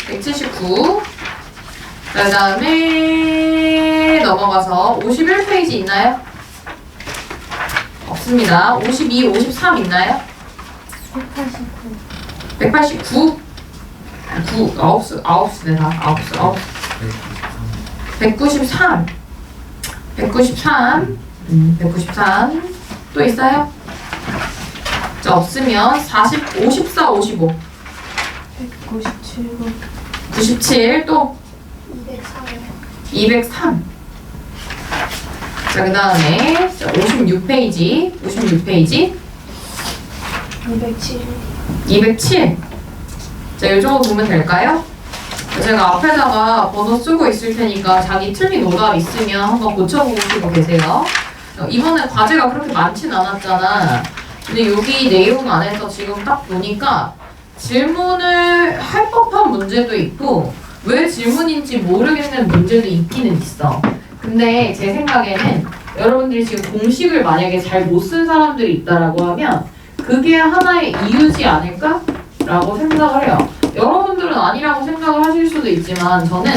179. 그 다음에 넘어가서 51페이지 있나요? 없습니다. 52, 53 있나요? 189. 9네 다. 193. 193. 193. 또 있어요? 자, 없으면 40, 54, 55. 197번. 97. 또 203. 자, 그 다음에 56페이지. 56페이지. 207. 207. 자, 이 정도 보면 될까요? 제가 앞에다가 번호 쓰고 있을 테니까 자기 틀린 오답 있으면 한번 고쳐보시고 계세요. 이번에 과제가 그렇게 많진 않았잖아. 근데 여기 내용 안에서 지금 딱 보니까 질문을 할 법한 문제도 있고 왜 질문인지 모르겠는 문제도 있기는 있어. 근데 제 생각에는 여러분들이 지금 공식을 만약에 잘 못 쓴 사람들이 있다라고 하면 그게 하나의 이유지 않을까? 라고 생각을 해요. 여러분들은 아니라고 생각을 하실 수도 있지만 저는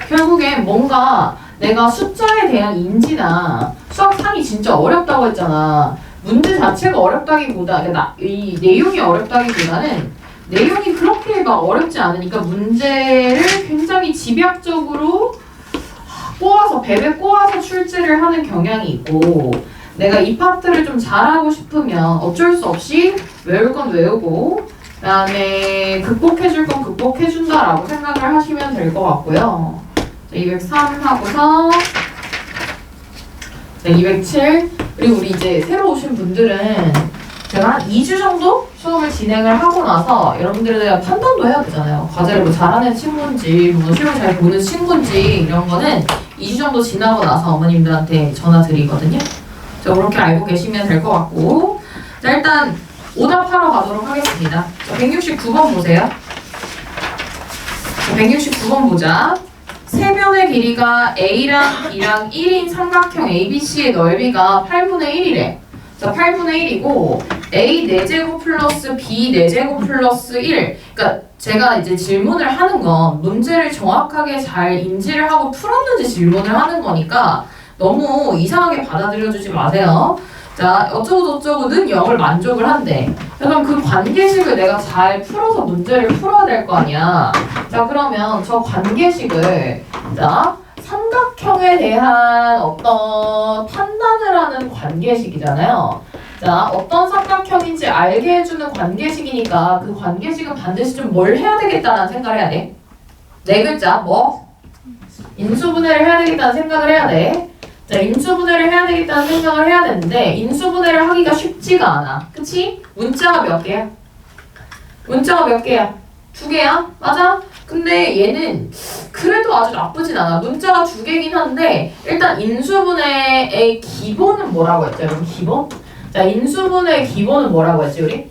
결국엔 뭔가 내가 숫자에 대한 인지나 수학상이 진짜 어렵다고 했잖아. 문제 자체가 어렵다기보다 이 내용이 어렵다기보다는 내용이 그렇게 막 어렵지 않으니까 문제를 굉장히 집약적으로 꼬아서 베베 꼬아서 출제를 하는 경향이 있고 내가 이 파트를 좀 잘하고 싶으면 어쩔 수 없이 외울 건 외우고 그 다음에 극복해줄 건 극복해준다라고 생각을 하시면 될 것 같고요. 203 하고서 207 그리고 우리 이제 새로 오신 분들은 제가 한 2주 정도 수업을 진행을 하고 나서 여러분들에 대한 판단도 해야 되잖아요. 과제를 뭐 잘하는 친구인지 뭐 시험 잘 보는 친구인지 이런 거는 2주 정도 지나고 나서 어머님들한테 전화 드리거든요. 자, 그렇게 알고 계시면 될 것 같고 자, 일단 오답하러 가도록 하겠습니다. 169번 보세요. 169번 보자. 세변의 길이가 A랑 B랑 1인 삼각형 ABC의 넓이가 8분의 1이래. 자, 8분의 1이고 A 4제곱 플러스 B 4제곱 플러스 1. 그러니까 제가 이제 질문을 하는 건 문제를 정확하게 잘 인지를 하고 풀었는지 질문을 하는 거니까 너무 이상하게 받아들여주지 마세요. 자, 어쩌고저쩌고는 0을 만족을 한대. 그럼 그 관계식을 내가 잘 풀어서 문제를 풀어야 될 거 아니야. 자, 그러면 저 관계식을 자, 삼각형에 대한 어떤 판단을 하는 관계식이잖아요. 자, 어떤 삼각형인지 알게 해주는 관계식이니까 그 관계식은 반드시 좀 뭘 해야 되겠다는 생각을 해야 돼. 네 글자, 뭐? 인수분해를 해야 되겠다는 생각을 해야 돼. 자, 인수분해를 해야 되겠다는 생각을 해야 되는데 인수분해를 하기가 쉽지가 않아. 그치? 문자가 몇 개야? 문자가 몇 개야? 2개야? 맞아? 근데 얘는 그래도 아주 나쁘진 않아. 문자가 2개긴 한데 일단 인수분해의 기본은 뭐라고 했죠? 여러분 기본? 자, 인수분해의 기본은 뭐라고 했지 우리?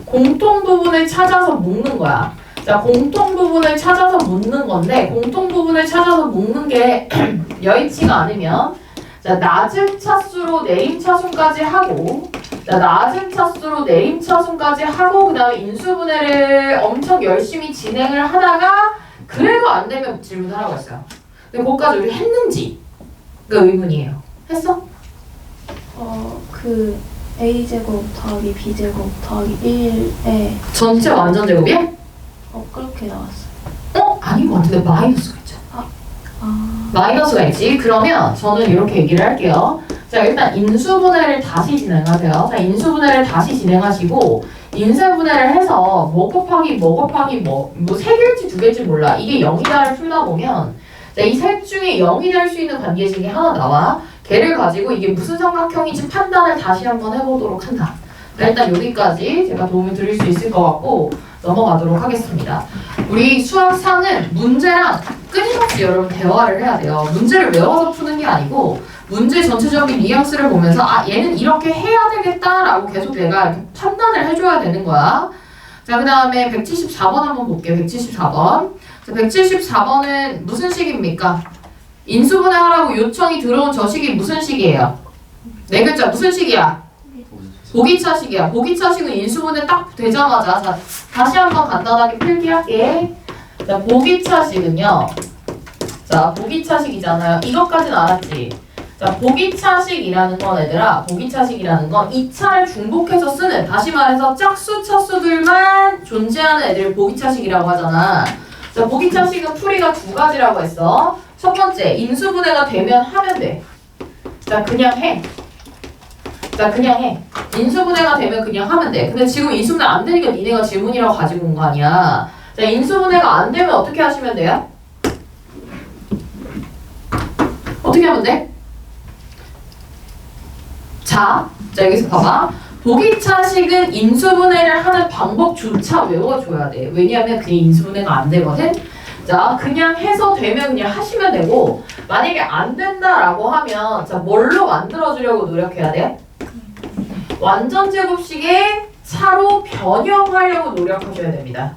공통부분을 찾아서 묶는 거야. 자, 공통부분을 찾아서 묶는 건데 공통부분을 찾아서 묶는 게 여의치가 않으면 자, 낮은 차수로 내림차순까지 하고 자, 낮은 차수로 내림차순까지 하고 그 다음에 인수분해를 엄청 열심히 진행을 하다가 그래도 안 되면 질문을 하라고 했어요. 근데 거기까지 우리 했는지 그 의문이에요. 했어? 그 A제곱 더하기 B제곱 더하기 1에 전체 완전 제곱이야? 그렇게 나왔어요. 아닌 것 같은데 마이너스가 있죠. 마이너스가 있지. 그러면 저는 이렇게 얘기를 할게요. 자, 일단 인수분해를 다시 진행하세요. 자, 인수분해를 다시 진행하시고 인쇄분해를 해서 뭐 곱하기 뭐 3개일지 2개일지 몰라. 이게 0이다를 풀다 보면 자, 이 셋 중에 0이 될 수 있는 관계식이 하나 나와. 걔를 가지고 이게 무슨 삼각형인지 판단을 다시 한번 해보도록 한다. 자, 일단 여기까지 제가 도움을 드릴 수 있을 것 같고 넘어가도록 하겠습니다. 우리 수학상은 문제랑 끊임없이 여러분 대화를 해야 돼요. 문제를 외워서 푸는 게 아니고 문제 전체적인 뉘앙스를 보면서 아, 얘는 이렇게 해야 되겠다라고 계속 내가 이렇게 판단을 해줘야 되는 거야. 자, 그 다음에 174번 한번 볼게요. 174번. 자, 174번은 무슨 식입니까? 인수분해하라고 요청이 들어온 저 식이 무슨 식이에요? 네 글자 무슨 식이야? 보기차식이야. 보기차식은 인수분해 딱 되자마자 자, 다시 한번 간단하게 필기할게. 자, 보기차식은요. 자, 보기차식이잖아요. 이것까지는 알았지? 자, 보기차식이라는 건 얘들아, 보기차식이라는 건 2차를 중복해서 쓰는, 다시 말해서 짝수, 차수들만 존재하는 애들을 보기차식이라고 하잖아. 자, 보기차식은 풀이가 두 가지라고 했어. 첫 번째, 인수분해가 되면 하면 돼. 자, 그냥 해. 자, 그냥 해. 인수분해가 되면 그냥 하면 돼. 근데 지금 인수분해 안 되니까 니네가 질문이라고 가지고 온 거 아니야. 자, 인수분해가 안 되면 어떻게 하시면 돼요? 어떻게 하면 돼? 자, 여기서 봐봐. 보기차식은 인수분해를 하는 방법조차 외워줘야 돼. 왜냐하면 그게 인수분해가 안 되거든. 자, 그냥 해서 되면 그냥 하시면 되고, 만약에 안 된다라고 하면, 자, 뭘로 만들어주려고 노력해야 돼요? 완전 제곱식의 차로 변형하려고 노력하셔야 됩니다.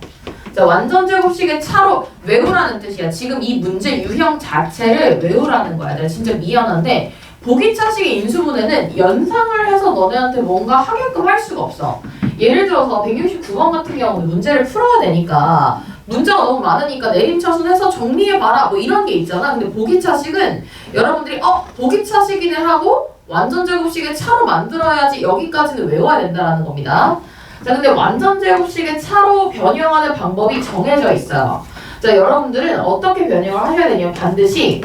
자, 완전 제곱식의 차로 외우라는 뜻이야. 지금 이 문제 유형 자체를 외우라는 거야. 내가 진짜 미안한데, 보기차식의 인수분해는 연상을 해서 너네한테 뭔가 하게끔 할 수가 없어. 예를 들어서 169번 같은 경우는 문제를 풀어야 되니까 문제가 너무 많으니까 내림차순해서 정리해봐라 뭐 이런 게 있잖아. 근데 보기차식은 여러분들이 보기차식이네 하고 완전 제곱식의 차로 만들어야지 여기까지는 외워야 된다는 겁니다. 자, 근데 완전 제곱식의 차로 변형하는 방법이 정해져 있어요. 자, 여러분들은 어떻게 변형을 하셔야 되냐면 반드시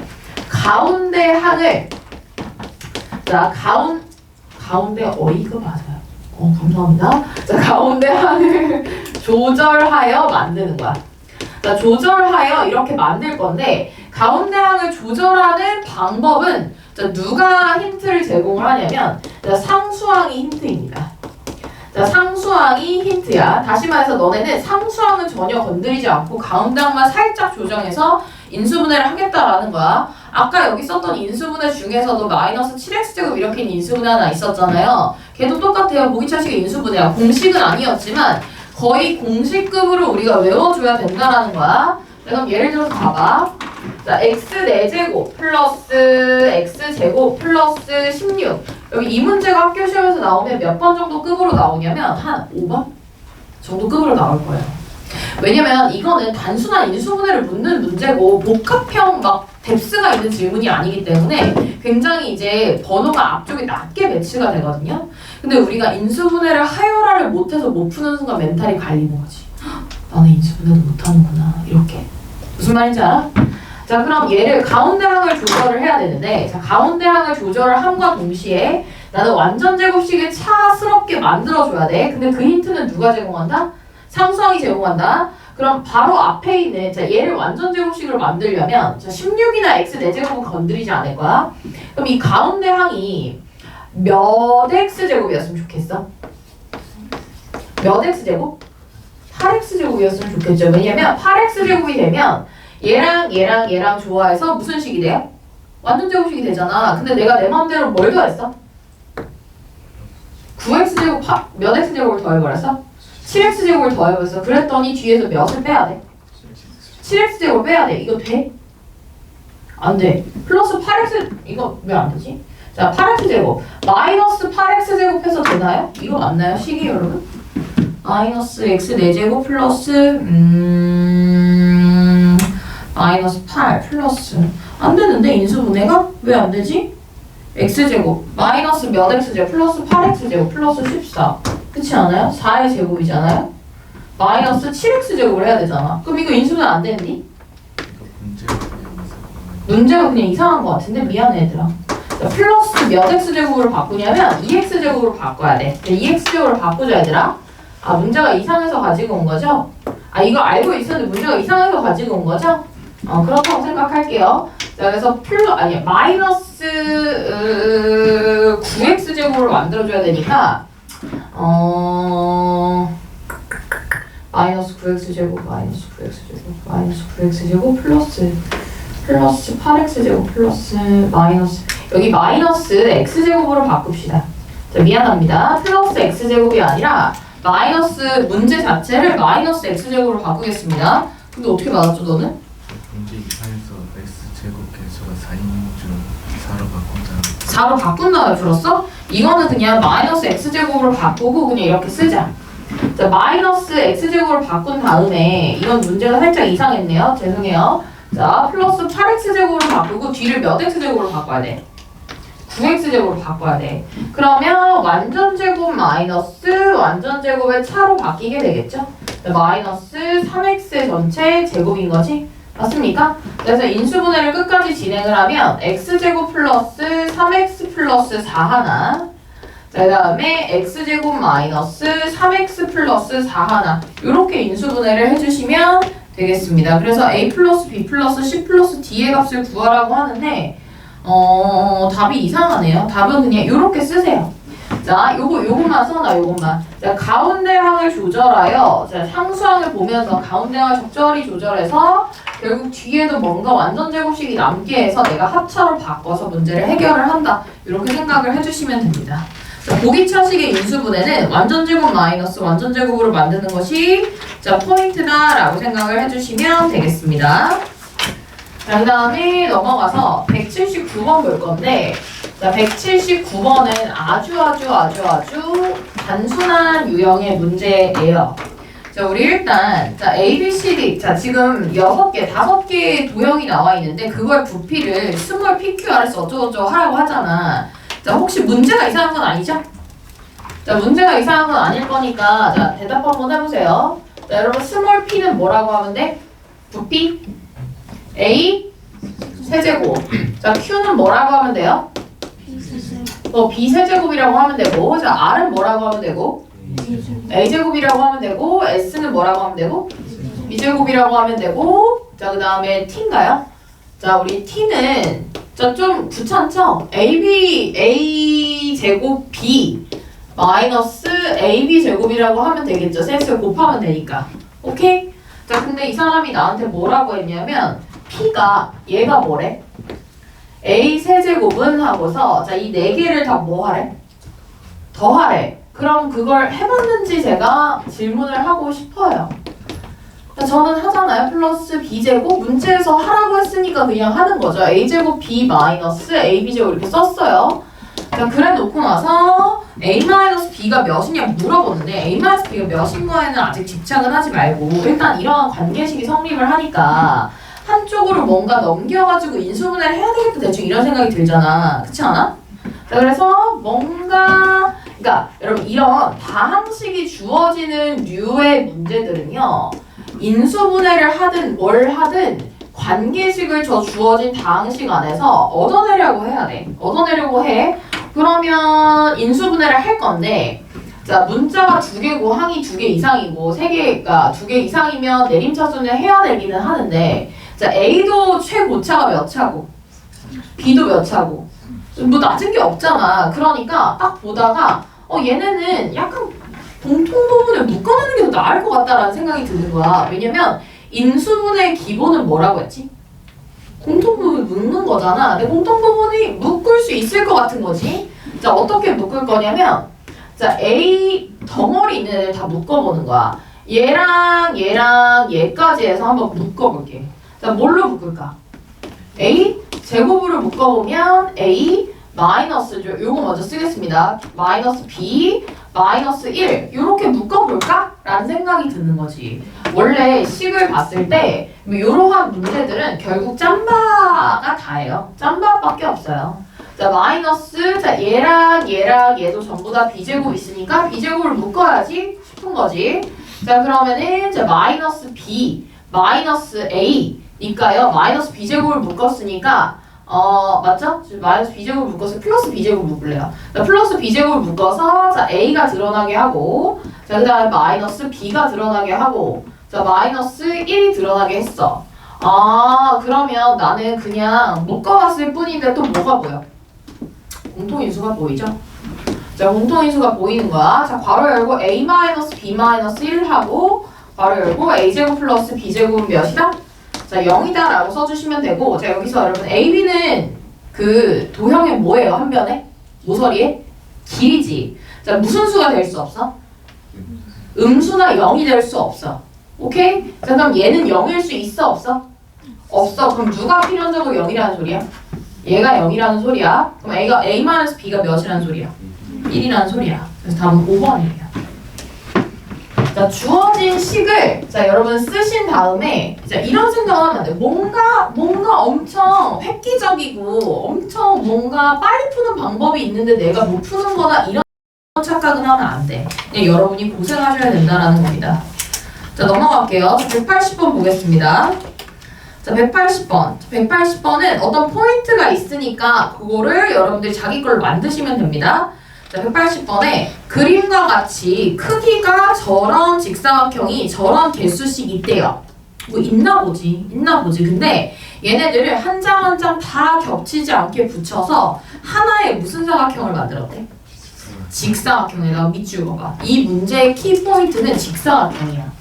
가운데 항을, 자, 가운데 이거 맞아요. 감사합니다. 자, 가운데 항을 조절하여 만드는 거야. 자, 조절하여 이렇게 만들 건데 가운데 항을 조절하는 방법은 자, 누가 힌트를 제공을 하냐면 자, 상수항이 힌트입니다. 자, 상수항이 힌트야. 다시 말해서 너네는 상수항은 전혀 건드리지 않고 가운데 항만 살짝 조정해서 인수분해를 하겠다라는 거야. 아까 여기 썼던 인수분해 중에서도 마이너스 7x제곱 이렇게 있는 인수분해 하나 있었잖아요. 걔도 똑같아요. 보기차식의 인수분해야. 공식은 아니었지만 거의 공식급으로 우리가 외워줘야 된다라는 거야. 자, 그럼 예를 들어서 봐봐. 자, x 4제곱 플러스 x제곱 플러스 16. 여기 이 문제가 학교 시험에서 나오면 몇 번 정도 급으로 나오냐면 한 5번 정도 급으로 나올 거예요. 왜냐면 이거는 단순한 인수분해를 묻는 문제고 복합형 막 뎁스가 있는 질문이 아니기 때문에 굉장히 이제 번호가 앞쪽에 낮게 배치가 되거든요. 근데 우리가 인수분해를 하열화를 못해서 못 푸는 순간 멘탈이 갈리는 거지. 나는 인수분해도 못하는구나 이렇게. 무슨 말인지 알아? 자, 그럼 얘를 가운데 항을 조절을 해야 되는데 자, 가운데 항을 조절을 함과 동시에 나는 완전 제곱식을 차스럽게 만들어줘야 돼. 근데 그 힌트는 누가 제공한다? 상수항이 제공한다. 그럼 바로 앞에 있는 자, 얘를 완전 제곱식으로 만들려면 자, 16이나 x 4제곱은 건드리지 않을 거야. 그럼 이 가운데 항이 몇 x제곱이었으면 좋겠어? 몇 x제곱? 8x제곱이었으면 좋겠죠. 왜냐면 8x제곱이 되면 얘랑 좋아해서 무슨 식이 돼요? 완전 제곱식이 되잖아. 근데 내가 내 마음대로 뭘 더했어? 9x제곱 몇 x제곱을 더해버렸어? 7x제곱을 더해버렸어. 그랬더니 뒤에서 몇을 빼야 돼? 7x제곱을 빼야 돼. 이거 돼? 안 돼. 플러스 8x 이거 왜 안 되지? 자, 8x제곱 마이너스 8x제곱 해서 되나요? 이거 맞나요? 식이 여러분? 마이너스 x 4제곱 플러스 마이너스 8 플러스 안 되는데 인수분해가? 왜 안 되지? x제곱 마이너스 몇 x제곱 플러스 8x제곱 플러스 14 그렇지 않아요? 4의 제곱이잖아요? 마이너스 7x제곱을 해야 되잖아. 그럼 이거 인수분해 안 되니? 문제가 그냥 이상한 것 같은데 미안해 얘들아. 자, 플러스 몇 x제곱으로 바꾸냐면 2x제곱으로 바꿔야 돼. 2x제곱으로 바꾸자 얘들아. 아, 문제가 이상해서 가지고 온 거죠? 아, 이거 알고 있었는데 문제가 이상해서 가지고 온 거죠? 그렇다고 생각할게요. 자, 그래서 마이너스 9x제곱으로 만들어줘야 되니까 마이너스 9x제곱 마이너스 9x제곱 플러스 8x제곱 플러스 마이너스 여기 마이너스 x제곱으로 바꿉시다. 자, 미안합니다. 플러스 x제곱이 아니라 마이너스 문제 자체를 마이너스 x제곱으로 바꾸겠습니다. 근데 어떻게 맞았죠 너는? 문제 이상해서 x제곱 개수가 4인 줄 4로 바꿨잖아. 4로 바꾼 다음에 풀었어? 이거는 그냥 마이너스 x제곱으로 바꾸고 그냥 이렇게 쓰자. 자, 마이너스 x제곱으로 바꾼 다음에 이건 문제가 살짝 이상했네요. 죄송해요. 자, 플러스 8x제곱으로 바꾸고 뒤를 몇 x제곱으로 바꿔야 돼? 9x제곱으로 바꿔야 돼. 그러면 완전제곱 마이너스 완전제곱의 차로 바뀌게 되겠죠? 마이너스 3x 전체 제곱인 거지? 맞습니까? 그래서 인수분해를 끝까지 진행을 하면 x제곱 플러스 3x 플러스 4 하나, 그 다음에 x제곱 마이너스 3x 플러스 4 하나, 이렇게 인수분해를 해주시면 되겠습니다. 그래서 a 플러스 b 플러스 c 플러스 d의 값을 구하라고 하는데 답이 이상하네요. 답은 그냥 이렇게 쓰세요. 자, 요것만 써놔, 요것만. 자, 가운데 항을 조절하여, 자, 상수항을 보면서 가운데 항을 적절히 조절해서 결국 뒤에도 뭔가 완전 제곱식이 남게 해서 내가 합차로 바꿔서 문제를 해결을 한다. 이렇게 생각을 해주시면 됩니다. 자, 보기차식의 인수분해는 완전 제곱 마이너스 완전 제곱으로 만드는 것이 자, 포인트다라고 생각을 해주시면 되겠습니다. 자, 그 다음에 넘어가서 179번 볼 건데, 자, 179번은 아주 단순한 유형의 문제예요. 자, 우리 일단, 자, A, B, C, D. 자, 지금 6개, 5개의 도형이 나와 있는데, 그걸 부피를 스몰 PQR에서 어쩌고저쩌고 하라고 하잖아. 자, 혹시 문제가 이상한 건 아니죠? 자, 문제가 이상한 건 아닐 거니까, 자, 대답 한번 해보세요. 자, 여러분, 스몰 P는 뭐라고 하면 돼? 부피? A 세제곱. 자, Q는 뭐라고 하면 돼요? B 세제곱이라고 하면 되고, 자, R은 뭐라고 하면 되고, A 제곱이라고 하면 되고, S는 뭐라고 하면 되고, B 제곱이라고 하면 되고, 자, 그 다음에 T인가요? 자, 우리 T는 자, 좀 귀찮죠? A 제곱 B 마이너스 AB 제곱이라고 하면 되겠죠. 셋을 곱하면 되니까. 오케이? 자, 근데 이 사람이 나한테 뭐라고 했냐면 P가 얘가 뭐래? A 세제곱은 하고서 자, 이 4개를 다 뭐 하래? 더하래. 그럼 그걸 해봤는지 제가 질문을 하고 싶어요. 저는 하잖아요. 플러스 B제곱 문제에서 하라고 했으니까 그냥 하는 거죠. A제곱 B 마이너스 AB제곱 이렇게 썼어요. 자, 그래 놓고 나서 A 마이너스 B가 몇이냐 물어보는데 A 마이너스 B가 몇인 거에는 아직 집착은 하지 말고 일단 이러한 관계식이 성립을 하니까 한쪽으로 뭔가 넘겨가지고 인수분해를 해야 되겠다 대충 이런 생각이 들잖아. 그렇지 않아? 자, 그래서 뭔가 그러니까 여러분 이런 다항식이 주어지는 류의 문제들은요. 인수분해를 하든 뭘 하든 관계식을 저 주어진 다항식 안에서 얻어내려고 해야 돼. 얻어내려고 해. 그러면 인수분해를 할 건데 자, 문자가 2개고 항이 2개 이상이고 3개가 2개 이상이면 내림차순을 해야 되기는 하는데 자, A도 최고차가 몇 차고 B도 몇 차고 뭐 낮은 게 없잖아. 그러니까 딱 보다가 얘네는 약간 공통 부분을 묶어내는 게 더 나을 것 같다라는 생각이 드는 거야. 왜냐면 인수분해의 기본은 뭐라고 했지? 공통 부분을 묶는 거잖아. 근데 공통 부분이 묶을 수 있을 것 같은 거지. 자, 어떻게 묶을 거냐면 자, A 덩어리 있는 애들 다 묶어보는 거야. 얘랑 얘까지 해서 한번 묶어볼게. 자, 뭘로 묶을까? A 제곱으로 묶어보면 A 마이너스 요거 먼저 쓰겠습니다. 마이너스 B 마이너스 1 이렇게 묶어볼까? 라는 생각이 드는 거지. 원래 식을 봤을 때 이러한 문제들은 결국 짬바가 다예요. 짬바밖에 없어요. 자, 마이너스 자, 얘랑 얘도 전부 다 B제곱 있으니까 B제곱을 묶어야지 싶은 거지. 자, 그러면은 자, 마이너스 B 마이너스 A 니까요. 마이너스 B제곱을 묶었으니까 맞죠? 마이너스 B제곱을 묶어서 플러스 B제곱을 묶을래요. 자, 플러스 B제곱을 묶어서 자, A가 드러나게 하고 자, 그 다음에 마이너스 B가 드러나게 하고 자, 마이너스 1이 드러나게 했어. 그러면 나는 그냥 묶어봤을 뿐인데 또 뭐가 보여? 공통인수가 보이죠? 자, 공통인수가 보이는 거야. 자, 괄호 열고 A 마이너스 B 마이너스 1 하고 괄호 열고 A제곱 플러스 B제곱은 몇이다? 자, 0이다 라고 써주시면 되고 자, 여기서 여러분 AB는 그 도형의 뭐예요? 한 변에? 모서리에? 길이지. 자, 무슨 수가 될 수 없어? 음수나 0이 될 수 없어. 오케이? 자, 그럼 얘는 0일 수 있어? 없어? 없어. 그럼 누가 필연적으로 0이라는 소리야? 얘가 0이라는 소리야. 그럼 A-B가 몇이라는 소리야? 1이라는 소리야. 그래서 답은 5번이에요. 자, 주어진 식을 자, 여러분 쓰신 다음에 자, 이런 생각을 하면 안 돼요. 뭔가 엄청 획기적이고 엄청 뭔가 빨리 푸는 방법이 있는데 내가 못 푸는 거다 이런 착각은 하면 안 돼. 그냥 여러분이 고생하셔야 된다라는 겁니다. 자, 넘어갈게요. 180번 보겠습니다. 자, 180번. 180번은 어떤 포인트가 있으니까 그거를 여러분들이 자기 걸로 만드시면 됩니다. 자, 180번에 그림과 같이 크기가 저런 직사각형이 저런 개수씩 있대요. 뭐 있나 보지. 근데 얘네들을 한 장 한 장 다 겹치지 않게 붙여서 하나의 무슨 사각형을 만들었대? 직사각형에다가 밑줄 그어봐. 이 문제의 키포인트는 직사각형이야.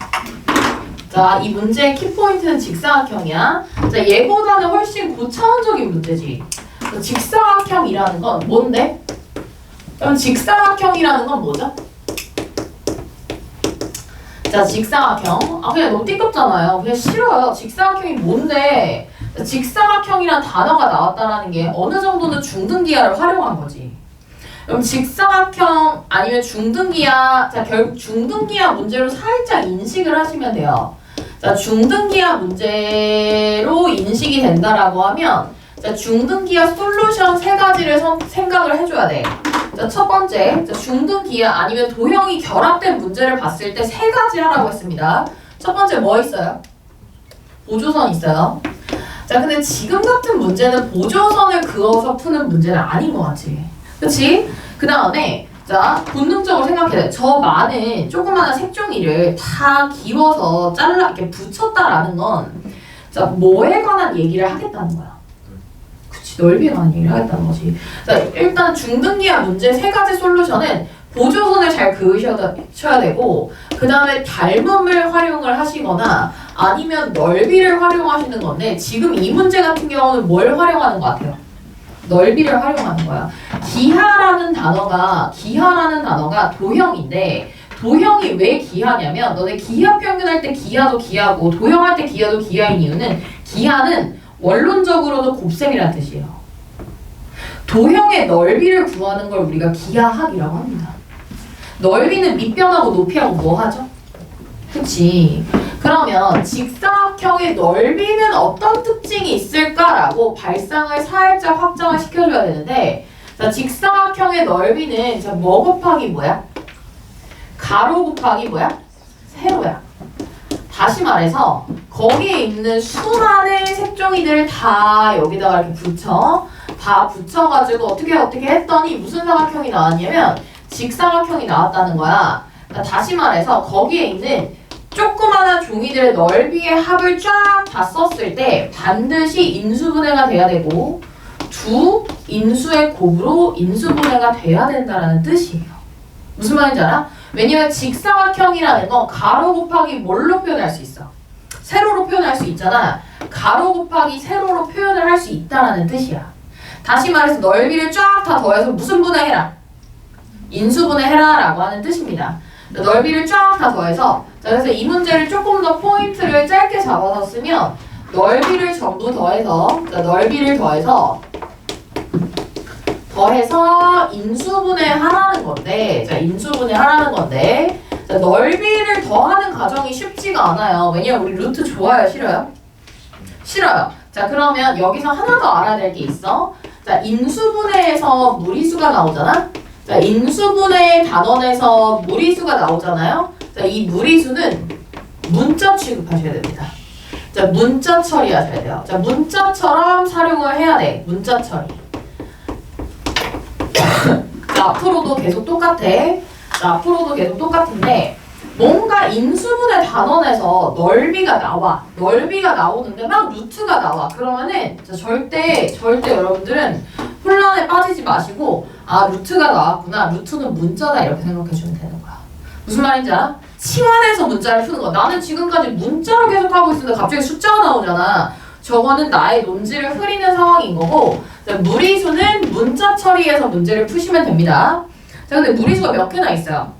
자, 이 문제의 키포인트는 직사각형이야. 자, 얘보다는 훨씬 고차원적인 문제지. 직사각형이라는 건 뭔데? 그럼 직사각형이라는 건 뭐죠? 자, 직사각형. 아, 그냥 너무 띠껍잖아요. 그냥 싫어요. 직사각형이 뭔데? 직사각형이란 단어가 나왔다라는 게 어느 정도는 중등기하를 활용한 거지. 그럼 직사각형 아니면 중등기하, 자, 결국 중등기하 문제로 살짝 인식을 하시면 돼요. 자, 중등기하 문제로 인식이 된다라고 하면 자, 중등기하 솔루션 세 가지를 생각을 해줘야 돼. 자, 첫 번째, 자, 중등기하 아니면 도형이 결합된 문제를 봤을 때 세 가지 하라고 했습니다. 첫 번째 뭐 있어요? 보조선 있어요. 자, 근데 지금 같은 문제는 보조선을 그어서 푸는 문제는 아닌 것 같지. 그치? 그 다음에 자, 본능적으로 생각해야 돼. 저 많은 조그마한 색종이를 다 기워서 잘라 이렇게 붙였다라는 건 자, 뭐에 관한 얘기를 하겠다는 거야. 그치, 넓이에 관한 얘기를 하겠다는 거지. 자, 일단 중등기하 문제 세 가지 솔루션은 보조선을 잘 그으셔야 되고 그 다음에 닮음을 활용을 하시거나 아니면 넓이를 활용하시는 건데 지금 이 문제 같은 경우는 뭘 활용하는 것 같아요? 넓이를 활용하는 거야. 기하라는 단어가 도형인데 도형이 왜 기하냐면 너네 기하 평균할 때 기하도 기하고 도형할 때 기하도 기하인 이유는 기하는 원론적으로도 곱셈이라는 뜻이에요. 도형의 넓이를 구하는 걸 우리가 기하학이라고 합니다. 넓이는 밑변하고 높이하고 뭐 하죠? 그치? 그러면 직사각형의 넓이는 어떤 특징이 있을까라고 발상을 살짝 확장을 시켜줘야 되는데 자, 직사각형의 넓이는 자, 뭐 곱하기 뭐야? 가로 곱하기 뭐야? 세로야. 다시 말해서 거기에 있는 수많은 색종이들을 다 여기다가 이렇게 다 붙여가지고 어떻게 했더니 무슨 사각형이 나왔냐면 직사각형이 나왔다는 거야. 그러니까 다시 말해서 거기에 있는 조그마한 종이들의 넓이의 합을 쫙 다 썼을 때 반드시 인수분해가 돼야 되고 두 인수의 곱으로 인수분해가 돼야 된다는 뜻이에요. 무슨 말인지 알아? 왜냐면 직사각형이라는 건 가로 곱하기 뭘로 표현할 수 있어? 세로로 표현할 수 있잖아. 가로 곱하기 세로로 표현을 할 수 있다는 뜻이야. 다시 말해서 넓이를 쫙 다 더해서 무슨 분해해라? 인수분해해라 라고 하는 뜻입니다. 넓이를 쫙 다 더해서 자, 그래서 이 문제를 조금 더 포인트를 짧게 잡아서 쓰면 넓이를 전부 더해서 자, 넓이를 더해서 인수분해하라는 건데 자, 인수분해하라는 건데 자, 넓이를 더하는 과정이 쉽지가 않아요. 왜냐면 우리 루트 좋아요? 싫어요? 싫어요. 자, 그러면 여기서 하나 더 알아야 될 게 있어. 자, 인수분해에서 무리수가 나오잖아. 자, 인수분해 단원에서 무리수가 나오잖아요. 자, 이 무리수는 문자 취급하셔야 됩니다. 자, 문자 처리하셔야 돼요. 자, 문자처럼 사용을 해야 돼. 문자 처리. 자, 앞으로도 계속 똑같아. 자, 앞으로도 계속 똑같은데 뭔가 인수분해 단원에서 넓이가 나와. 넓이가 나오는데 막 루트가 나와. 그러면은 자, 절대 여러분들은 혼란에 빠지지 마시고 아, 루트가 나왔구나. 루트는 문자다. 이렇게 생각해 주면 되는 거야. 무슨 말인지 알아? 치환해서 문자를 푸는 거야. 나는 지금까지 문자로 계속 하고 있었는데 갑자기 숫자가 나오잖아. 저거는 나의 논지를 흐리는 상황인 거고 자, 무리수는 문자 처리해서 문제를 푸시면 됩니다. 자, 근데 무리수가 몇 개나 있어요?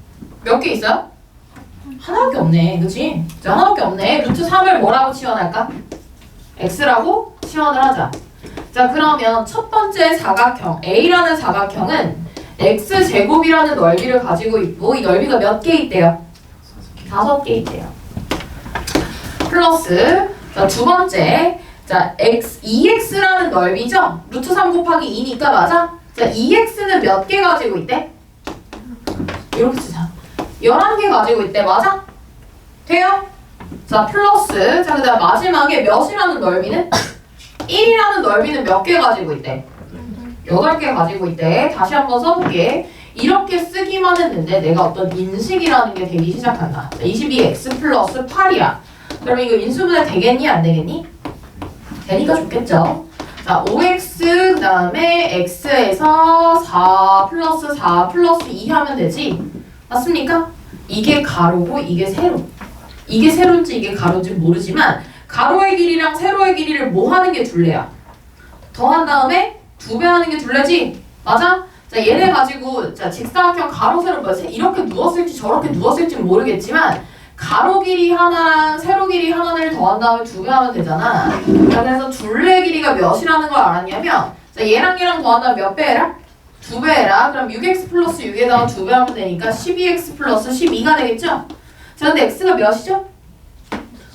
몇 개 있어요? 하나밖에 없네. 그치? 자, 하나밖에 없네. 루트 3을 뭐라고 치환할까? x라고 치환을 하자. 자, 그러면 첫 번째 사각형 A라는 사각형은 x제곱이라는 넓이를 가지고 있고 이 넓이가 몇 개 있대요? 5개 있대요. 플러스 자, 두 번째 자, x, 2x라는 넓이죠? 루트 3 곱하기 2니까 맞아? 자, 2x는 몇 개 가지고 있대? 이렇게 쓰자. 11개 가지고 있대. 맞아? 돼요? 자, 플러스 자, 그 다음 마지막에 몇이라는 넓이는? 1이라는 넓이는 몇 개 가지고 있대? 8개 가지고 있대. 다시 한번 써볼게. 이렇게 쓰기만 했는데 내가 어떤 인식이라는 게 되기 시작한다. 자, 22x 플러스 8이야. 그럼 이거 인수분해 되겠니? 안 되겠니? 되니까 좋겠죠. 자, 5x 그 다음에 x에서 4 플러스 4 플러스 2 하면 되지. 맞습니까? 이게 가로고 이게 세로. 이게 세로인지 이게 가로인지 모르지만 가로의 길이랑 세로의 길이를 뭐 하는 게 둘레야? 더한 다음에 2배 하는 게 둘레지? 맞아? 자, 얘네 가지고 자, 직사각형 가로 세로 뭐 이렇게 누웠을지 저렇게 누웠을지는 모르겠지만 가로 길이 하나랑 세로 길이 하나를 더한 다음에 2배 하면 되잖아. 자, 그래서 둘레 길이가 몇이라는 걸 알았냐면 자, 얘랑 얘랑 더한다면 몇 배 해라? 2배 해라. 그럼 6x 플러스 6에다가 2배 하면 되니까 12x 플러스 12가 되겠죠? 자, 근데 x가 몇이죠?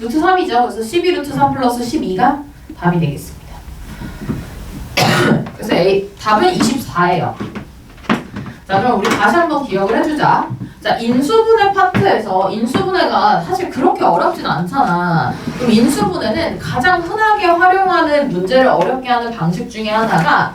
루트 3이죠. 그래서 12 루트 3 플러스 12가 답이 되겠습니다. 그래서 답은 24예요. 자, 그럼 우리 다시 한번 기억을 해주자. 자, 인수분해 파트에서 인수분해가 사실 그렇게 어렵진 않잖아. 그럼 인수분해는 가장 흔하게 활용하는 문제를 어렵게 하는 방식 중에 하나가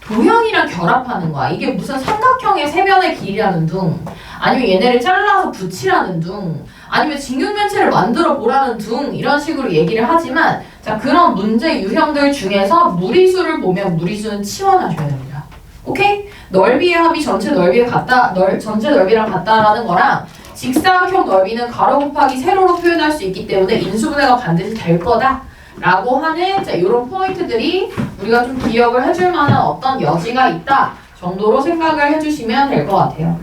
도형이랑 결합하는 거야. 이게 무슨 삼각형의 세변의 길이라는 둥, 아니면 얘네를 잘라서 붙이라는 둥, 아니면 직육면체를 만들어 보라는 둥, 이런 식으로 얘기를 하지만 자, 그런 문제 유형들 중에서 무리수를 보면 무리수는 치워놔줘야 됩니다. 오케이? 넓이의 합이 전체 넓이에 같다, 전체 넓이랑 같다라는 거랑 직사각형 넓이는 가로 곱하기 세로로 표현할 수 있기 때문에 인수분해가 반드시 될 거다 라고 하는 자, 이런 포인트들이 우리가 좀 기억을 해줄 만한 어떤 여지가 있다 정도로 생각을 해주시면 될 것 같아요.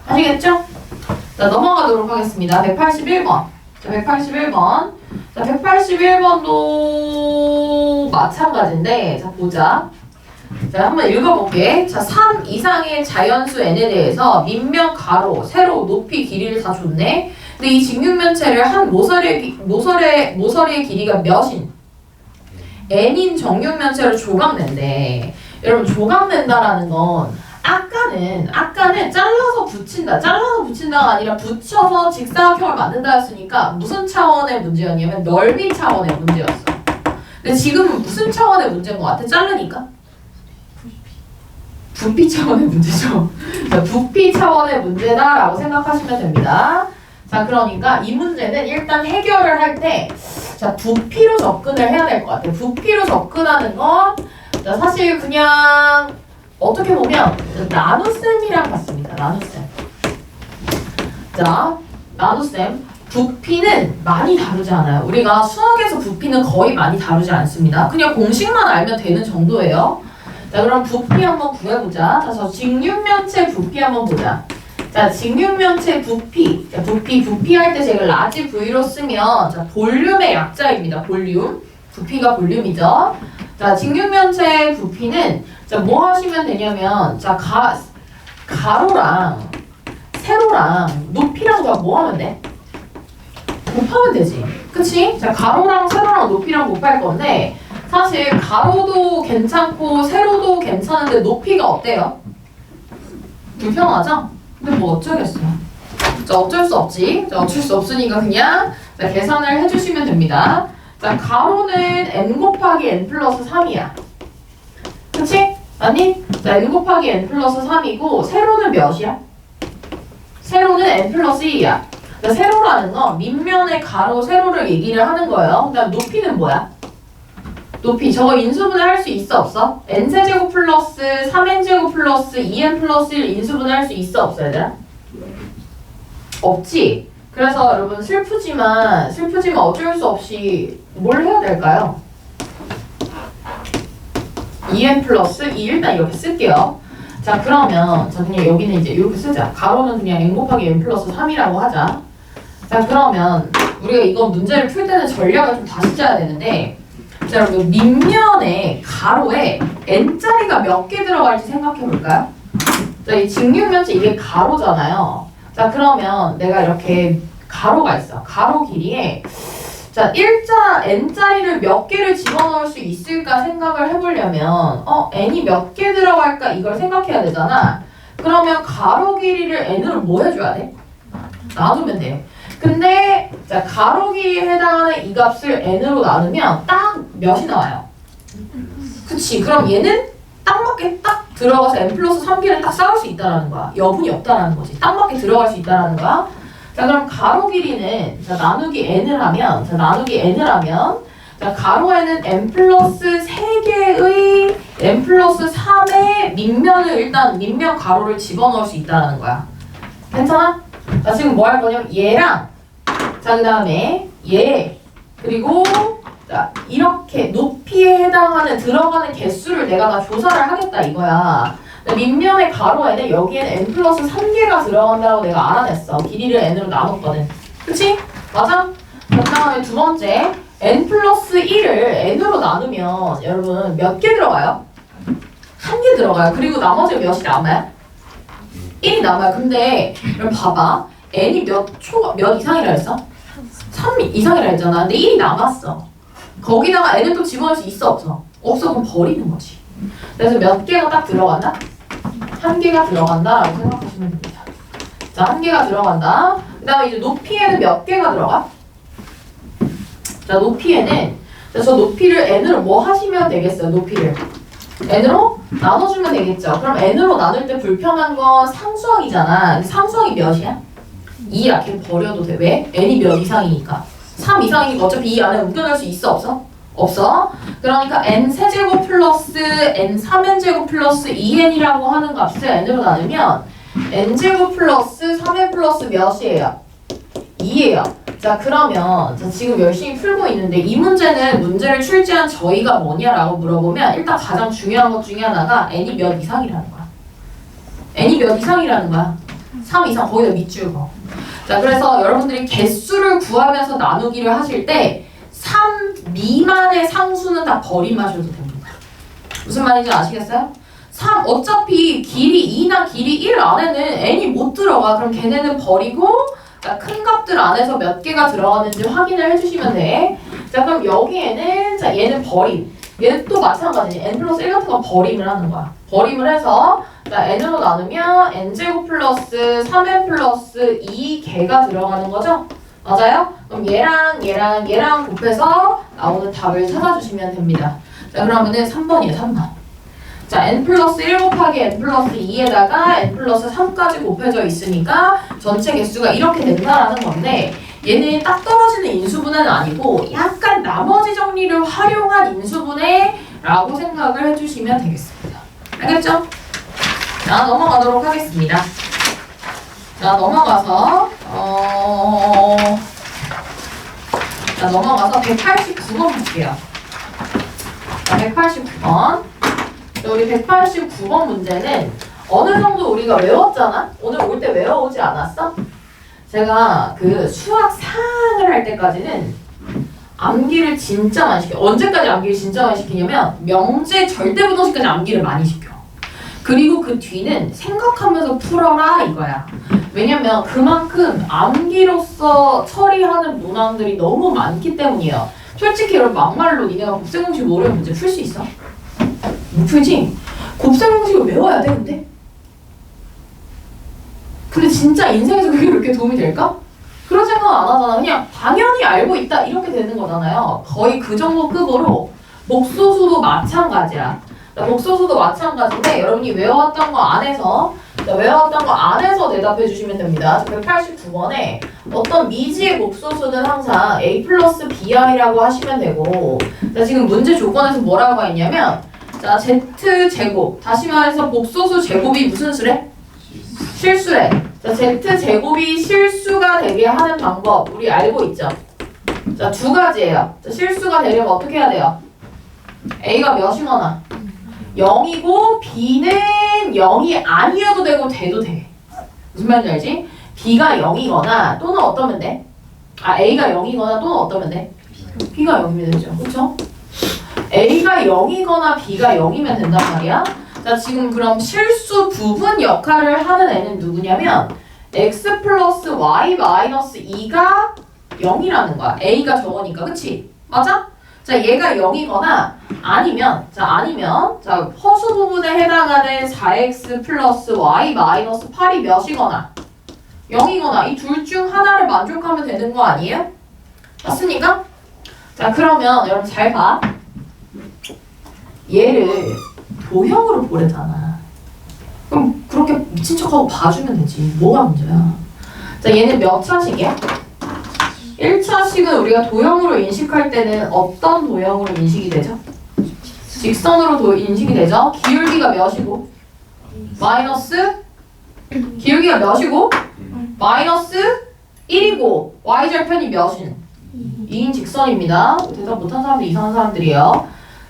아시겠죠? 자, 넘어가도록 하겠습니다. 181번. 자, 181번. 자, 181번도 마찬가지인데, 자, 보자. 자, 한번 읽어볼게. 자, 3 이상의 자연수 n에 대해서 밑면, 가로, 세로, 높이, 길이를 다 줬네. 근데 이 직육면체를 한 모서리의 길이가 몇인? n인 정육면체로 조각낸대. 여러분, 조각낸다라는 건 아까는 잘라서 붙인다가 아니라 붙여서 직사각형을 만든다였으니까 무슨 차원의 문제였냐면 넓이 차원의 문제였어. 근데 지금은 무슨 차원의 문제인 것 같아? 자르니까? 부피 차원의 문제죠. 자, 부피 차원의 문제다라고 생각하시면 됩니다. 자, 그러니까 이 문제는 일단 해결을 할 때 자, 부피로 접근을 해야 될 것 같아요. 부피로 접근하는 건 자, 사실 그냥 어떻게 보면 나눗셈이랑 같습니다. 나눗셈. 자, 나눗셈. 부피는 많이 다르지 않아요. 우리가 수학에서 부피는 거의 많이 다루지 않습니다. 그냥 공식만 알면 되는 정도예요. 자, 그럼 부피 한번 구해보자. 자, 저 직육면체 부피 한번 보자. 자, 직육면체 부피. 자, 부피 할 때 제가 라지 V로 쓰면 자, 볼륨의 약자입니다. 볼륨. 부피가 볼륨이죠. 자, 직육면체 부피는 자, 뭐 하시면 되냐면 자, 가로랑 세로랑 높이랑 다 뭐 하면 돼? 곱하면 되지. 그치? 자, 가로랑 세로랑 높이랑 곱할 건데 사실 가로도 괜찮고 세로도 괜찮은데 높이가 어때요? 불편하죠? 근데 뭐 어쩌겠어요. 자, 어쩔 수 없지. 자, 어쩔 수 없으니까 그냥 자, 계산을 해주시면 됩니다. 자, 가로는 n 곱하기 n 플러스 3이야. 그치? 아니? 자, n 곱하기 n 플러스 3이고 세로는 몇이야? 세로는 n 플러스 2야. 자, 세로라는 건 밑면의 가로, 세로를 얘기를 하는 거예요. 그다음 높이는 뭐야? 높이. 저거 인수분해 할 수 있어 없어? n세제곱 플러스 3n제곱 플러스 2n 플러스 1 인수분해 할 수 있어 없어 얘들아? 없지? 그래서 여러분 슬프지만 어쩔 수 없이 뭘 해야 될까요? 2n 플러스 2 일단 이렇게 쓸게요. 자, 그러면 자, 그냥 여기는 이제 이렇게 쓰자. 가로는 그냥 n 곱하기 n 플러스 3이라고 하자. 자, 그러면 우리가 이거 문제를 풀 때는 전략을 좀 다시 짜야 되는데 자, 여러분 밑면에 가로에 n자리가 몇 개 들어갈지 생각해 볼까요? 자, 이 직육면체 이게 가로잖아요. 자, 그러면 내가 이렇게 가로가 있어. 가로 길이에 자, 일자 n자리를 몇 개를 집어넣을 수 있을까 생각을 해보려면 n이 몇 개 들어갈까 이걸 생각해야 되잖아. 그러면 가로 길이를 n으로 뭐 해줘야 돼? 나누면 돼. 근데 자, 가로 길이에 해당하는 이 값을 n으로 나누면 딱 몇이 나와요? 그치. 그럼 얘는 딱 맞게 딱 들어가서 n 플러스 3개를 딱 쌓을 수 있다라는 거야. 여분이 없다라는 거지. 딱 맞게 들어갈 수 있다라는 거야. 자, 그럼 가로 길이는 자, 나누기 n을 하면 자, 가로에는 n 플러스 3개의 n 플러스 3의 밑면을 일단 밑면 가로를 집어넣을 수 있다라는 거야. 괜찮아? 자, 지금 뭐 할 거냐면 얘랑 자, 그 다음에 얘 그리고 자, 이렇게 높이에 해당하는 들어가는 개수를 내가 다 조사를 하겠다 이거야. 밑면의 가로에는 여기에는 n 플러스 3개가 들어간다고 내가 알아냈어. 길이를 n으로 나눴거든. 그치? 맞아? 그 다음에 두 번째 n 플러스 1을 n으로 나누면 여러분 몇 개 들어가요? 1개 들어가요. 그리고 나머지 몇이 남아요? 1이 남아요. 근데 여러분 봐봐. n이 몇 이상이라 했어? 3 이상이라 했잖아. 근데 1이 남았어. 거기다가 n을 또 집어넣을 수 있어 없어? 없어. 그럼 버리는 거지. 그래서 몇 개가 딱 들어간다? 1개가 들어간다라고 생각하시면 됩니다. 자, 1개가 들어간다. 그 다음에 이제 높이에는 몇 개가 들어가? 자, 높이에는 저 높이를 n으로 뭐 하시면 되겠어요? 높이를 n으로 나눠주면 되겠죠. 그럼 n으로 나눌 때 불편한 건 상수항이잖아. 근데 상수항이 몇이야? 2야. 걔 버려도 돼. 왜? n이 몇 이상이니까. 3 이상이니까 어차피 이 안에 옮겨낼 수 있어 없어? 없어. 그러니까 n 세제곱 플러스 n 3n제곱 플러스 2n이라고 하는 값을 n으로 나누면 n제곱 플러스 3n 플러스 몇이에요? 2예요. 자, 그러면 자, 지금 열심히 풀고 있는데 이 문제를 출제한 저희가 뭐냐라고 물어보면 일단 가장 중요한 것 중에 하나가 n이 몇 이상이라는 거야. n이 몇 이상이라는 거야. 3 이상 거기다 밑줄 거. 자, 그래서 여러분들이 개수를 구하면서 나누기를 하실 때 3 미만의 상수는 다 버림하셔도 됩니다. 무슨 말인지 아시겠어요? 3 어차피 길이 2나 길이 1 안에는 n이 못 들어가. 그럼 걔네는 버리고 자, 큰 값들 안에서 몇 개가 들어가는지 확인을 해주시면 돼. 자, 그럼 여기에는 자, 얘는 버림. 얘는 또 마찬가지. n 플러스 1 같은 건 버림을 하는 거야. 버림을 해서 자, n으로 나누면 n제곱 플러스 3n 플러스 2개가 들어가는 거죠? 맞아요? 그럼 얘랑 곱해서 나오는 답을 찾아주시면 됩니다. 자, 그러면은 3번이에요, 3번. 자, n 플러스 1 곱하기 n 플러스 2에다가 n 플러스 3까지 곱해져 있으니까 전체 개수가 이렇게 된다라는 건데 얘는 딱 떨어지는 인수분해는 아니고 약간 나머지 정리를 활용한 인수분해라고 생각을 해주시면 되겠습니다. 알겠죠? 자, 넘어가도록 하겠습니다. 자, 넘어가서 189번 볼게요. 자, 189번. 우리 189번 문제는 어느 정도 우리가 외웠잖아? 오늘 올 때 외워오지 않았어? 제가 그 수학 상을 할 때까지는 암기를 진짜 많이 시켜. 언제까지 암기를 진짜 많이 시키냐면 명제 절대부동식까지 암기를 많이 시켜. 그리고 그 뒤는 생각하면서 풀어라 이거야. 왜냐면 그만큼 암기로서 처리하는 문항들이 너무 많기 때문이에요. 솔직히 여러분 막말로 니네가 곱셈공식 모르는 문제 풀 수 있어? 못 풀지? 곱셈공식을 외워야 돼 근데? 근데 진짜 인생에서 그게 그렇게 도움이 될까? 그런 생각 안 하잖아. 그냥 당연히 알고 있다 이렇게 되는 거잖아요. 거의 그 정도 급으로 목소수도 마찬가지야. 목소수도 마찬가지인데 여러분이 외워왔던 거 안에서 대답해 주시면 됩니다. 189번에 어떤 미지의 목소수는 항상 a 플러스 bi라고 하시면 되고 자, 지금 문제 조건에서 뭐라고 했냐면 자, z제곱 다시 말해서 목소수 제곱이 무슨 수래? 실수래. 자, z제곱이 실수가 되게 하는 방법 우리 알고 있죠? 자, 두 가지예요. 자, 실수가 되려면 어떻게 해야 돼요? a가 몇이거나 0이고 b는 0이 아니어도 되고 돼도 돼. 무슨 말인지 알지? b가 0이거나 또는 어떠면 돼? a가 0이거나 또는 어떠면 돼? b가 0이면 되죠. 그쵸? a가 0이거나 b가 0이면 된단 말이야. 자, 지금 그럼 실수 부분 역할을 하는 애는 누구냐면 x 플러스 y 마이너스 2가 0이라는 거야. a가 저거니까, 그치? 맞아? 자, 얘가 0이거나 아니면 자, 허수 부분에 해당하는 4x 플러스 y 마이너스 8이 몇이거나 0이거나 이 둘 중 하나를 만족하면 되는 거 아니에요? 맞습니까? 자, 그러면 여러분 잘 봐. 얘를 도형으로 보래잖아. 그럼 그렇게 미친 척하고 봐주면 되지. 뭐가 문제야? 자, 얘는 몇 차식이야? 1차식은 우리가 도형으로 인식할 때는 어떤 도형으로 인식이 되죠? 직선으로 인식이 되죠? 기울기가 몇이고? 마이너스? 기울기가 몇이고? 마이너스 1이고 y절편이 몇인? 2인 직선입니다. 대답 못한 사람들 이상한 사람들이에요.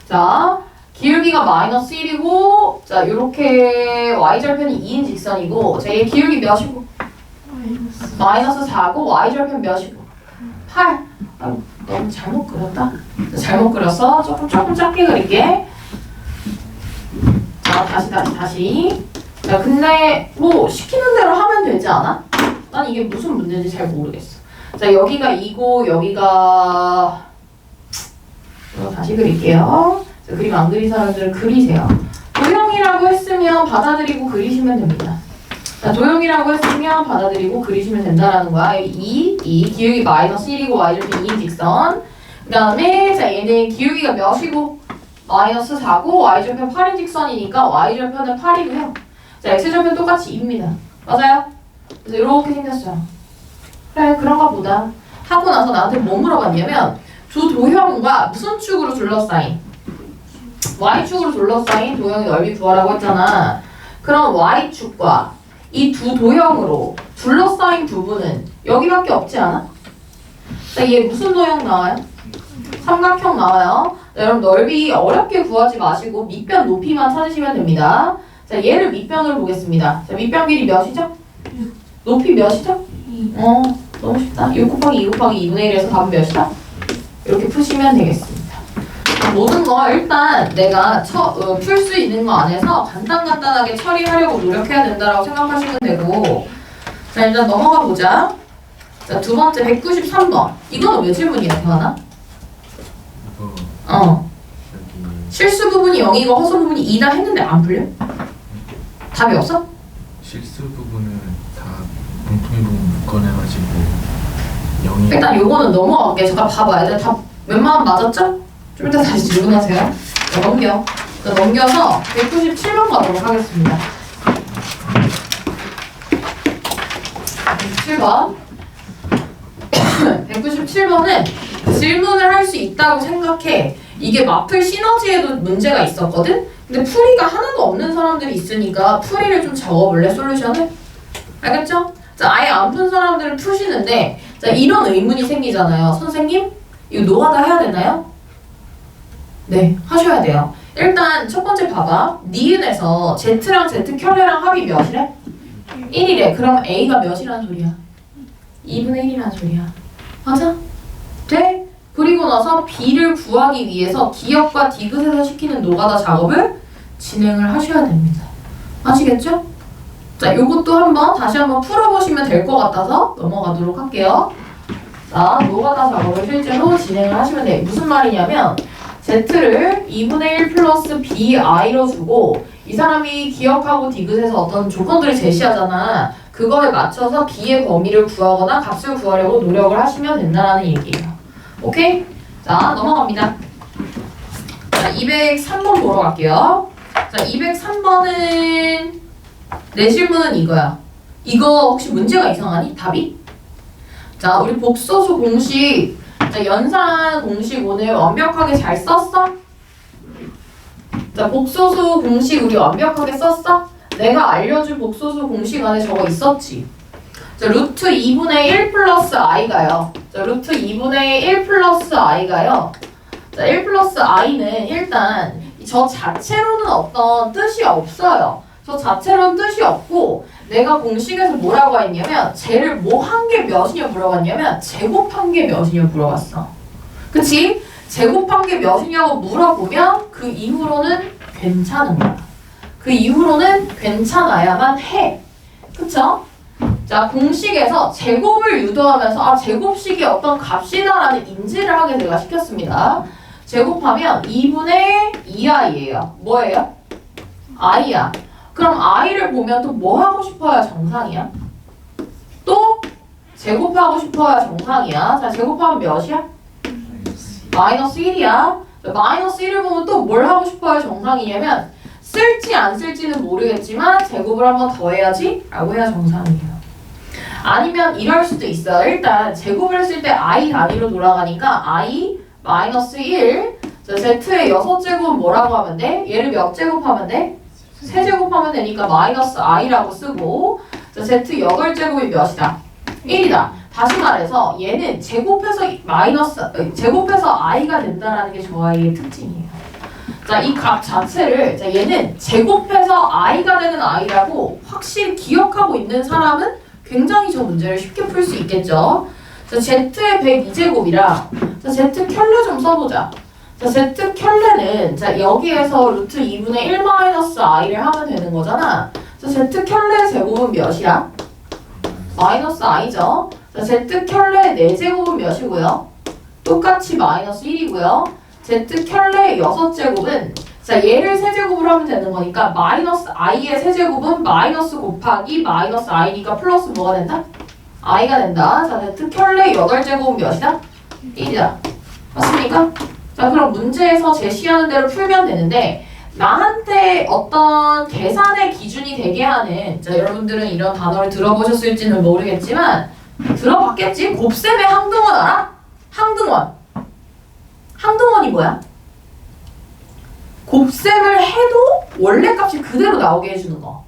자, 기울기가 마이너스 1이고 자, 요렇게 y절편이 2인 직선이고 자, 얘 기울기 몇이고? 마이너스 4고 y절편 몇이고? 8. 아유, 너무 잘못 그렸다. 잘못 그렸어. 조금 작게 그릴게. 자, 다시. 자, 근데 뭐 시키는 대로 하면 되지 않아? 난 이게 무슨 문제인지 잘 모르겠어. 자, 여기가 2고 여기가 다시 그릴게요. 자, 그림 안 그린 사람들은 그리세요. 도형이라고 했으면 받아들이고 그리시면 됩니다. 자, 도형이라고 했으면 받아들이고 그리시면 된다라는 거야. 2 기울기 마이너스 1이고 y절편 2인 직선. 그 다음에 자, 얘는 기울기가 몇이고 마이너스 4고 y절편 8인 직선이니까 y절편은 8이고요. 자, x절편 똑같이 2입니다. 맞아요? 그래서 이렇게 생겼어요. 그래, 그런가 보다 하고 나서 나한테 뭐 물어봤냐면 두 도형과 무슨 축으로 둘러싸인 y축으로 둘러싸인 도형의 넓이 구하라고 했잖아. 그럼 y축과 이 두 도형으로 둘러싸인 부분은 여기밖에 없지 않아? 자, 얘 무슨 도형 나와요? 삼각형 나와요. 자, 여러분 넓이 어렵게 구하지 마시고 밑변 높이만 찾으시면 됩니다. 자, 얘를 밑변으로 보겠습니다. 자, 밑변 길이 몇이죠? 높이 몇이죠? 너무 쉽다. 6 곱하기 2 곱하기 2분의 1에서 답은 몇이다? 이렇게 푸시면 되겠습니다. 모든 거 일단 내가 풀 수 있는 거 안에서 간단하게 처리하려고 노력해야 된다라고 생각하시면 되고 자, 일단 넘어가 보자. 자, 두 번째 193번. 이거는 왜 질문이야, 태환아? 여기 실수 부분이 0이고 허수 부분이 2다 했는데 안 풀려? 답이 없어? 실수 부분은 다 공통의 부분 묶어내가지고 0이 일단 요거는 넘어갈게. 잠깐 봐봐. 애들 다 웬만하면 맞았죠? 좀 이따 다시 질문하세요. 자, 넘겨. 자, 넘겨서 197번 가도록 하겠습니다. 197번. 197번은 질문을 할 수 있다고 생각해. 이게 마플 시너지에도 문제가 있었거든? 근데 풀이가 하나도 없는 사람들이 있으니까 풀이를 좀 적어볼래? 솔루션을? 알겠죠? 자, 아예 안 푼 사람들은 푸시는데 자, 이런 의문이 생기잖아요. 선생님? 이거 노가다 해야 되나요? 네, 하셔야 돼요. 일단 첫 번째 봐봐. 니은에서 Z랑 Z 켤레랑 합이 몇이래? 1이래. 그럼 A가 몇이란 소리야? 2분의 1이란 소리야. 맞아? 돼? 그리고 나서 B를 구하기 위해서 기역과 디귿에서 시키는 노가다 작업을 진행을 하셔야 됩니다. 아시겠죠? 자, 요것도 다시 한번 풀어보시면 될 것 같아서 넘어가도록 할게요. 자, 노가다 작업을 실제로 진행을 하시면 돼요. 무슨 말이냐면 Z를 2분의 1 플러스 BI로 주고 이 사람이 기역하고 디귿에서 어떤 조건들을 제시하잖아. 그거에 맞춰서 B의 범위를 구하거나 값을 구하려고 노력을 하시면 된다는 얘기예요. 오케이? 자, 넘어갑니다. 자, 203번 보러 갈게요. 자, 203번은 내 질문은 이거야. 이거 혹시 문제가 이상하니? 답이? 자, 우리 복소수 공식 자, 연산 공식 오늘 완벽하게 잘 썼어? 자, 복소수 공식 우리 완벽하게 썼어? 내가 알려준 복소수 공식 안에 저거 있었지? 자, 루트 2분의 1 플러스 i가요. 자, 루트 2분의 1 플러스 i가요. 자, 1 플러스 i는 일단 저 자체로는 어떤 뜻이 없어요. 저 자체로는 뜻이 없고 내가 공식에서 뭐라고 했냐면 쟤를 뭐 한 게 몇이냐 물어봤냐면 제곱한 게 몇이냐 물어봤어. 그치? 제곱한 게 몇이냐고 물어보면 그 이후로는 괜찮은 거야. 그 이후로는 괜찮아야만 해. 그쵸? 자, 공식에서 제곱을 유도하면서 아, 제곱식이 어떤 값이다라는 인지를 하게 제가 시켰습니다. 제곱하면 2분의 2i예요. 뭐예요? i야. 그럼 i를 보면 또 뭐 하고 싶어야 정상이야? 또 제곱하고 싶어야 정상이야. 자, 제곱하면 몇이야? 마이너스 1이야. 마이너스 1을 보면 또 뭘 하고 싶어야 정상이냐면 쓸지 안 쓸지는 모르겠지만 제곱을 한번 더 해야지 라고 해야 정상이에요. 아니면 이럴 수도 있어요. 일단 제곱을 했을 때 i 단위로 돌아가니까 i 마이너스 1 자, z의 6제곱은 뭐라고 하면 돼? 얘를 몇 제곱하면 돼? 3제곱하면 되니까 마이너스 i라고 쓰고 자, z 8제곱이 몇이다? 1이다. 다시 말해서 얘는 제곱해서 i가 된다라는 게 저 아이의 특징이에요. 자, 이 값 자체를 자, 얘는 제곱해서 i가 되는 i라고 확실히 기억하고 있는 사람은 굉장히 저 문제를 쉽게 풀 수 있겠죠. 자, z의 102제곱이라 자, z 켤레 좀 써보자. 자, z 켤레는 자, 여기에서 루트 2분의 1 마이너스 i를 하면 되는 거잖아. 자, z 켤레 제곱은 몇이야? 마이너스 i죠. 자, z 켤레 4제곱은 몇이고요? 똑같이 마이너스 1이고요. z 켤레 6제곱은 자, 얘를 세제곱으로 하면 되는 거니까 마이너스 i의 세제곱은 마이너스 곱하기 마이너스 i니까 플러스 뭐가 된다? i가 된다. 자, z 켤레 8제곱은 몇이다? 1이다. 맞습니까? 자, 그럼 문제에서 제시하는 대로 풀면 되는데 나한테 어떤 계산의 기준이 되게 하는 자, 여러분들은 이런 단어를 들어보셨을지는 모르겠지만 들어봤겠지? 곱셈의 항등원 알아? 항등원. 항등원이 뭐야? 곱셈을 해도 원래 값이 그대로 나오게 해주는 거.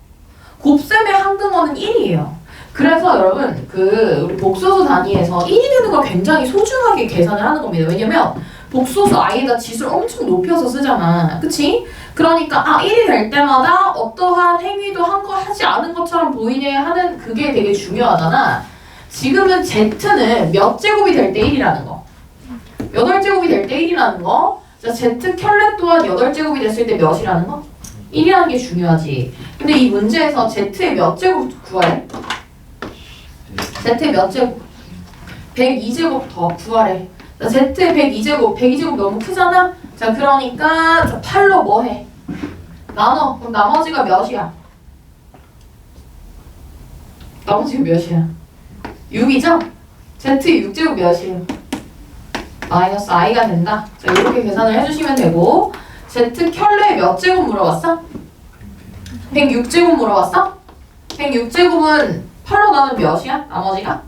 곱셈의 항등원은 1이에요. 그래서 여러분 우리 복소수 단위에서 1이 되는 걸 굉장히 소중하게 계산을 하는 겁니다. 왜냐면 복소수 i에다 지수를 엄청 높여서 쓰잖아. 그치? 그러니까 1이 될 때마다 어떠한 행위도 하지 않은 것처럼 보이네 하는 그게 되게 중요하잖아. 지금은 z는 몇 제곱이 될 때 1이라는 거. 8제곱이 될 때 1이라는 거. 자, z 켤레 또한 8제곱이 됐을 때 몇이라는 거? 1이라는 게 중요하지. 근데 이 문제에서 z의 몇 제곱 구하래? z의 몇 제곱? 102제곱 더 구하래. 자, z의 102제곱 너무 크잖아? 자, 그러니까 8로 뭐 해? 나눠. 그럼 나머지가 몇이야? 나머지가 몇이야? 6이죠? z의 6제곱 몇이에요? 마이너스 i가 된다. 자, 이렇게 계산을 해주시면 되고 z 켤레 몇 제곱 물어봤어? 106제곱 물어봤어? 106제곱은 8로 나누면 몇이야? 나머지가?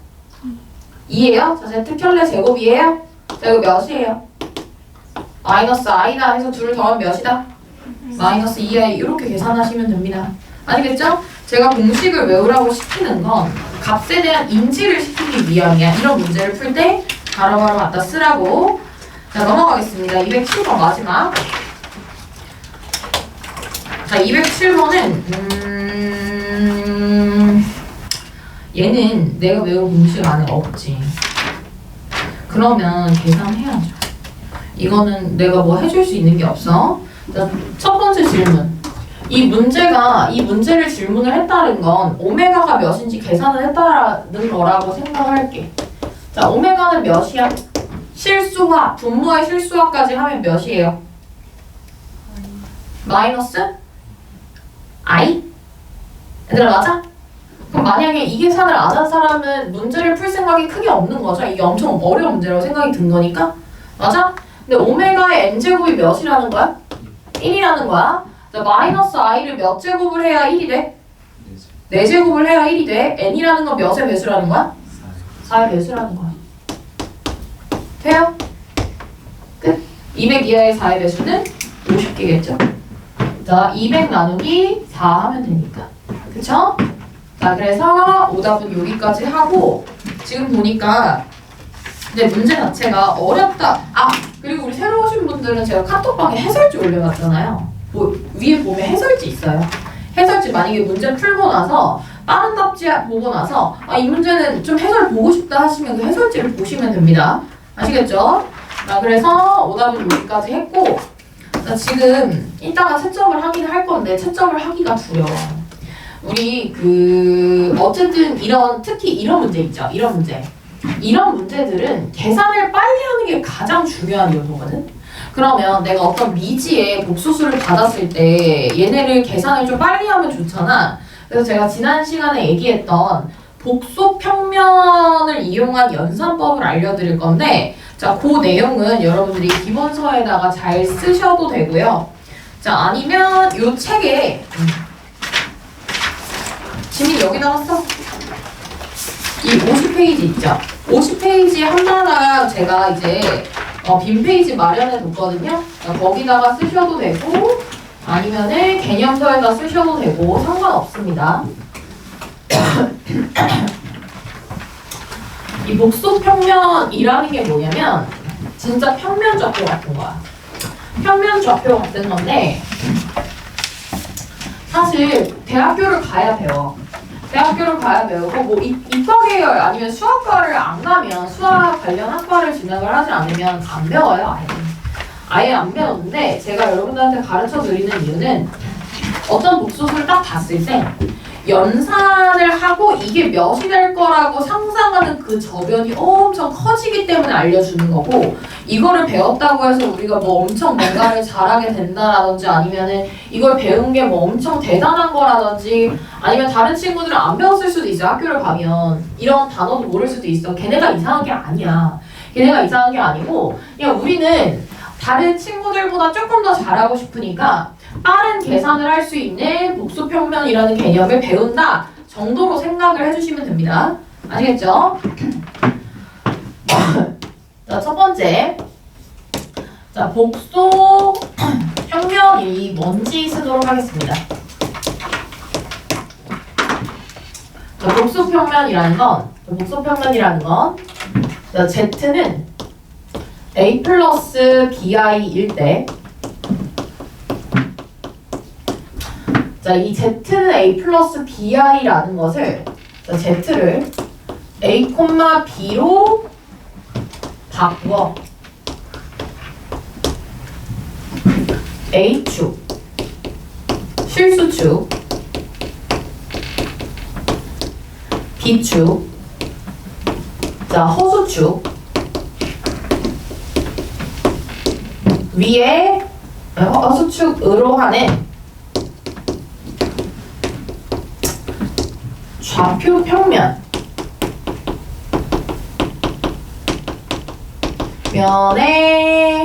2예요? 자, z 켤레 제곱이에요? 자, 이거 몇이에요? 마이너스 i다 해서 둘을 더하면 몇이다? 마이너스 2i 이렇게 계산하시면 됩니다. 아시겠죠? 제가 공식을 외우라고 시키는 건 값에 대한 인지를 시키기 위함이야. 이런 문제를 풀 때 바로바로 갖다 쓰라고. 자, 넘어가겠습니다. 207번 마지막. 자, 207번은 얘는 내가 외운 공식 안에 없지. 그러면 계산해야죠. 이거는 내가 뭐 해줄 수 있는 게 없어. 자, 첫 번째 질문. 이 문제를 질문을 했다는 건 오메가가 몇인지 계산을 했다는 거라고 생각할게. 자, 오메가는 몇이야? 실수화, 분모의 실수화까지 하면 몇이에요? 마이너스? i? 얘들아, 맞아? 그럼 만약에 이 계산을 안 한 사람은 문제를 풀 생각이 크게 없는 거죠. 이게 엄청 어려운 문제라고 생각이 든 거니까. 맞아? 근데 오메가의 n제곱이 몇이라는 거야? 1이라는 거야. 자, 마이너스 i를 몇 제곱을 해야 1이 돼? 4제곱을 해야 1이 돼. n이라는 건 몇의 배수라는 거야? 4의 배수라는 거야. 돼요? 끝. 200 이하의 4의 배수는 50개겠죠? 자, 200 나누기 4 하면 되니까. 그쵸? 자, 그래서 오답은 여기까지 하고 지금 보니까 근데 문제 자체가 어렵다. 그리고 우리 새로 오신 분들은 제가 카톡방에 해설지 올려놨잖아요. 뭐 위에 보면 해설지 있어요. 해설지 만약에 문제 풀고 나서 빠른 답지 보고 나서 이 문제는 좀 해설 보고 싶다 하시면 그 해설지를 보시면 됩니다. 아시겠죠? 자, 그래서 오답은 여기까지 했고 자, 지금 이따가 채점을 하긴 할 건데 채점을 하기가 두려워. 우리 어쨌든 특히 이런 문제 있죠. 이런 문제. 이런 문제들은 계산을 빨리 하는 게 가장 중요한 요소거든. 그러면 내가 어떤 미지의 복소수를 받았을 때 얘네를 계산을 좀 빨리 하면 좋잖아. 그래서 제가 지난 시간에 얘기했던 복소 평면을 이용한 연산법을 알려드릴 건데, 자, 그 내용은 여러분들이 기본서에다가 잘 쓰셔도 되고요. 자, 아니면 요 책에 지민 여기다가 써. 이 50페이지 있죠? 50페이지 하나가 제가 이제 빈 페이지 마련해 뒀거든요. 거기다가 쓰셔도 되고 아니면은 개념서에다 쓰셔도 되고 상관없습니다. 이 복소평면이라는 게 뭐냐면 진짜 평면 좌표 같은 거야. 평면 좌표 같은 건데 사실 대학교를 가야 배워. 대학교를 가야 배우고 뭐 이과 계열 아니면 수학과를 안 가면 수학 관련 학과를 진학을 하지 않으면 안 배워요. 아예 안 배우는데 제가 여러분들한테 가르쳐 드리는 이유는 어떤 복소수를 딱 봤을 때 연산을 하고 이게 몇이 될 거라고 상상하는 그 저변이 엄청 커지기 때문에 알려주는 거고, 이거를 배웠다고 해서 우리가 뭐 엄청 뭔가를 잘하게 된다라든지 아니면은 이걸 배운 게 뭐 엄청 대단한 거라든지 아니면 다른 친구들은 안 배웠을 수도 있어. 학교를 가면 이런 단어도 모를 수도 있어. 걔네가 이상한 게 아니야. 걔네가 이상한 게 아니고 그냥 우리는 다른 친구들보다 조금 더 잘하고 싶으니까 빠른 계산을 할 수 있는 복소평면이라는 개념을 배운다 정도로 생각을 해주시면 됩니다. 아시겠죠? 자, 첫 번째. 자, 복소평면이 뭔지 쓰도록 하겠습니다. 자, 복소평면이라는 건 자, Z는 A 플러스 BI일 때 자, 이 Z는 A 플러스 BI라는 것을 자, Z를 A, B로 바꾸어 A축, 실수축, B축, 자, 허수축, 위에 허수축으로 하는 좌표 평면 면에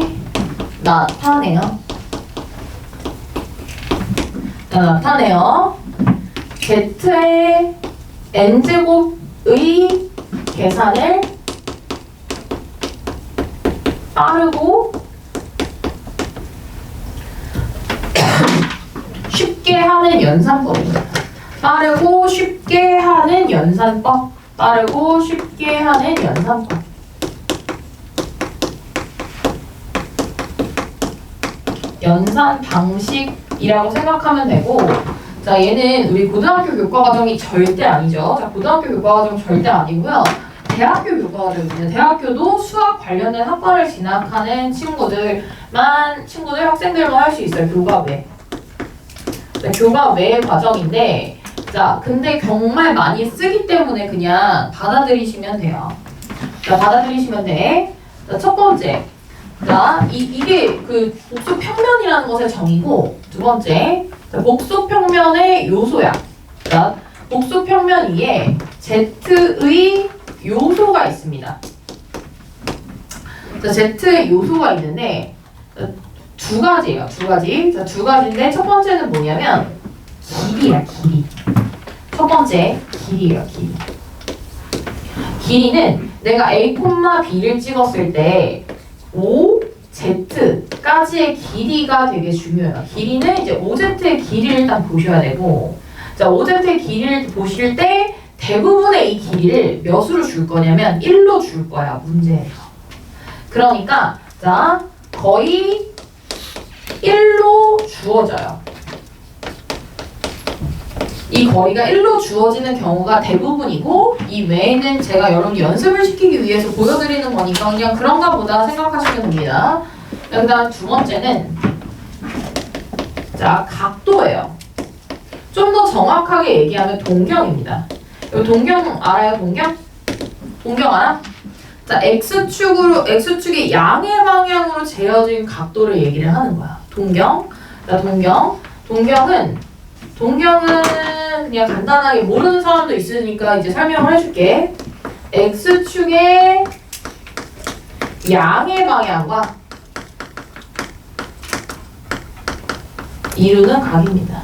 나타내요. Z의 n제곱의 계산을 빠르고 쉽게 하는 연산법입니다. 빠르고 쉽게 하는 연산법. 연산 방식이라고 생각하면 되고, 자, 얘는 우리 고등학교 교과과정이 절대 아니죠. 자, 고등학교 교과과정 절대 아니고요. 대학교 교과과정입니다. 대학교도 수학 관련된 학과를 진학하는 학생들만 할 수 있어요. 교과 외. 자, 교과 외의 과정인데, 자, 근데 정말 많이 쓰기 때문에 그냥 받아들이시면 돼요. 자, 받아들이시면 돼. 자, 첫 번째. 자, 이게 그 복소평면이라는 것의 정의고, 두 번째. 자, 복소평면의 요소야. 자, 복소평면 위에 Z의 요소가 있습니다. 자, Z의 요소가 있는데, 두 가지예요. 두 가지인데, 첫 번째는 뭐냐면, 길이야, 길이. 첫 번째, 길이에요, 길이. 길이는 내가 A, B를 찍었을 때, OZ까지의 길이가 되게 중요해요. 길이는 이제 OZ의 길이를 일단 보셔야 되고, 자, OZ의 길이를 보실 때 대부분의 이 길이를 몇으로 줄 거냐면 1로 줄 거야, 문제에서. 그러니까, 자, 거의 1로 주어져요. 이 거리가 1로 주어지는 경우가 대부분이고, 이 외에는 제가 여러분 연습을 시키기 위해서 보여드리는 거니까 그냥 그런가 보다 생각하시면 됩니다. 그 다음 두 번째는 자, 각도예요. 좀 더 정확하게 얘기하면 동경입니다. 이 동경 알아요? 동경? 동경 알아? 자, x축의 양의 방향으로 재어진 각도를 얘기를 하는 거야. 동경. 자, 동경은 그냥 간단하게 모르는 사람도 있으니까 이제 설명을 해줄게. x축의 양의 방향과 이루는 각입니다.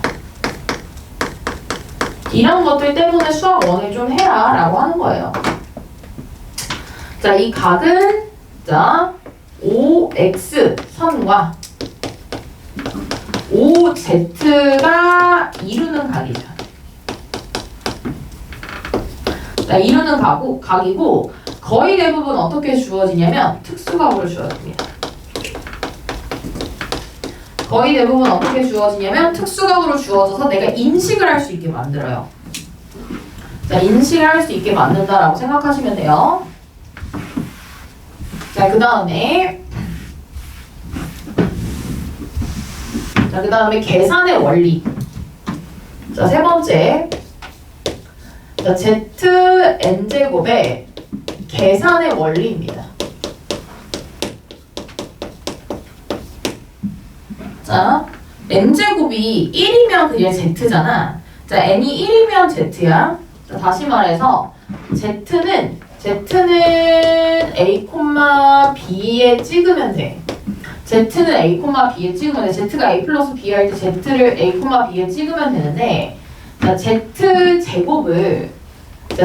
이런 것들 때문에 수학 1을 좀 해라 라고 하는 거예요. 자, 이 각은 자 OX 선과 OZ가 이루는 각이죠. 자, 이루는 각이고 거의 대부분 어떻게 주어지냐면 특수각으로 주어집니다. 거의 대부분 어떻게 주어지냐면 특수각으로 주어져서 내가 인식을 할 수 있게 만들어요. 자, 인식을 할 수 있게 만든다라고 생각하시면 돼요. 자, 그 다음에 계산의 원리. 자, 세 번째. 자, ZN제곱의 계산의 원리입니다. 자, n제곱이 1이면 그게 z잖아. 자, n이 1이면 z야. 자, 다시 말해서 z는 a, b에 찍으면 돼. z는 a, b에 찍으면 돼. z가 a 플러스 b 할 때 z를 a, b에 찍으면 되는데, 자,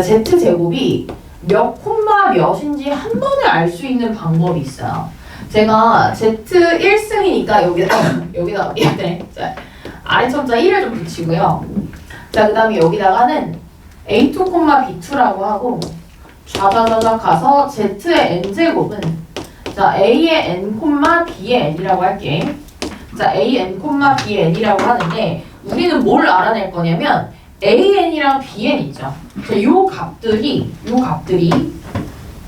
z제곱이 몇 콤마 몇인지 한 번에 알 수 있는 방법이 있어요. 제가 Z1승이니까 여기다가 미안해. 자, 아래첨자 1을 좀 붙이고요. 자, 그 다음에 여기다가는 A2, B2라고 하고 좌좌좌좌 가서 Z의 N제곱은 자, A의 N, B의 N이라고 할게. 자, A, N, B의 N이라고 하는데 우리는 뭘 알아낼 거냐면 AN이랑 BN 있죠. 자, 요 값들이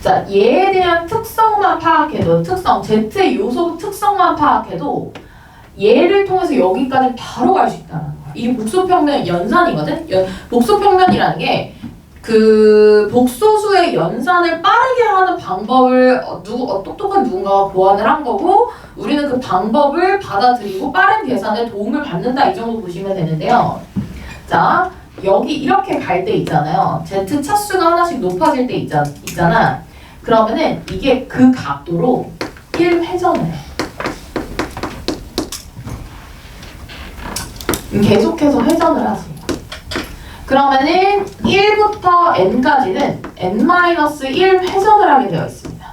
자, 얘에 대한 특성만 파악해도 Z의 요소 특성만 파악해도 얘를 통해서 여기까지 바로 갈 수 있다는 거야. 이게 복소평면 연산이거든? 복소평면이라는 게 그 복소수의 연산을 빠르게 하는 방법을 똑똑한 누군가가 고안을 한 거고 우리는 그 방법을 받아들이고 빠른 계산에 도움을 받는다 이 정도 보시면 되는데요. 자, 여기 이렇게 갈 때 있잖아요. Z 차수가 하나씩 높아질 때 있잖아. 그러면은 이게 그 각도로 1회전을 해. 계속해서 회전을 하지. 그러면은 1부터 n까지는 n-1 회전을 하게 되어 있습니다.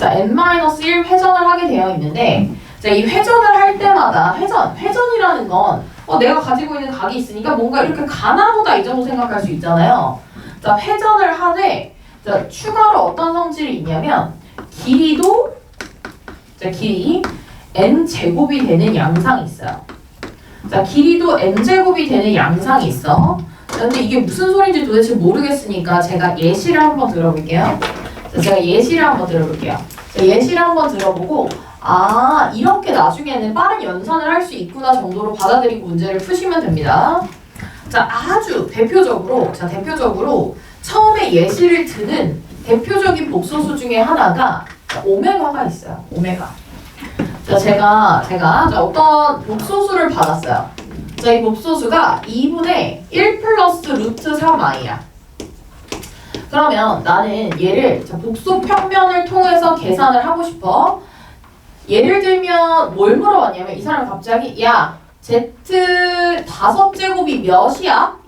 자, n-1 회전을 하게 되어 있는데 자, 이 회전을 할 때마다 회전이라는 건 내가 가지고 있는 각이 있으니까 뭔가 이렇게 가나보다 이 정도 생각할 수 있잖아요. 자, 회전을 하되 자, 추가로 어떤 성질이 있냐면 길이 n제곱이 되는 양상이 있어요. 자, 길이도 n제곱이 되는 양상이 있어. 근데 이게 무슨 소리인지 도대체 모르겠으니까 제가 예시를 한번 들어볼게요. 자, 제가 예시를 한번 들어보고 아, 이렇게 나중에는 빠른 연산을 할 수 있구나 정도로 받아들이고 문제를 푸시면 됩니다. 자, 아주 대표적으로 처음에 예시를 드는 대표적인 복소수 중에 하나가 오메가가 있어요. 오메가. 자, 제가 어떤 복소수를 받았어요. 자, 이 복소수가 2분의 1 플러스 루트 3i야. 그러면 나는 얘를 복소평면을 통해서 계산을 하고 싶어. 예를 들면 뭘 물어봤냐면 이 사람이 갑자기 야, Z 5제곱이 몇이야?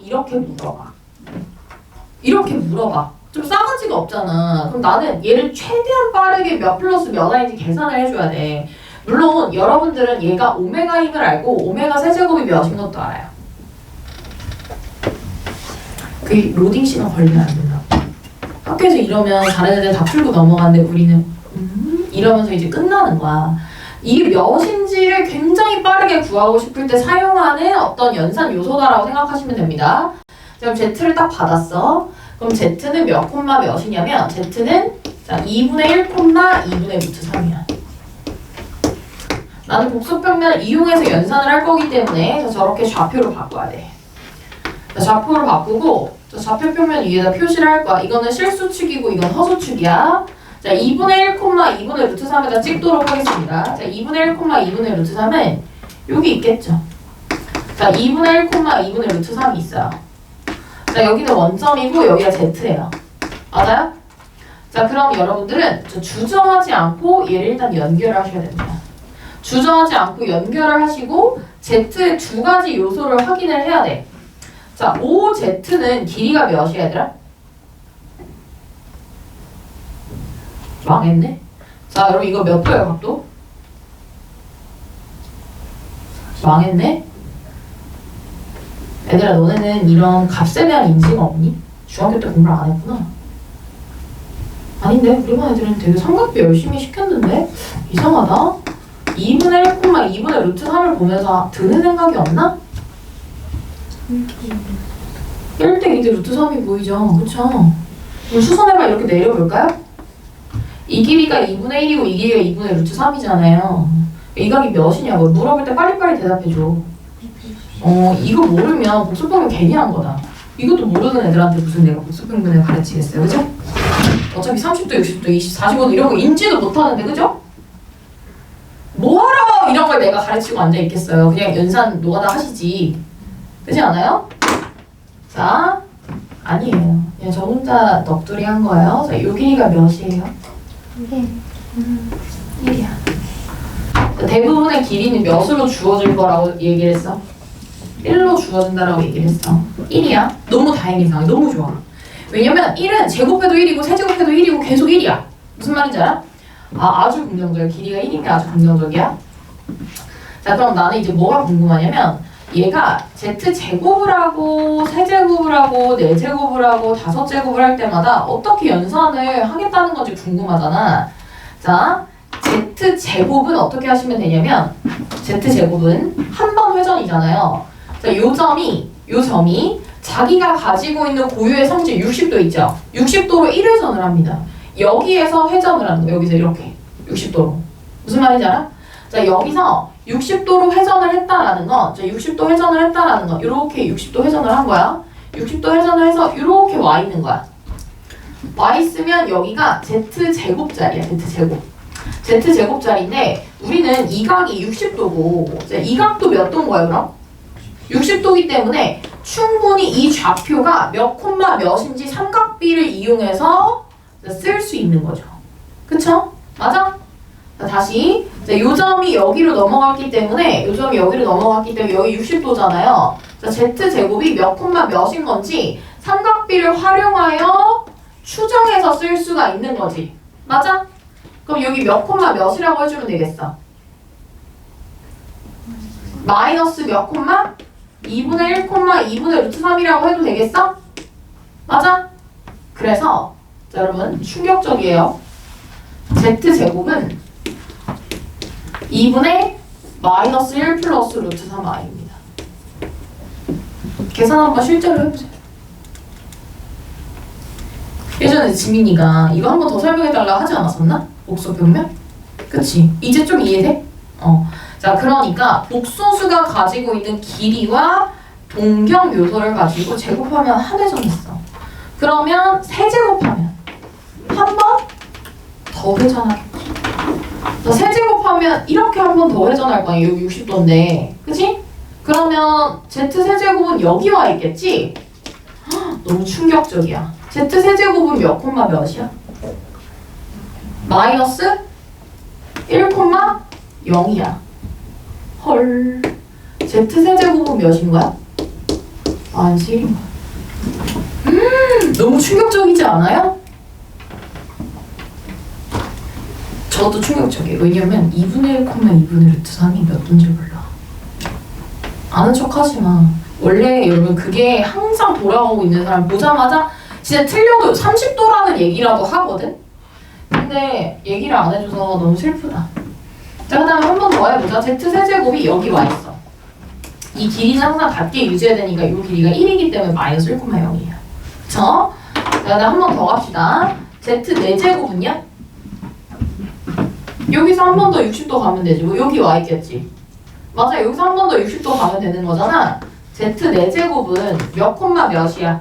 이렇게 물어봐. 좀 싸가지가 없잖아. 그럼 나는 얘를 최대한 빠르게 몇 플러스 몇 i인지 계산을 해줘야 돼. 물론 여러분들은 얘가 오메가 힘을 알고 오메가 세제곱이 몇인 것도 알아요. 그게 로딩 시간 걸리면 안 된다고. 학교에서 이러면 다른 애들 다 풀고 넘어가는데 우리는 이러면서 이제 끝나는 거야. 이게 몇인지를 굉장히 빠르게 구하고 싶을 때 사용하는 어떤 연산 요소다라고 생각하시면 됩니다. 그럼 Z를 딱 받았어. 그럼 Z는 몇 콤마 몇이냐면 Z는 자, 2분의 1 콤마 2분의 루트 3이야. 나는 복소평면을 이용해서 연산을 할 거기 때문에 저렇게 좌표로 바꿔야 돼. 좌표를 바꾸고 저 좌표평면 위에다 표시를 할 거야. 이거는 실수축이고 이건 허수축이야. 자, 2분의 1, 2분의 루트 3에다 찍도록 하겠습니다. 자, 2분의 1, 2분의 루트 3은 여기 있겠죠. 자, 2분의 1, 2분의 루트 3이 있어요. 자, 여기는 원점이고 여기가 Z예요. 맞아요? 자, 그럼 여러분들은 저 주저하지 않고 얘를 일단 연결을 하셔야 됩니다. 주저하지 않고 연결을 하시고 Z의 두 가지 요소를 확인을 해야 돼. 자, OZ는 길이가 몇이야, 얘들아? 망했네? 자, 여러분 이거 몇 도예요, 각도? 망했네? 얘들아, 너네는 이런 값에 대한 인지가 없니? 중학교 때 공부를 안 했구나. 아닌데? 우리 반 애들은 되게 삼각비 열심히 시켰는데? 이상하다? 2분의 1, 2분의 루트 3을 보면서 드는 생각이 없나? 1대 2대 루트 3이 보이죠? 그쵸? 그럼 수선해봐 이렇게 내려볼까요? 이 길이가 2분의 1이고 이 길이가 2분의 루트 3이잖아요. 이 각이 몇이냐고 물어볼 때 빨리빨리 대답해줘. 이거 모르면 복소평면 괜히 한 거다. 이것도 모르는 애들한테 무슨 내가 복소평면을 가르치겠어요, 그죠? 어차피 30도, 60도, 20, 45도 이런 거 인지도 못하는데, 그죠? 뭐하러 이런 걸 내가 가르치고 앉아있겠어요. 그냥 연산 노가다 하시지. 그렇지 않아요? 자, 아니에요. 그냥 저 혼자 넋두리 한 거예요. 자, 요 길이가 몇이에요? 1이야. 대부분의 길이는 몇으로 주어질 거라고 얘기를 했어? 1로 주어진다라고 얘기를 했어. 1이야. 너무 다행이다. 너무 좋아. 왜냐면 1은 제곱해도 1이고 세제곱해도 1이고 계속 1이야. 무슨 말인지 알아? 아주 긍정적이야. 길이가 1인 게 아주 긍정적이야. 자, 그럼 나는 이제 뭐가 궁금하냐면 얘가 z제곱을 하고 세제곱을 하고 네제곱을 하고 다섯제곱을 할 때마다 어떻게 연산을 하겠다는 건지 궁금하잖아. 자, z제곱은 어떻게 하시면 되냐면 z제곱은 한 번 회전이잖아요. 자, 요 점이 자기가 가지고 있는 고유의 성질 60도 있죠? 60도로 1회전을 합니다. 여기에서 회전을 하는 거예요. 여기서 이렇게 60도로. 무슨 말인지 알아? 자, 여기서 60도로 회전을 했다라는 건, 자, 60도 회전을 했다라는 건, 이렇게 60도 회전을 한 거야. 60도 회전을 해서 이렇게 와 있는 거야. 와 있으면 여기가 z제곱자리야, z제곱. z제곱자리인데, 우리는 이 각이 60도고, 자, 이 각도 몇 도인 거야, 그럼? 60도이기 때문에 충분히 이 좌표가 몇 콤마 몇인지 삼각비를 이용해서 쓸 수 있는 거죠. 그쵸? 맞아? 자, 다시 요 점이 여기로 넘어갔기 때문에 여기 60도잖아요. 자, z제곱이 몇 콤마 몇인 건지 삼각비를 활용하여 추정해서 쓸 수가 있는 거지. 맞아? 그럼 여기 몇 콤마 몇이라고 해주면 되겠어. 마이너스 몇 콤마? 2분의 1 콤마 2분의 루트 3이라고 해도 되겠어? 맞아? 그래서 자, 여러분 충격적이에요. z제곱은 2분의 마이너스 1 플러스 루트 3i입니다. 계산 한번 실제로 해보세요. 예전에 지민이가 이거 한번 더 설명해달라고 하지 않았었나? 복소평면? 그치? 이제 좀 이해돼? 자, 그러니까 복소수가 가지고 있는 길이와 동경 요소를 가지고 제곱하면 한 회전했어. 그러면 세제곱하면 한 번 더 회전하겠지. 세제곱하면 이렇게 한 번 더 회전할 거야. 여기 60도인데. 그치? 그러면 z세제곱은 여기 와 있겠지? 헉, 너무 충격적이야. z세제곱은 몇 콤마 몇이야? 마이너스 1 콤마 0이야. 헐. z세제곱은 몇인 거야? 마이너스 1인 거야. 너무 충격적이지 않아요? 저도 충격적이에요. 왜냐면 2분의 1, 2분의 루트 3이 몇 도인지 몰라. 아는 척 하지 마. 원래 여러분 그게 항상 돌아오고 있는 사람 보자마자 진짜 틀려도 30도라는 얘기라도 하거든? 근데 얘기를 안 해줘서 너무 슬프다. 자, 그 다음에 한 번 더 해보자. z세제곱이 여기 와 있어. 이 길이는 항상 같게 유지해야 되니까 이 길이가 1이기 때문에 마이너스 1,0이야. 그쵸? 자, 한 번 더 갑시다. z 4제곱은요? 여기서 한 번 더 60도 가면 되지. 뭐 여기 와 있겠지. 맞아. 여기서 한 번 더 60도 가면 되는 거잖아. Z 4제곱은 몇 콤마 몇이야?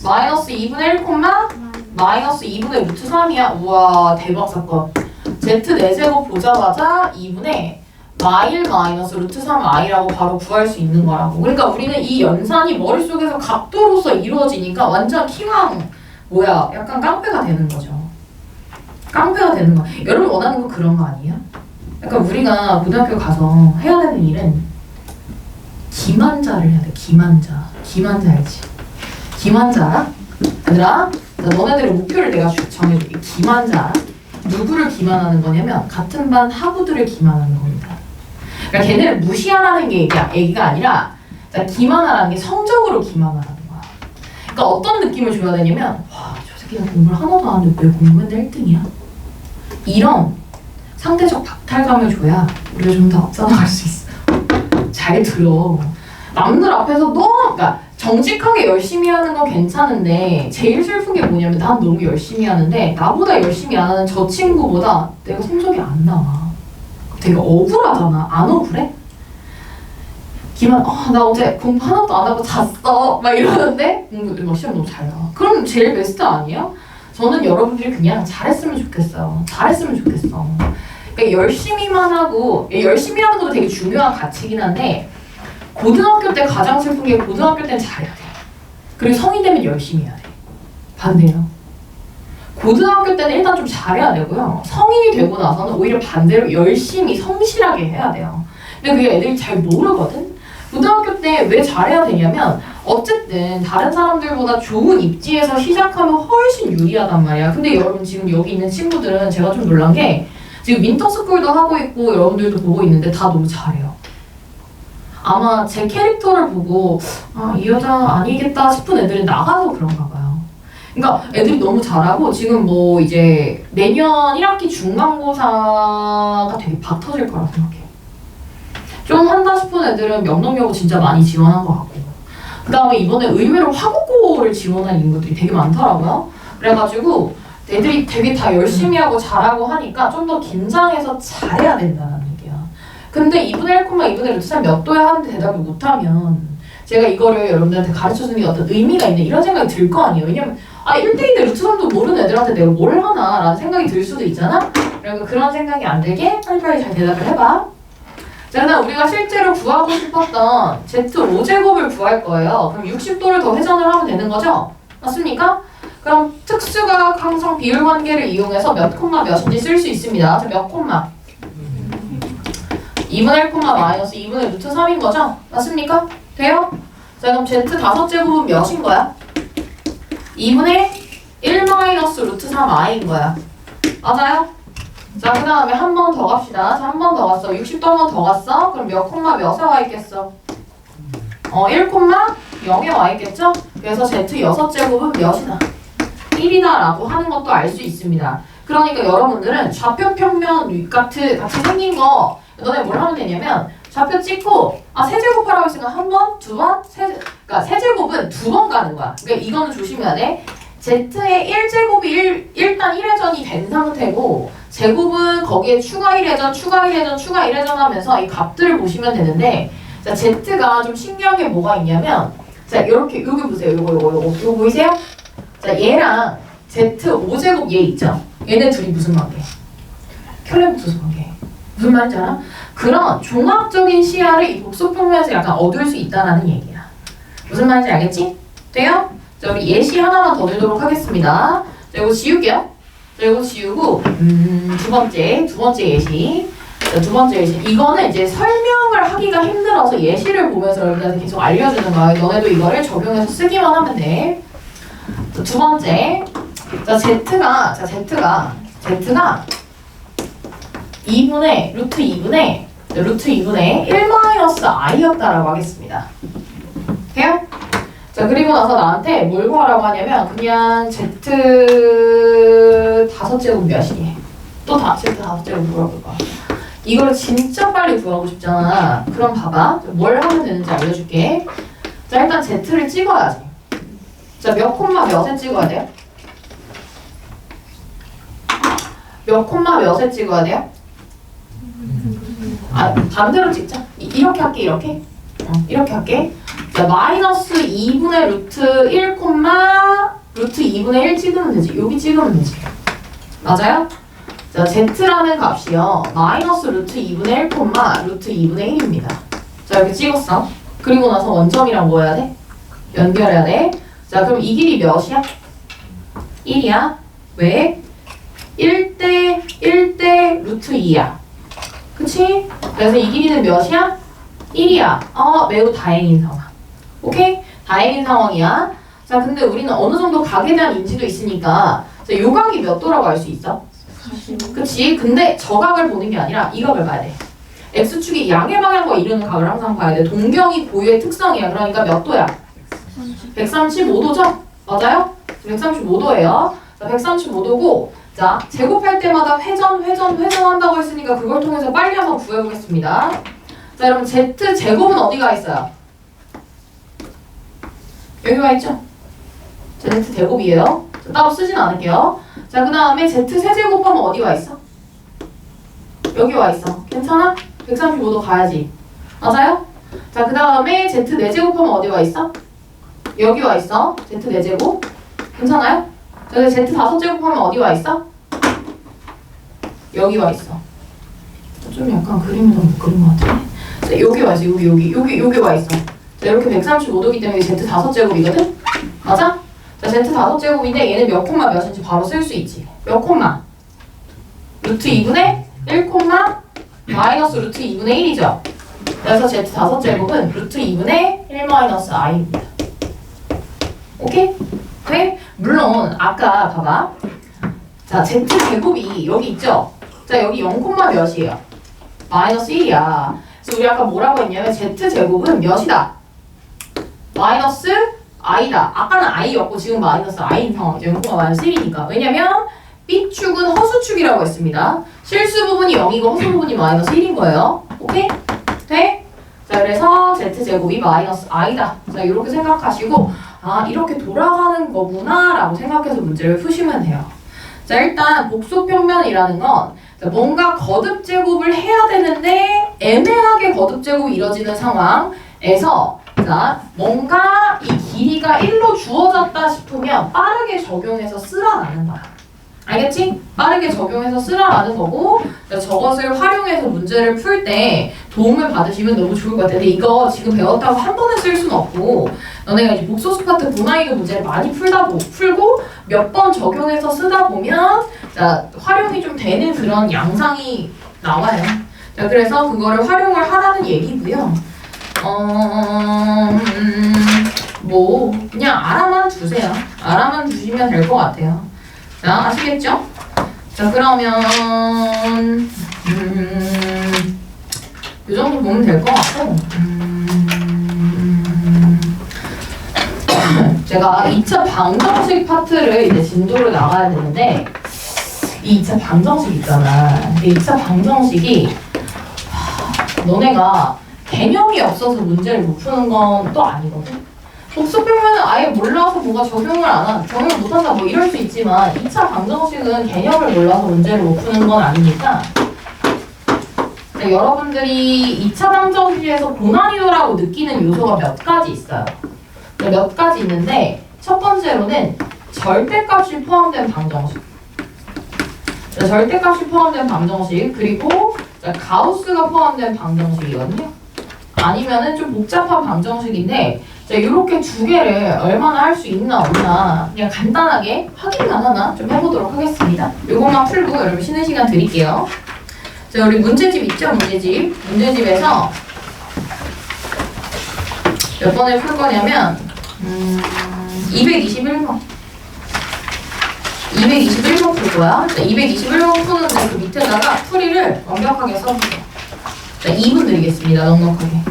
마이너스 2분의 1 콤마 마이너스 2분의 루트 3이야. 우와 대박 사건. Z 4제곱 보자마자 2분의 마일 마이너스 루트 3i라고 바로 구할 수 있는 거라고. 그러니까 우리는 이 연산이 머릿속에서 각도로서 이루어지니까 완전 키왕 뭐야 약간 깡패가 되는 거죠. 깡패가 되는 거. 여러분 원하는 거 그런 거 아니에요? 약간 우리가 고등학교 가서 해야 되는 일은 기만자를 해야 돼. 기만자 알지? 기만자 알아? 얘들아, 자, 너네들의 목표를 내가 정해줄게. 기만자 알아? 누구를 기만하는 거냐면 같은 반 하부들을 기만하는 겁니다. 그러니까 걔네를 무시하라는 게 얘기가 아니라 자, 기만하라는 게 성적으로 기만하라는 거야. 그러니까 어떤 느낌을 줘야 되냐면 와, 저 새끼는 공부를 하나도 안 하는데 왜 공부 맨날 1등이야? 이런 상대적 박탈감을 줘야 우리가 좀 더 앞서 나갈 수 있어. 잘 들어. 남들 앞에서 그러니까 정직하게 열심히 하는 건 괜찮은데 제일 슬픈 게 뭐냐면 난 너무 열심히 하는데 나보다 열심히 안 하는 저 친구보다 내가 성적이 안 나와. 되게 억울하잖아. 안 억울해? 나 어제 공부 하나도 안 하고 잤어. 막 이러는데 막 시험 너무 잘 나와. 그럼 제일 베스트 아니에요? 저는 여러분들이 그냥 잘했으면 좋겠어요. 그러니까 열심히만 하고 열심히 하는 것도 되게 중요한 가치긴 한데 고등학교 때 가장 슬픈 게 고등학교 때는 잘해야 돼. 그리고 성인 되면 열심히 해야 돼. 반대로. 고등학교 때는 일단 좀 잘해야 되고요. 성인이 되고 나서는 오히려 반대로 열심히 성실하게 해야 돼요. 근데 그게 애들이 잘 모르거든? 고등학교 때 왜 잘해야 되냐면 어쨌든 다른 사람들보다 좋은 입지에서 시작하면 훨씬 유리하단 말이야. 근데 여러분 지금 여기 있는 친구들은 제가 좀 놀란 게 지금 윈터스쿨도 하고 있고 여러분들도 보고 있는데 다 너무 잘해요. 아마 제 캐릭터를 보고 이 여자 아니겠다 싶은 애들이 나가서 그런가 봐요. 그러니까 애들이 너무 잘하고 지금 뭐 이제 내년 1학기 중간고사가 되게 박 터질 거라 생각해요. 좀 한다 싶은 애들은 명동여고 진짜 많이 지원한 것 같고 그 다음에 이번에 의외로 화국고를 지원한 인구들이 되게 많더라고요. 그래가지고 애들이 되게 다 열심히 하고 잘하고 하니까 좀 더 긴장해서 잘해야 된다는 얘기야. 근데 2분의 1, 2분의 루트 3 몇 도야 하는데 대답을 못하면 제가 이거를 여러분들한테 가르쳐주는 게 어떤 의미가 있는 이런 생각이 들 거 아니에요. 왜냐면 1대2대 루트 3도 모르는 애들한테 내가 뭘 하나 라는 생각이 들 수도 있잖아. 그러니까 그런 생각이 안 들게 빨리빨리 잘 대답을 해봐. 자, 그다음 우리가 실제로 구하고 싶었던 Z5제곱을 구할 거예요. 그럼 60도를 더 회전을 하면 되는 거죠? 맞습니까? 그럼 특수각 항성 비율 관계를 이용해서 몇 콤마 몇인지 쓸 수 있습니다. 자, 몇 콤마? 2분의 1 콤마 마이너스 2분의 루트 3인 거죠? 맞습니까? 돼요? 자, 그럼 Z5제곱은 몇인 거야? 2분의 1 마이너스 루트 3i인 거야. 맞아요? 자, 그 다음에 한 번 더 갑시다. 자, 한 번 더 갔어. 60도 한 번 더 갔어. 그럼 몇 콤마 몇에 와 있겠어? 1 콤마 0에 와 있겠죠? 그래서 Z6제곱은 몇이다? 1이다 라고 하는 것도 알 수 있습니다. 그러니까 여러분들은 좌표 평면 같이 생긴 거 너네 뭘 하면 되냐면 좌표 찍고 세제곱하라고 했으니까 한 번, 두 번, 그러니까 세제곱은 두 번 가는 거야. 그러니까 이거는 조심해야 돼. Z의 1제곱이 일단 1회전이 된 상태고 제곱은 거기에 추가 1회전, 추가 1회전, 추가 1회전 하면서 이 값들을 보시면 되는데 자, Z가 좀 신기한 게 뭐가 있냐면 자, 요렇게 여기 보세요. 요거 보이세요? 자, 얘랑 Z5제곱 얘 있죠? 얘네 둘이 무슨 관계? 혈연복수 관계. 무슨 말인지 알아? 그런 종합적인 시야를 이 복소평면에서 약간 얻을 수 있다는 얘기야. 무슨 말인지 알겠지? 돼요? 자, 우리 예시 하나만 더 들도록 하겠습니다. 자, 이거 지울게요. 자, 이거 지우고 두 번째 예시. 자, 두 번째 예시. 이거는 이제 설명을 하기가 힘들어서 예시를 보면서 여러분들한테 계속 알려주는 거야. 너네도 이거를 적용해서 쓰기만 하면 돼. 자, 두 번째. 자, Z가 2분의 루트 2분의 1-i였다라고 하겠습니다. 돼요? 자, 그리고 나서 나한테 뭘 구하라고 하냐면 그냥 Z5제곱 몇이니? 또 Z5제곱 물어볼 거야. 이걸 진짜 빨리 구하고 싶잖아. 그럼 봐봐. 뭘 하면 되는지 알려줄게. 자, 일단 Z를 찍어야지. 자, 몇 콤마 몇에 찍어야 돼요? 몇 콤마 몇에 찍어야 돼요? 아, 반대로 찍자. 이렇게 할게, 이렇게. 이렇게 할게. 자, 마이너스 2분의 루트 1 콤마 루트 2분의 1 찍으면 되지. 여기 찍으면 되지. 맞아요? 자, z라는 값이요. 마이너스 루트 2분의 1 콤마 루트 2분의 1입니다. 자, 이렇게 찍었어. 그리고 나서 원점이랑 뭐 해야 돼? 연결해야 돼. 자, 그럼 이 길이 몇이야? 1이야. 왜? 1대 1대 루트 2야. 그치? 그래서 이 길이는 몇이야? 1이야. 매우 다행인 상황. 오케이? 다행인 상황이야. 자, 근데 우리는 어느 정도 각에 대한 인지도 있으니까 자, 요 각이 몇 도라고 알 수 있어? 45. 그치? 근데 저 각을 보는 게 아니라 이 각을 봐야 돼. X축이 양의 방향과 이루는 각을 항상 봐야 돼. 동경이 고유의 특성이야. 그러니까 몇 도야? 135도죠? 맞아요? 135도예요. 자, 135도고 자, 제곱할 때마다 회전 한다고 했으니까 그걸 통해서 빨리 한번 구해보겠습니다. 자, 여러분 Z제곱은 어디가 있어요? 여기가 있죠? 자, Z제곱이에요. 자, 따로 쓰진 않을게요. 자, 그 다음에 Z3제곱하면 어디 와 있어? 여기 와 있어. 괜찮아? 135도 가야지. 맞아요? 자, 그 다음에 Z4제곱하면 어디 와 있어? 여기 와 있어. Z4제곱. 괜찮아요? 자, Z5제곱하면 어디 와 있어? 여기 와 있어. 좀 약간 그림을 너무 못 그린 것 같아. 자, 여기 와 있어. 여기 와 있어. 자, 이렇게 135도기 때문에 Z5제곱이거든? 맞아? 자, Z5제곱인데 얘는 몇 콤마 몇인지 바로 쓸 수 있지. 몇 콤마? 루트 2분의 1 콤마 마이너스 루트 2분의 1이죠. 그래서 Z5제곱은 루트 2분의 1 마이너스 i입니다. 오케이? 네? 물론 아까 봐봐. 자, Z제곱이 여기 있죠? 자, 여기 0 콤마 몇이에요? 마이너스 1이야. 그래서 우리 아까 뭐라고 했냐면 Z제곱은 몇이다? 마이너스 i다. 아까는 i였고 지금 마이너스 i인 상황이죠. 0, 마이너스 1이니까. 왜냐면 B축은 허수축이라고 했습니다. 실수 부분이 0이고 허수 부분이 마이너스 1인 거예요. 오케이? 돼? 자, 그래서 Z제곱이 마이너스 i다. 자, 이렇게 생각하시고 아, 이렇게 돌아가는 거구나 라고 생각해서 문제를 푸시면 돼요. 자, 일단 복소평면이라는 건 뭔가 거듭제곱을 해야 되는데 애매하게 거듭제곱이 이뤄지는 상황에서 자, 뭔가 이 길이가 1로 주어졌다 싶으면 빠르게 적용해서 쓰라라는 거야. 알겠지? 빠르게 적용해서 쓰라라는 거고 저것을 활용해서 문제를 풀 때 도움을 받으시면 너무 좋을 것 같아요. 근데 이거 지금 배웠다고 한 번에 쓸 수는 없고 너네가 이제 복소수 파트 고난이도 문제를 많이 풀고 몇 번 적용해서 쓰다 보면 자, 활용이 좀 되는 그런 양상이 나와요. 자, 그래서 그거를 활용을 하라는 얘기고요. 뭐 그냥 알아만 두세요. 알아만 두시면 될 것 같아요. 자, 아시겠죠? 자, 그러면 이 정도 보면 될 것 같고 제가 2차 방정식 파트를 이제 진도를 나가야 되는데 이 2차 방정식 있잖아. 이 2차 방정식이 너네가 개념이 없어서 문제를 못 푸는 건 또 아니거든. 복수평면은 아예 몰라서 뭐가 적용을 못한다 뭐 이럴 수 있지만 2차 방정식은 개념을 몰라서 문제를 못 푸는 건 아니니까 여러분들이 2차 방정식에서 고난이도라고 느끼는 요소가 몇 가지 있어요. 몇 가지 있는데 첫 번째로는 절대값이 포함된 방정식. 절대값이 포함된 방정식 그리고 가우스가 포함된 방정식이거든요. 아니면은 좀 복잡한 방정식인데 이렇게 두 개를 얼마나 할 수 있나 없나 그냥 간단하게 확인만 하나 좀 해보도록 하겠습니다. 요것만 풀고 여러분 쉬는 시간 드릴게요. 자, 우리 문제집 있죠? 문제집에서 몇 번을 풀 거냐면 221번 221번 풀 거야. 자, 221번 푸는데 그 밑에다가 풀이를 완벽하게 써주세요. 자, 2분 드리겠습니다. 넉넉하게.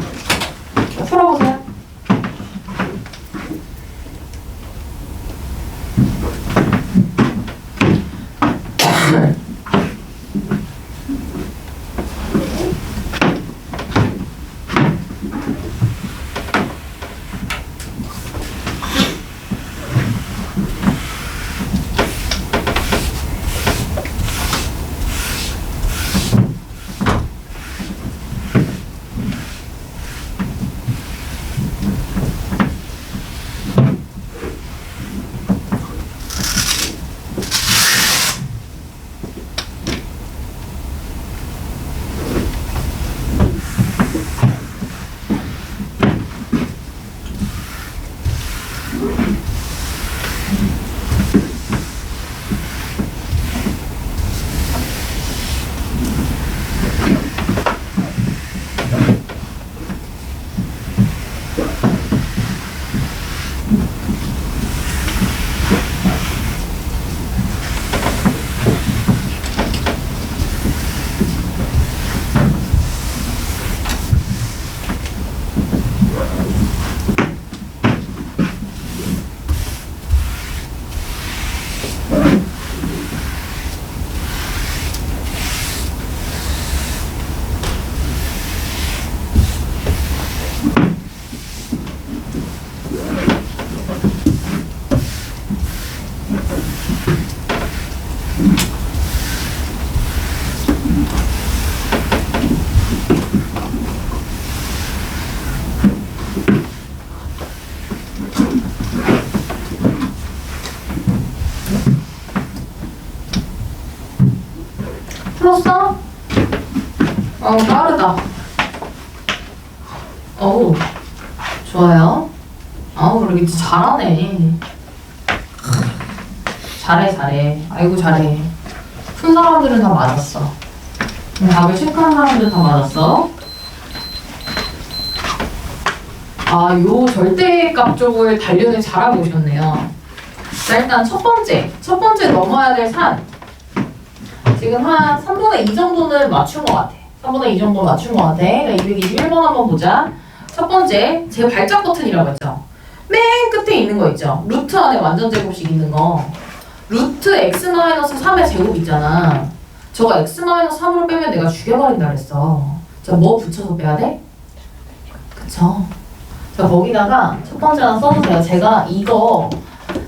자, 풀어보세요. 빠르다. 어우, 좋아요. 그러게 잘하네. 잘해. 아이고, 잘해. 푼 사람들은 다 맞았어. 답을 체크한 사람들은 다 맞았어. 요 절대값 쪽을 단련을 잘하고 오셨네요. 자, 일단 첫 번째 넘어야 될 산. 지금 한 3분의 2 정도는 맞춘 것 같아. 3분의 2 정도 맞춘 것 같아. 그러니까 221번 한번 보자. 첫 번째, 제가 발작 버튼이라고 했죠. 맨 끝에 있는 거 있죠. 루트 안에 완전 제곱식 있는 거. 루트 x-3의 제곱 있잖아. 저거 x-3으로 빼면 내가 죽여버린다 그랬어. 자, 뭐 붙여서 빼야 돼? 그쵸? 자, 거기다가 첫 번째 하나 써주세요. 제가 이거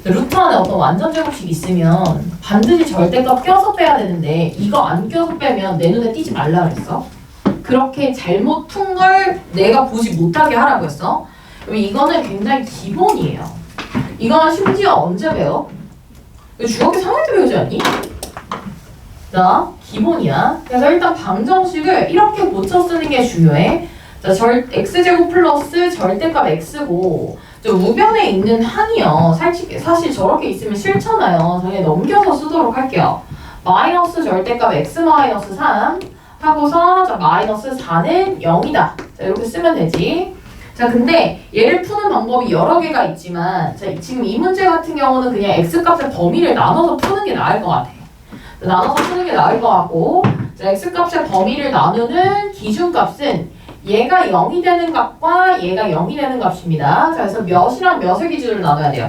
루트 안에 어떤 완전 제곱식 있으면 반드시 절대값 껴서 빼야 되는데 이거 안 껴서 빼면 내 눈에 띄지 말라 그랬어. 그렇게 잘못 푼 걸 내가 보지 못하게 하라고 했어. 그럼 이거는 굉장히 기본이에요. 이거는 심지어 언제 배워? 이거 중학교 3학년 때 배우지 않니? 자, 기본이야. 그래서 일단 방정식을 이렇게 고쳐 쓰는 게 중요해. 자, x제곱 플러스 절대값 x고 저 우변에 있는 항이요. 사실 저렇게 있으면 싫잖아요. 저희 넘겨서 쓰도록 할게요. 마이너스 절대값 x 마이너스 3 하고서 자, 마이너스 4는 0이다. 자, 이렇게 쓰면 되지. 자, 근데 얘를 푸는 방법이 여러 개가 있지만 자, 지금 이 문제 같은 경우는 그냥 x값의 범위를 나눠서 푸는 게 나을 것 같아. 나눠서 푸는 게 나을 것 같고 자, x값의 범위를 나누는 기준값은 얘가 0이 되는 값과 얘가 0이 되는 값입니다. 자, 그래서 몇이랑 몇을 기준으로 나눠야 돼요?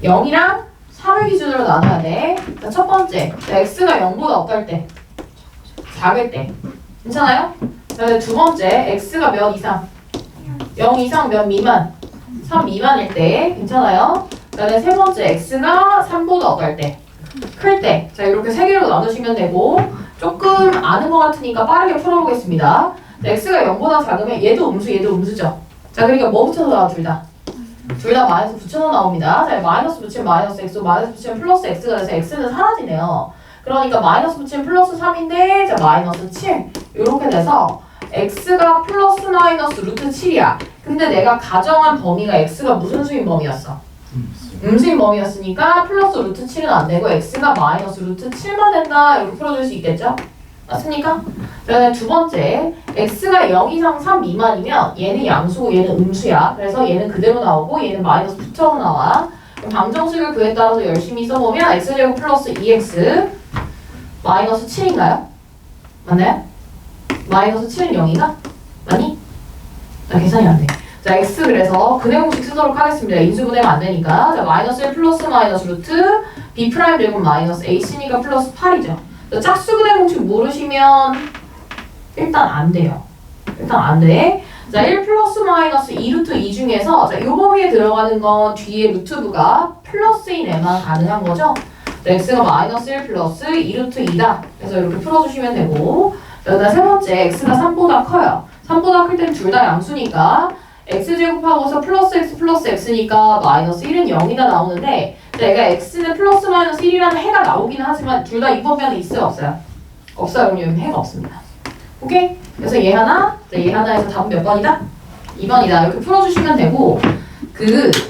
0이랑 3을 기준으로 나눠야 돼. 자, 첫 번째, 자, x가 0보다 어떨 때? 작을 때. 괜찮아요? 자, 두 번째, x가 몇 이상? 0 이상 몇 미만? 3 미만일 때. 괜찮아요? 자, 세 번째, x가 3보다 어떨 때? 클 때. 자, 이렇게 세 개로 나누시면 되고 조금 아는 것 같으니까 빠르게 풀어보겠습니다. 자, x가 0보다 작으면 얘도 음수죠. 자, 그러니까 뭐 붙여서 나와? 둘 다 마이너스 붙여서 나옵니다. 자, 마이너스 붙이면 마이너스 x, 마이너스 붙이면 플러스 x가 돼서 x는 사라지네요. 그러니까 마이너스 붙이면 플러스 3인데 자, 마이너스 7 이렇게 돼서 x가 플러스 마이너스 루트 7이야. 근데 내가 가정한 범위가 x가 무슨 수인 범위였어? 음수인 범위였으니까 플러스 루트 7은 안 되고 x가 마이너스 루트 7만 된다. 이렇게 풀어줄 수 있겠죠? 맞습니까? 그다음에 두 번째, x가 0 이상 3 미만이면 얘는 양수고 얘는 음수야. 그래서 얘는 그대로 나오고 얘는 마이너스 붙여서 나와. 그럼 방정식을 그에 따라서 열심히 써보면 x제곱 플러스 2x 마이너스 7인가요? 맞나요? 마이너스 7은 0인가? 맞니? 나 계산이 안 돼. 자, x 그래서 근해 공식 쓰도록 하겠습니다. 인수분해가 안 되니까. 자, 마이너스 1 플러스 마이너스 루트 b 프라임 제곱 마이너스 ac니까 플러스 8이죠. 짝수 근해 공식 모르시면 일단 안 돼요. 일단 안 돼. 자, 1 플러스 마이너스 2 루트 2 중에서 자, 요 범위에 들어가는 건 뒤에 루트부가 플러스인 애만 가능한 거죠. 자, x가 마이너스 1 플러스 2 루트 2다. 그래서 이렇게 풀어주시면 되고 자, 세 번째, x가 3보다 커요. 3보다 클 땐 둘 다 양수니까 x제곱하고서 플러스 x니까 마이너스 1은 0이나 나오는데 자, 얘가 x는 플러스 마이너스 1이라는 해가 나오긴 하지만 둘 다 이번면에 있어요? 없어요? 없어요. 그럼 여기 해가 없습니다. 오케이? 그래서 얘 하나, 자, 얘 하나에서 답은 몇 번이다? 2번이다. 이렇게 풀어주시면 되고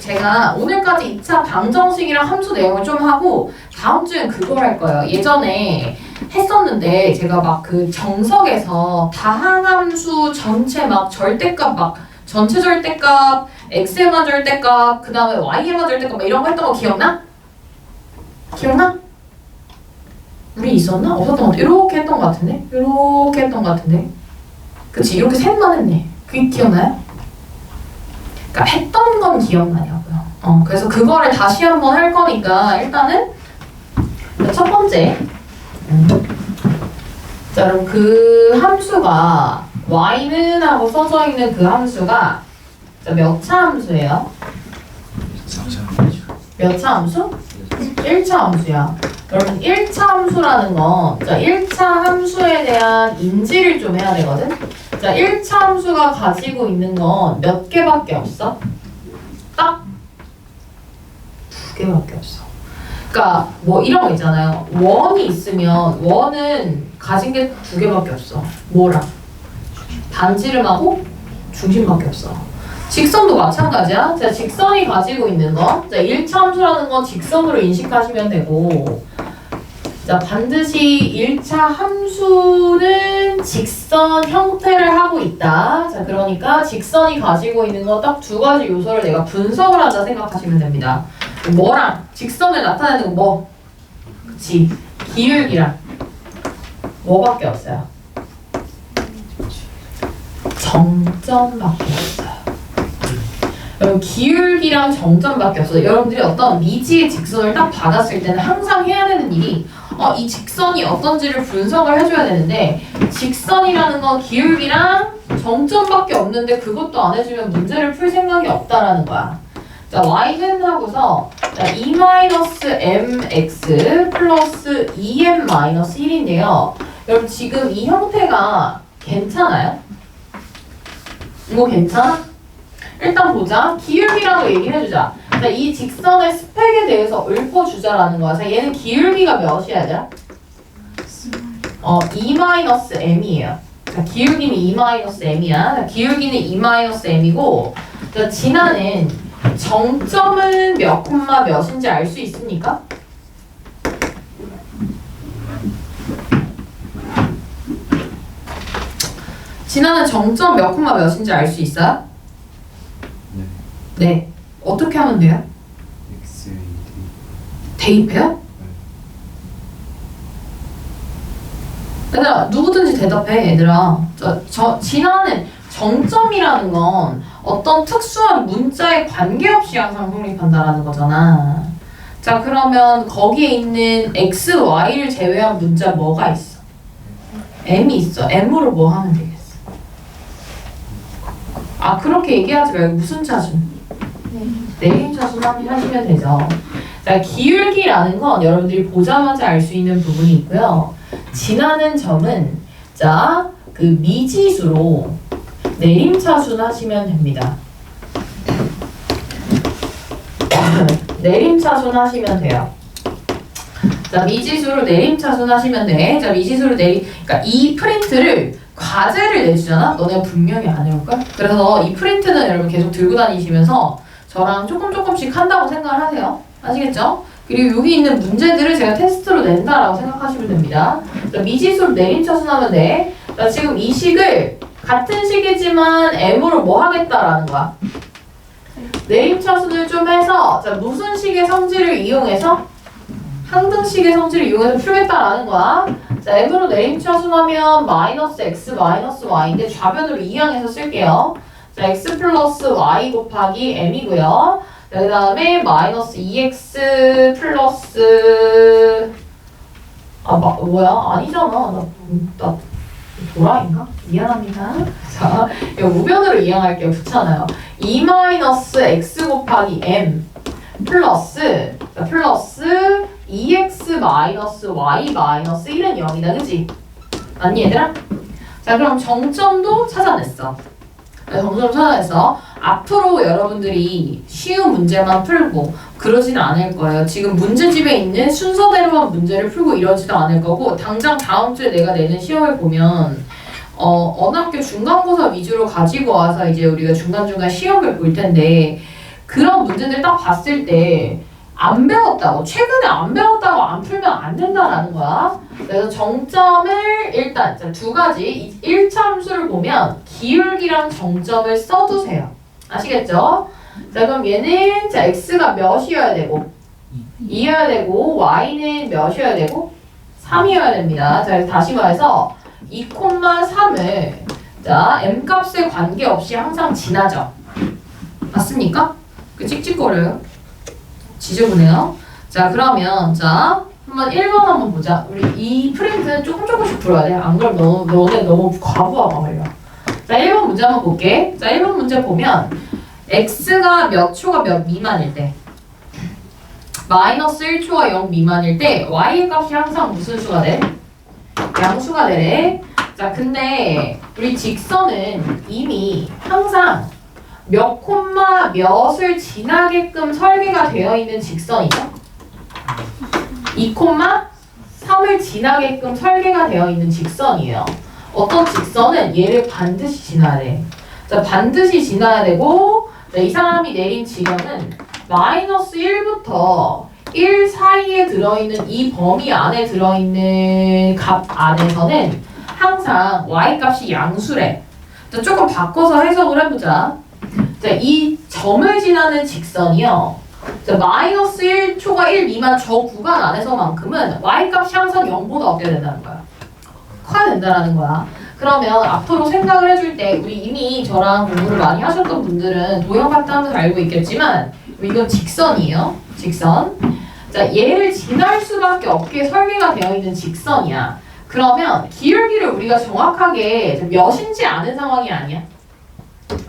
제가 오늘까지 2차 방정식이랑 함수 내용을 좀 하고 다음 주엔 그걸 할 거예요. 예전에 했었는데 제가 막 그 정석에서 다항함수 전체 막 절대값 막 전체 절대값, x에만 절대값, 그 다음에 y에만 절대값 막 이런 거 했던 거 기억나? 기억나? 우리 있었나? 없었던 것 같아. 이렇게 했던 것 같은데? 이렇게 했던 것 같은데? 그치? 이렇게 셋만 했네. 그게 기억나요? 그러니까 했던 건 기억나냐고요. 그래서 그거를 다시 한번 할 거니까 일단은 첫 번째 자, 그럼 그 함수가 y는 하고 써져 있는 그 함수가 자, 몇 차 함수예요? 몇 차 함수? 1차 함수야. 여러분 1차 함수라는 건 자, 1차 함수에 대한 인지를 좀 해야 되거든. 자, 1차 함수가 가지고 있는 건 몇 개밖에 없어? 딱 2개밖에 없어. 그러니까 뭐 이런 거 있잖아요. 원이 있으면 원은 가진 게 두 개밖에 없어. 뭐랑? 반지름하고 중심밖에 없어. 직선도 마찬가지야. 자, 직선이 가지고 있는 거. 자, 1차 함수라는 건 직선으로 인식하시면 되고, 자, 반드시 1차 함수는 직선 형태를 하고 있다. 자, 그러니까 직선이 가지고 있는 건 딱 두 가지 요소를 내가 분석을 한다 생각하시면 됩니다. 뭐랑? 직선을 나타내는 건 뭐? 그치. 기울기랑 뭐밖에 없어요? 정점밖에 없어요. 여러분, 기울기랑 정점밖에 없어요. 여러분들이 어떤 미지의 직선을 딱 받았을 때는 항상 해야 되는 일이 이 직선이 어떤지를 분석을 해줘야 되는데, 직선이라는 건 기울기랑 정점밖에 없는데 그것도 안 해주면 문제를 풀 생각이 없다라는 거야. 자, y는 하고서 2-mx 플러스 2m-1인데요. 여러분, 지금 이 형태가 괜찮아요? 이거 괜찮아? 일단 보자. 기울기라고 얘기를 해주자. 자, 이 직선의 스펙에 대해서 읊어주자라는 거야. 자, 얘는 기울기가 몇이야, 얘들아? 2-m이에요. 자, 기울기는 2-m이야. 자, 기울기는 2-m이고, 자, 진화는 정점은 몇 콤마 몇인지 알 수 있습니까? 진화는 정점 몇 콤마 몇인지 알 수 있어요? 네. 어떻게 하면 돼요? X 대입해요? 얘들아, 누구든지 대답해, 얘들아. 진화는 정점이라는 건 어떤 특수한 문자에 관계없이 항상 성립한다라는 거잖아. 자, 그러면 거기에 있는 x, y를 제외한 문자 뭐가 있어? m이 있어. m으로 뭐 하면 되겠어? 아, 그렇게 얘기하지 말고 무슨 차순? 내림 차순 하시면 되죠. 자, 기울기라는 건 여러분들이 보자마자 알 수 있는 부분이 있고요. 진하는 점은 자, 그 미지수로 내림차순 하시면 됩니다. 내림차순 하시면 돼요. 자, 미지수로 내림차순 하시면 돼. 자, 미지수로 그러니까 이 프린트를 과제를 내주잖아? 너네가 분명히 안 해올걸? 그래서 이 프린트는 여러분 계속 들고 다니시면서 저랑 조금씩 한다고 생각을 하세요. 아시겠죠? 그리고 여기 있는 문제들을 제가 테스트로 낸다라고 생각하시면 됩니다. 자, 미지수로 내림차순하면 돼. 자, 지금 이 식을 같은 식이지만 m으로 뭐 하겠다라는 거야? 내림차순을 좀 해서 자, 무슨 식의 성질을 이용해서? 항등식의 성질을 이용해서 풀겠다라는 거야. 자, m으로 내림차순하면 마이너스 x 마이너스 y인데 좌변으로 이항해서 쓸게요. 자, x 플러스 y 곱하기 m이고요. 그 다음에 마이너스 2x 플러스 뭐야? 아니잖아. 나 도라인가? 미안합니다. 자, 이거 우변으로 이항할게요. 붙잖아요. 2-x 곱하기 m 플러스 2x 마이너스 y 마이너스 1은 0이다. 그치? 맞니 얘들아? 자, 그럼 정점도 찾아냈어. 정점 찾아냈어. 앞으로 여러분들이 쉬운 문제만 풀고 그러지는 않을 거예요. 지금 문제집에 있는 순서대로만 문제를 풀고 이러지도 않을 거고, 당장 다음 주에 내가 내는 시험을 보면 어느 학교 중간고사 위주로 가지고 와서 이제 우리가 중간중간 시험을 볼 텐데, 그런 문제들 딱 봤을 때 안 배웠다고, 최근에 안 배웠다고 안 풀면 안 된다라는 거야. 그래서 정점을 일단 두 가지, 1차 함수를 보면 기울기랑 정점을 써두세요. 아시겠죠? 자, 그럼 얘는 자, x가 몇이어야 되고 2여야 되고 y는 몇이어야 되고 3이어야 됩니다. 자, 그래서 다시 말해서 2,3을 자, m값에 관계없이 항상 지나죠. 맞습니까? 그 찍찍거려요. 지저분해요. 자, 그러면 자, 한번 1번 한번 보자. 우리 이 프린트는 조금씩 풀어야 돼. 안 그러면 너네 너무 과부하가 걸려. 자, 1번 문제 한번 볼게. 자, 1번 문제 보면 x가 몇 초가 몇 미만일 때, 마이너스 1초가 0 미만일 때 y의 값이 항상 무슨 수가 돼? 양수가 되래. 자, 근데 우리 직선은 이미 항상 몇 콤마 몇을 지나게끔 설계가 되어 있는 직선이죠. 2,3 3을 지나게끔 설계가 되어 있는 직선이에요. 어떤 직선은 얘를 반드시 지나야 돼. 자, 반드시 지나야 되고, 자, 이 사람이 내린 지점은 마이너스 1부터 1 사이에 들어있는 이 범위 안에 들어있는 값 안에서는 항상 y 값이 양수래. 자, 조금 바꿔서 해석을 해보자. 자, 이 점을 지나는 직선이요. 자, 마이너스 1초가 1 미만 저 구간 안에서만큼은 y 값이 항상 0보다 어때야 된다는 거야. 커야 된다라는 거야. 그러면 앞으로 생각을 해줄 때 우리 이미 저랑 공부를 많이 하셨던 분들은 도형 같다는 걸 알고 있겠지만 이건 직선이에요. 직선. 자, 얘를 지날 수밖에 없게 설계가 되어 있는 직선이야. 그러면 기울기를 우리가 정확하게 몇인지 아는 상황이 아니야?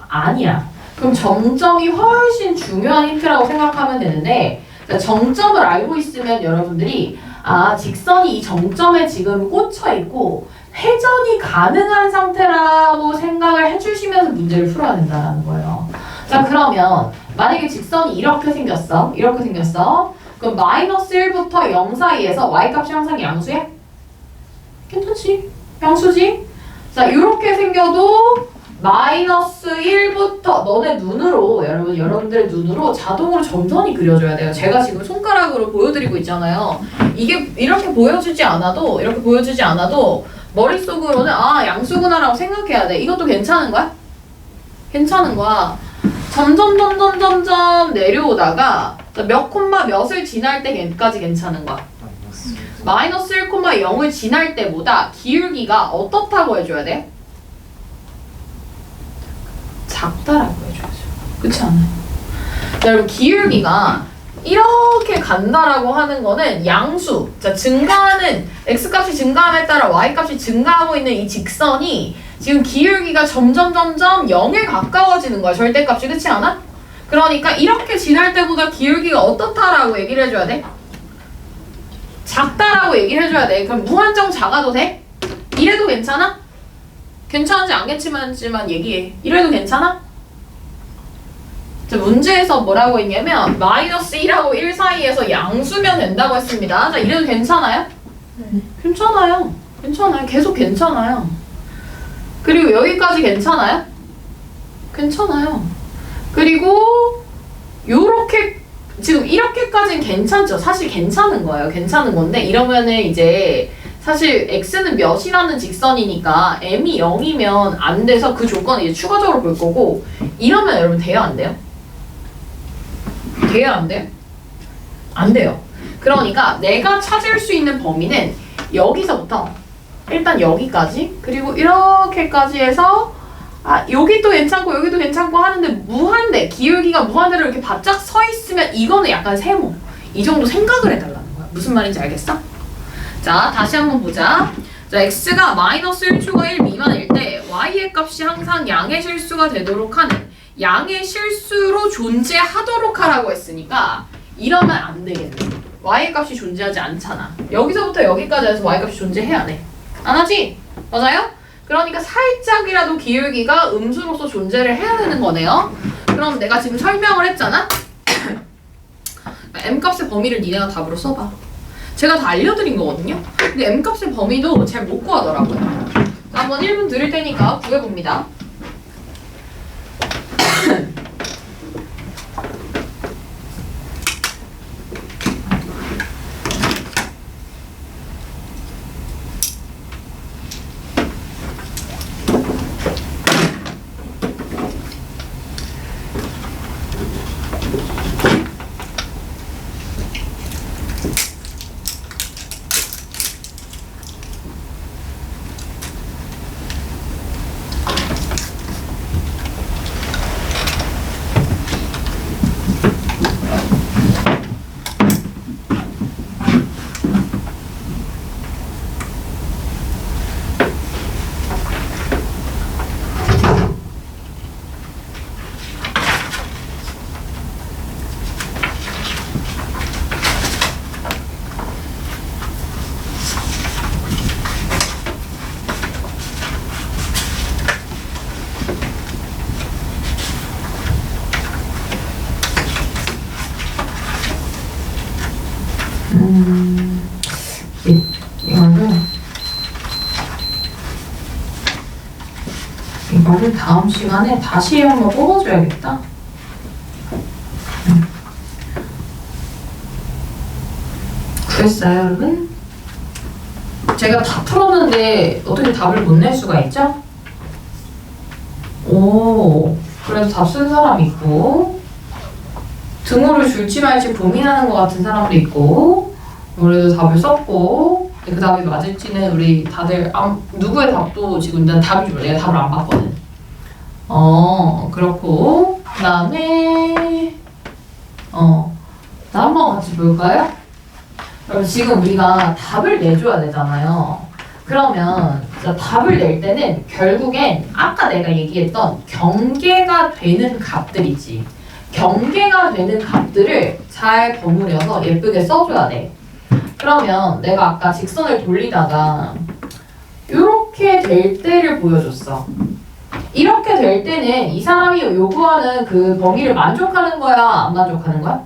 아니야. 그럼 정점이 훨씬 중요한 힌트라고 생각하면 되는데, 자, 정점을 알고 있으면 여러분들이 직선이 이 정점에 지금 꽂혀 있고 회전이 가능한 상태라고 생각을 해주시면서 문제를 풀어야 된다는 거예요. 자, 그러면 만약에 직선이 이렇게 생겼어. 이렇게 생겼어. 그럼 마이너스 1부터 0 사이에서 y값이 항상 양수야? 괜찮지? 양수지? 자, 이렇게 생겨도 마이너스 1부터 너네 눈으로 여러분들의 눈으로 자동으로 점선이 그려져야 돼요. 제가 지금 손가락으로 보여드리고 있잖아요. 이게 이렇게 보여주지 않아도 머릿속으로는 양수구나라고 생각해야 돼. 이것도 괜찮은 거야? 괜찮은 거야. 점점 내려오다가 몇 콤마 몇을 지날 때까지 괜찮은 거야. 마이너스 1,0을 지날 때보다 기울기가 어떻다고 해줘야 돼? 작다라고 해줘야죠. 그렇지 않아요? 자, 여러분 기울기가 이렇게 간다라고 하는 거는 양수. 자, 증가하는 x값이 증가함에 따라 y값이 증가하고 있는 이 직선이 지금 기울기가 점점 0에 가까워지는 거야. 절대값이. 그렇지 않아? 그러니까 이렇게 지날 때보다 기울기가 어떻다라고 얘기를 해줘야 돼? 작다라고 얘기를 해줘야 돼. 그럼 무한정 작아도 돼? 이래도 괜찮아? 괜찮은지 안 괜찮은지만 얘기해. 이래도 괜찮아? 자, 문제에서 뭐라고 했냐면 마이너스 1하고 1 사이에서 양수면 된다고 했습니다. 자, 이래도 괜찮아요? 네. 괜찮아요. 계속 괜찮아요. 그리고 여기까지 괜찮아요? 괜찮아요. 그리고 요렇게 지금 이렇게까지는 괜찮죠. 사실 괜찮은 거예요. 괜찮은 건데 이러면은 이제 사실 x는 몇이라는 직선이니까 m이 0이면 안 돼서 그 조건을 이제 추가적으로 볼 거고 이러면 여러분 돼요? 안 돼요? 돼요? 안 돼요? 안 돼요. 그러니까 내가 찾을 수 있는 범위는 여기서부터 일단 여기까지 그리고 이렇게까지 해서 여기도 괜찮고 여기도 괜찮고 하는데 무한대 기울기가 무한대로 이렇게 바짝 서 있으면 이거는 약간 세모 이 정도 생각을 해달라는 거야. 무슨 말인지 알겠어? 자, 다시 한번 보자. 자, x가 마이너스 1초가 1 미만일 때 y의 값이 항상 양의 실수가 되도록 하는 양의 실수로 존재하도록 하라고 했으니까 이러면 안 되겠네. y의 값이 존재하지 않잖아. 여기서부터 여기까지 해서 y 값이 존재해야 돼. 안 하지? 맞아요? 그러니까 살짝이라도 기울기가 음수로서 존재를 해야 되는 거네요. 그럼 내가 지금 설명을 했잖아? m값의 범위를 니네가 답으로 써봐. 제가 다 알려드린 거거든요. 근데 m값의 범위도 잘 못 구하더라고요. 자, 한번 1분 드릴 테니까 구해봅니다. 이거를 다음 시간에 다시 한번 뽑아줘야겠다. 그랬어요, 여러분? 제가 다 풀었는데 어떻게 답을 못 낼 수가 있죠? 오, 그래도 답 쓴 사람 있고, 등호를 줄지 말지 고민하는 것 같은 사람도 있고, 그래도 답을 썼고, 그 답이 맞을지는 우리 다들 누구의 답도 지금 난 답이 몰라. 내가 답을 안 봤거든. 그렇고, 그 다음에 나 한번 같이 볼까요? 그럼 지금 우리가 답을 내줘야 되잖아요. 그러면 답을 낼 때는 결국엔 아까 내가 얘기했던 경계가 되는 값들이지. 경계가 되는 값들을 잘 버무려서 예쁘게 써줘야 돼. 그러면 내가 아까 직선을 돌리다가 이렇게 될 때를 보여줬어. 이렇게 될 때는 이 사람이 요구하는 그 범위를 만족하는 거야? 안 만족하는 거야?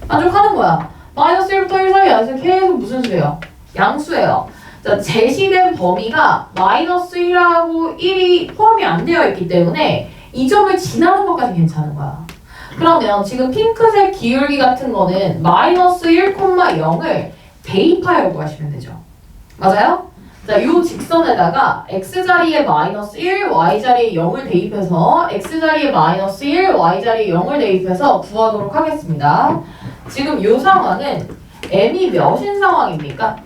만족하는 거야. 마이너스 1부터 1 사이 안에서 계속 무슨 수예요? 양수예요. 자, 제시된 범위가 마이너스 1하고 1이 포함이 안 되어 있기 때문에 이 점을 지나는 것까지 괜찮은 거야. 그러면 지금 핑크색 기울기 같은 거는 마이너스 1,0을 대입하여 구하시면 되죠. 맞아요? 자, 이 직선에다가 x자리에 마이너스 1, y자리에 0을 대입해서 x자리에 마이너스 1, y자리에 0을 대입해서 구하도록 하겠습니다. 지금 이 상황은 m이 몇인 상황입니까?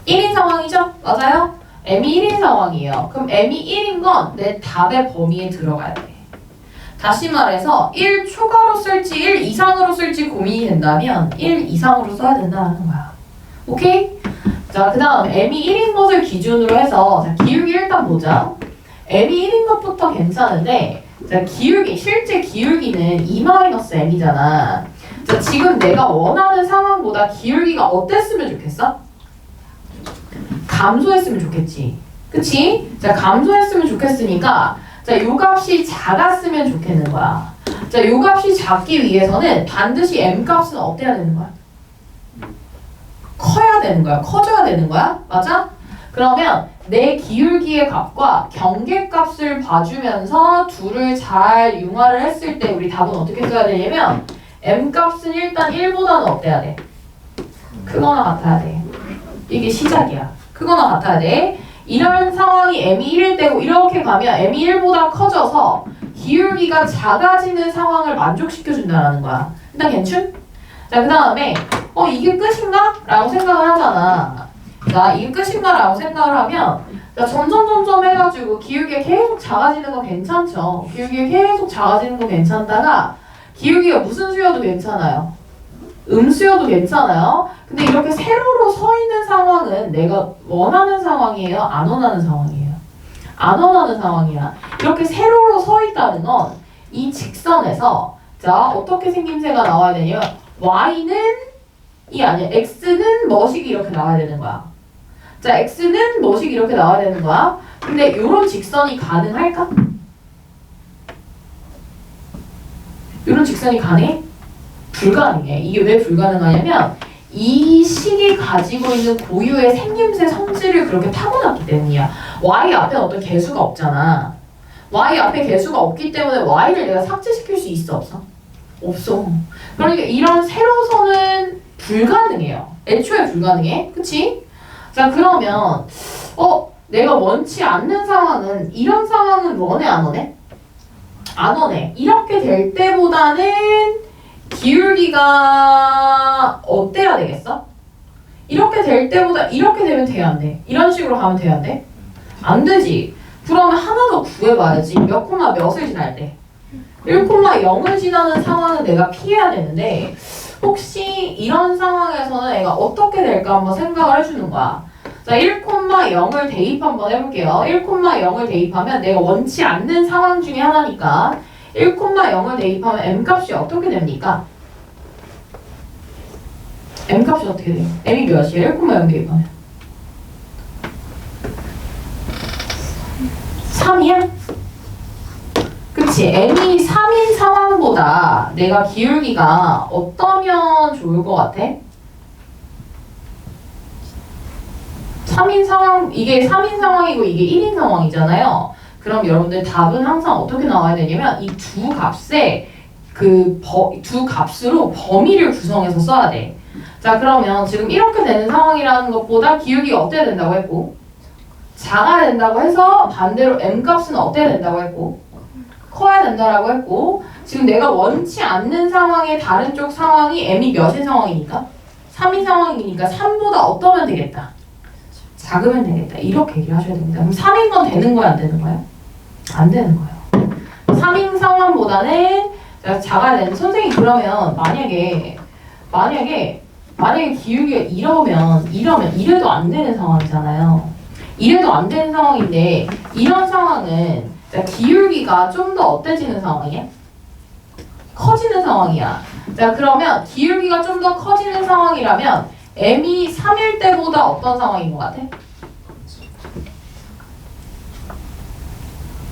1인 상황이죠? 맞아요? m이 1인 상황이에요. 그럼 m이 1인 건 내 답의 범위에 들어가야 돼. 다시 말해서 1 초과로 쓸지 1 이상으로 쓸지 고민이 된다면 1 이상으로 써야 된다는 거야. 오케이? 자, 그 다음 m이 1인 것을 기준으로 해서 자, 기울기 일단 보자. m이 1인 것부터 괜찮은데 자, 기울기, 실제 기울기는 2-m이잖아. 자, 지금 내가 원하는 상황보다 기울기가 어땠으면 좋겠어? 감소했으면 좋겠지. 그치? 자, 감소했으면 좋겠으니까 자, 요 값이 작았으면 좋겠는 거야. 자, 요 값이 작기 위해서는 반드시 m값은 어때야 되는 거야? 커야 되는 거야. 커져야 되는 거야. 맞아? 그러면 내 기울기의 값과 경계값을 봐주면서 둘을 잘 융화를 했을 때 우리 답은 어떻게 써야 되냐면 m값은 일단 1보다는 어때야 돼? 크거나 같아야 돼. 이게 시작이야. 크거나 같아야 돼. 이런 상황이 m이 1일 때고 이렇게 가면 m이 1보다 커져서 기울기가 작아지는 상황을 만족시켜준다는 거야. 일단 괜춘? 자, 그 다음에 이게 끝인가? 라고 생각을 하잖아. 자, 이게 끝인가? 라고 생각을 하면 자, 점점 해가지고 기울기가 계속 작아지는 거 괜찮죠? 기울기가 계속 작아지는 거 괜찮다가 기울기가 무슨 수여도 괜찮아요. 음수여도 괜찮아요. 근데 이렇게 세로로 서 있는 상황은 내가 원하는 상황이에요? 안 원하는 상황이에요? 안 원하는 상황이야. 이렇게 세로로 서 있다는 건 이 직선에서 자, 어떻게 생김새가 나와야 되냐면 y는 이 아니야. x는 뭐식이 이렇게 나와야 되는 거야. 자, x는 뭐식이 이렇게 나와야 되는 거야. 근데 이런 직선이 가능할까? 이런 직선이 가능해? 불가능해. 이게 왜 불가능하냐면 이 식이 가지고 있는 고유의 생김새 성질을 그렇게 타고났기 때문이야. y 앞에 어떤 개수가 없잖아. y 앞에 개수가 없기 때문에 y를 내가 삭제시킬 수 있어 없어? 없어. 그러니까 이런 세로선은 불가능해요. 애초에 불가능해. 그치? 자, 그러면 내가 원치 않는 상황은 이런 상황은 원해 안 원해? 안 원해. 이렇게 될 때보다는 기울기가 어때야 되겠어? 이렇게 될 때보다 이렇게 되면 돼야 안 돼? 이런 식으로 가면 돼야 안 돼? 안 되지. 그러면 하나 더 구해봐야지. 몇 콤마 몇을 지날 때? 1,0을 지나는 상황은 내가 피해야 되는데 혹시 이런 상황에서는 애가 어떻게 될까 한번 생각을 해주는 거야. 자, 1,0을 대입 한번 해볼게요. 1,0을 대입하면 내가 원치 않는 상황 중에 하나니까 1,0을 대입하면 m값이 어떻게 됩니까? m값이 어떻게 돼요? m이 몇이에요? 1,0 대입하면 3이야? 그치? m이 3인 상황보다 내가 기울기가 어떠면 좋을 것 같아? 3인 상황, 이게 3인 상황이고 이게 1인 상황이잖아요. 그럼 여러분들 답은 항상 어떻게 나와야 되냐면 이 두 값에 두 값으로 범위를 구성해서 써야 돼. 자, 그러면 지금 이렇게 되는 상황이라는 것보다 기울기가 어때야 된다고 했고, 작아야 된다고 해서 반대로 m 값은 어때야 된다고 했고, 커야 된다라고 했고, 지금 내가 원치 않는 상황의 다른 쪽 상황이 m이 몇인 상황이니까? 3인 상황이니까 3보다 어떠면 되겠다? 작으면 되겠다. 이렇게 얘기를 하셔야 됩니다. 그럼 3인 건 되는 거야, 안 되는 거야? 안 되는 거예요. 3인 상황보다는 작아야 되는. 선생님 그러면 만약에 기울기가 이래도 안 되는 상황이잖아요. 이래도 안 되는 상황인데 이런 상황은 기울기가 좀 더 어때지는 상황이야? 커지는 상황이야. 자, 그러면 기울기가 좀 더 커지는 상황이라면 m이 3일 때보다 어떤 상황인 것 같아?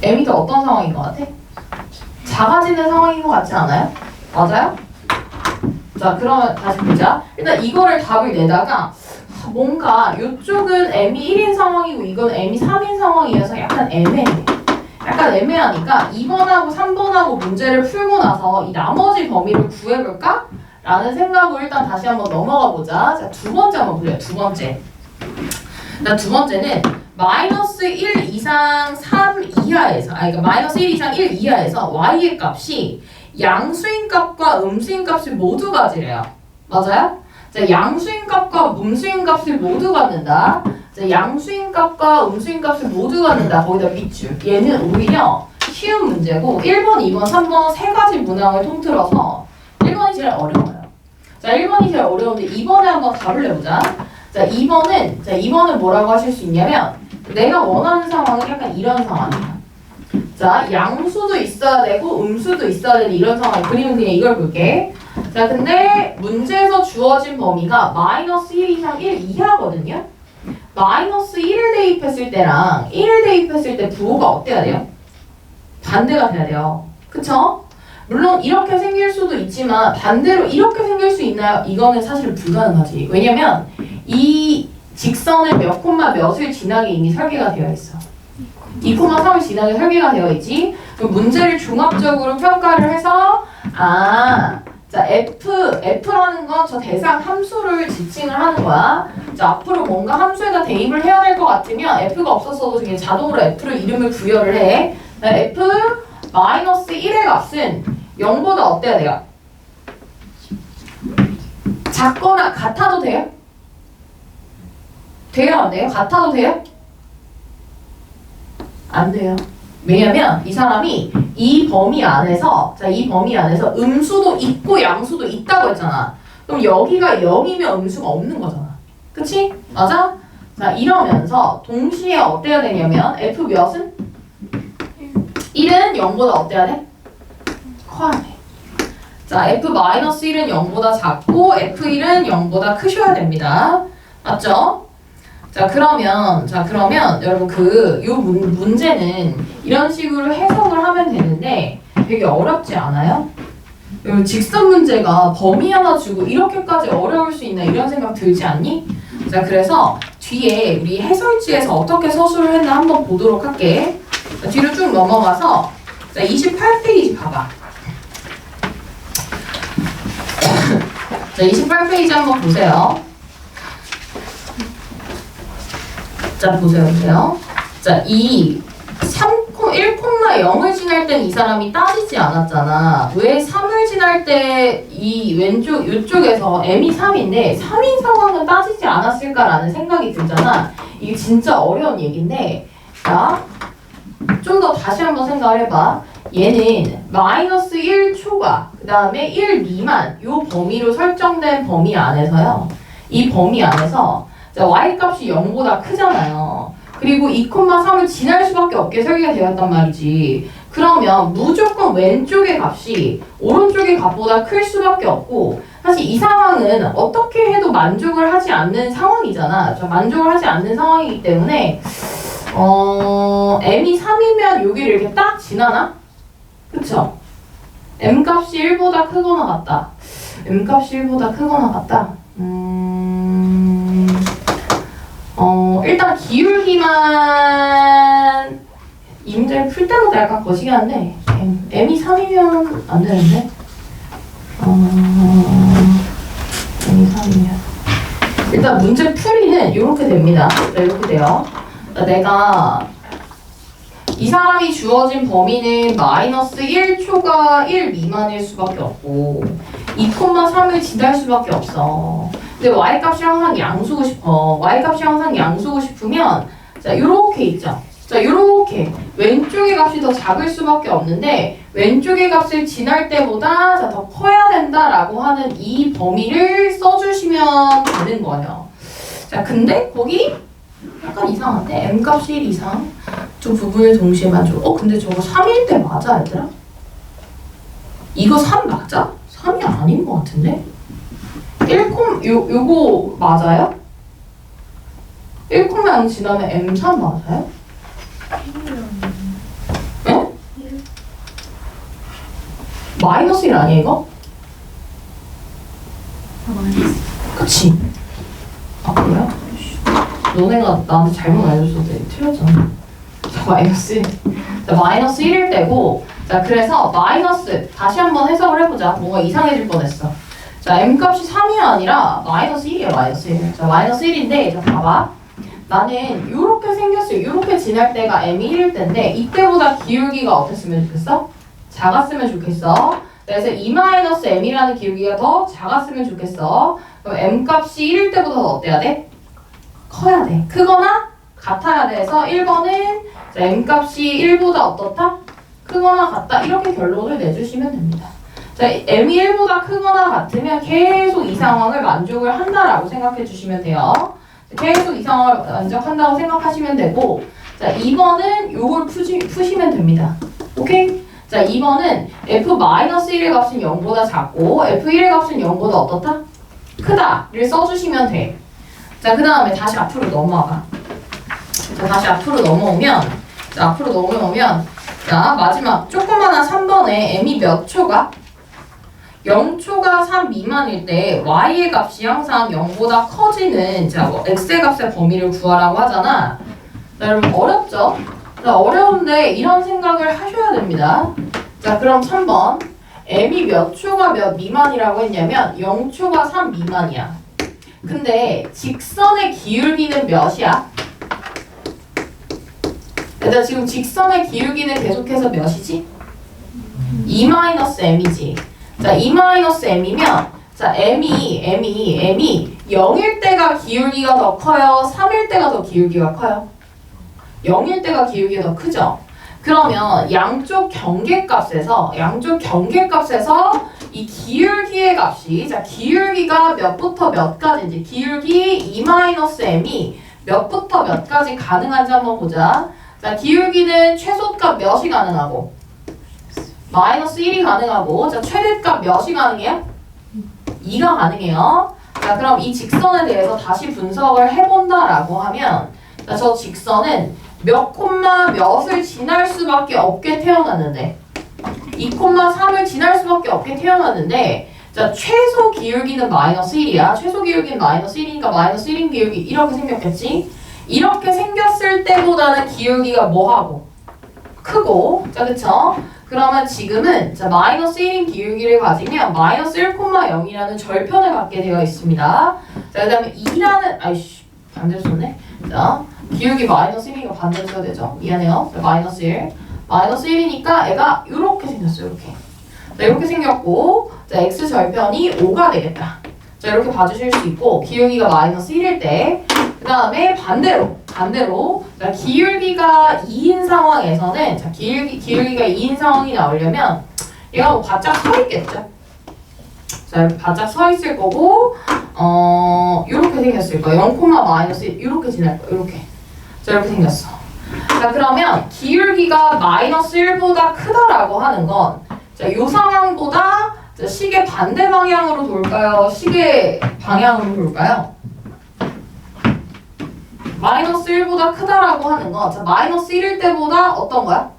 m이 더 어떤 상황인 것 같아? 작아지는 상황인 것 같지 않아요? 맞아요? 자, 그러면 다시 보자. 일단 이거를 답을 내다가 뭔가 이쪽은 m이 1인 상황이고 이건 m이 3인 상황이어서 약간 애매하니까 2번하고 3번하고 문제를 풀고 나서 이 나머지 범위를 구해볼까? 라는 생각으로 일단 다시 한번 넘어가 보자. 자, 두 번째 한번 보자. 두 번째. 두 번째는 마이너스 1 이상 3 이하에서, 그러니까 마이너스 1 이상 1 이하에서 y의 값이 양수인 값과 음수인 값이 모두 가지래요. 맞아요? 자, 양수인 값과 음수인 값을 모두 갖는다. 자, 양수인 값과 음수인 값을 모두 갖는다. 거기다 밑줄. 얘는 오히려 쉬운 문제고 1번, 2번, 3번 세 가지 문항을 통틀어서 1번이 제일 어려워요. 자, 1번이 제일 어려운데 2번에 한번 답을 내보자. 자, 2번은 뭐라고 하실 수 있냐면 내가 원하는 상황은 약간 이런 상황이야. 자, 양수도 있어야 되고 음수도 있어야 되는 이런 상황. 그림은 그냥 이걸 볼게. 자, 근데 문제에서 주어진 범위가 마이너스 1 이상 1 이하거든요. 마이너스 1을 대입했을 때랑 1을 대입했을 때 부호가 어때야 돼요? 반대가 돼야 돼요. 그쵸? 물론 이렇게 생길 수도 있지만 반대로 이렇게 생길 수 있나요? 이거는 사실 불가능하지. 왜냐면 이 직선을 몇 콤마 몇을 지나게 이미 설계가 되어 있어. 2,3을 지나게 설계가 되어 있지. 그럼 문제를 종합적으로 평가를 해서 자, F라는 건 저 대상 함수를 지칭을 하는 거야. 자, 앞으로 뭔가 함수에다 대입을 해야 될 것 같으면 F가 없었어도 그냥 자동으로 F를 이름을 부여를 해. 자, F 마이너스 1의 값은 0보다 어때야 돼요? 작거나 같아도 돼요? 돼요, 안 돼요? 같아도 돼요? 안 돼요. 왜냐면 이 사람이 이 범위 안에서 음수도 있고 양수도 있다고 했잖아. 그럼 여기가 0이면 음수가 없는 거잖아. 그치? 맞아? 자, 이러면서 동시에 어때야 되냐면 F 몇은? 1은 0보다 어때야 돼? 커야 돼. 자, F-1은 0보다 작고 F1은 0보다 크셔야 됩니다. 맞죠? 자, 그러면 여러분 요 문제는 이런 식으로 해석을 하면 되는데 되게 어렵지 않아요? 여러분 직선 문제가 범위 하나 주고 이렇게까지 어려울 수 있나 이런 생각 들지 않니? 자, 그래서 뒤에 우리 해설지에서 어떻게 서술을 했나 한번 보도록 할게. 자, 뒤로 쭉 넘어가서 자, 28페이지 봐봐. 자, 28페이지 한번 보세요. 자, 보세요. 자, 이 1,0을 지날 땐 이 사람이 따지지 않았잖아. 왜 3을 지날 때 이 왼쪽, 이쪽에서 m이 3인데 3인 상황은 따지지 않았을까라는 생각이 들잖아. 이게 진짜 어려운 얘기인데, 자, 좀 더 다시 한번 생각을 해봐. 얘는 마이너스 1 초과, 그 다음에 1 미만, 요 범위로 설정된 범위 안에서요. 이 범위 안에서 자, y값이 0보다 크잖아요. 그리고 2,3을 지날 수밖에 없게 설계가 되었단 말이지. 그러면 무조건 왼쪽의 값이 오른쪽의 값보다 클 수밖에 없고 사실 이 상황은 어떻게 해도 만족을 하지 않는 상황이잖아. 만족을 하지 않는 상황이기 때문에 m이 3이면 여기를 이렇게 딱 지나나? 그쵸? m값이 1보다 크거나 같다. m값이 1보다 크거나 같다. 일단 기울기만 이 문제를 풀 때마다 약간 거시기한데 m이 3이면 안 되는데 m이 3이면 일단 문제 풀이는 이렇게 됩니다. 이렇게 돼요. 내가 이 사람이 주어진 범위는 마이너스 1초가 1 미만일 수밖에 없고 2,3을 지날 수밖에 없어. 근데 y값이 항상 양수고 싶어. y값이 항상 양수고 싶으면 자 요렇게 있죠. 자 요렇게 왼쪽의 값이 더 작을 수밖에 없는데 왼쪽의 값을 지날 때보다 자, 더 커야 된다라고 하는 이 범위를 써주시면 되는 거예요. 자 근데 거기 약간 이상한데 m값이 1 이상 두 부분을 동시에 만져. 근데 저거 3일 때 맞아 얘들아? 이거 3 맞아? 3이 아닌 것 같은데? 요거 맞아요? 1,0 지나면 m3 맞아요? 네? 마이너스 1 아니야 이거? 그치? 아 그래요? 너네가 나한테 잘못 알려줘서 틀렸잖아. 자 마이너스 1. 자 마이너스 1일 때고 자 그래서 마이너스 다시 한번 해석을 해보자. 뭔가 이상해질 뻔했어. 자 m값이 3이 아니라 마이너스 1이야 마이너스 1. 자 마이너스 1인데 자 봐봐. 나는 요렇게 생겼어요. 요렇게 지날 때가 m이 1일 때인데 이때보다 기울기가 어땠으면 좋겠어? 작았으면 좋겠어. 그래서 2-m이라는 기울기가 더 작았으면 좋겠어. 그럼 m값이 1일 때보다 더 어때야 돼? 커야 돼. 크거나 같아야 돼서 1번은 m값이 1보다 어떻다? 크거나 같다. 이렇게 결론을 내주시면 됩니다. 자, m이 1보다 크거나 같으면 계속 이 상황을 만족을 한다라고 생각해 주시면 돼요. 계속 이 상황을 만족한다고 생각하시면 되고 자, 2번은 요걸 푸시면 됩니다. 오케이? 자, 2번은 f-1의 값은 0보다 작고 f1의 값은 0보다 어떻다? 크다를 써주시면 돼. 자, 그 다음에 다시 앞으로 넘어와봐. 자, 다시 앞으로 넘어오면 자, 마지막 조그마한 3번에 m이 몇 초가? 0초가 3 미만일 때 y의 값이 항상 0보다 커지는 자, x의 값의 범위를 구하라고 하잖아. 자, 여러분 어렵죠? 자, 어려운데 이런 생각을 하셔야 됩니다. 자, 그럼 3번 m이 몇 초가 몇 미만이라고 했냐면 0초가 3 미만이야. 근데 직선의 기울기는 몇이야? 일단 지금 직선의 기울기는 계속해서 몇이지? 2-m이지. 자, 2-m이면 자, m이 0일 때가 기울기가 더 커요? 3일 때가 더 기울기가 커요? 0일 때가 기울기가 더 크죠? 그러면 양쪽 경계값에서 이 기울기의 값이 자, 기울기가 몇부터 몇까지인지 기울기 2-m이 몇부터 몇까지 가능한지 한번 보자. 자, 기울기는 최소값 몇이 가능하고 마이너스 1이 가능하고 자, 최대값 몇이 가능해요? 2가 가능해요. 자, 그럼 이 직선에 대해서 다시 분석을 해본다라고 하면 자, 저 직선은 몇 콤마 몇을 지날 수밖에 없게 태어났는데 2,3을 지날 수밖에 없게 태어났는데 자, 최소 기울기는 마이너스 1이야. 최소 기울기는 마이너스 1이니까 마이너스 1인 기울기 이렇게 생겼겠지? 이렇게 생겼을 때보다는 기울기가 뭐하고? 크고 자, 그쵸? 그러면 지금은 자, 마이너스 1인 기울기를 가지면 마이너스 1,0이라는 절편을 갖게 되어 있습니다. 자, 그 다음에 2라는 아이씨 반대로 썼네. 자, 기울기 마이너스 1이니까 반대로 써야 되죠. 미안해요. 자, 마이너스 1. 마이너스 1이니까 애가 이렇게 생겼어요. 이렇게. 자, 이렇게 생겼고 자, x 절편이 5가 되겠다. 자, 이렇게 봐주실 수 있고 기울기가 마이너스 1일 때 그 다음에 반대로 자, 기울기가 2인 상황에서는 자, 기울기가 2인 상황이 나오려면 얘가 뭐 바짝 서 있겠죠. 자, 이렇게 바짝 서 있을 거고 요렇게 생겼을 거예요. 0,-1 이렇게 지날 거예요. 이렇게. 자, 이렇게 생겼어. 자, 그러면 기울기가 마이너스 1보다 크다라고 하는 건 자, 요 상황보다 자, 시계 반대 방향으로 돌까요? 시계 방향으로 돌까요? 마이너스 1보다 크다라고 하는 건 자, 마이너스 1일 때보다 어떤 거야?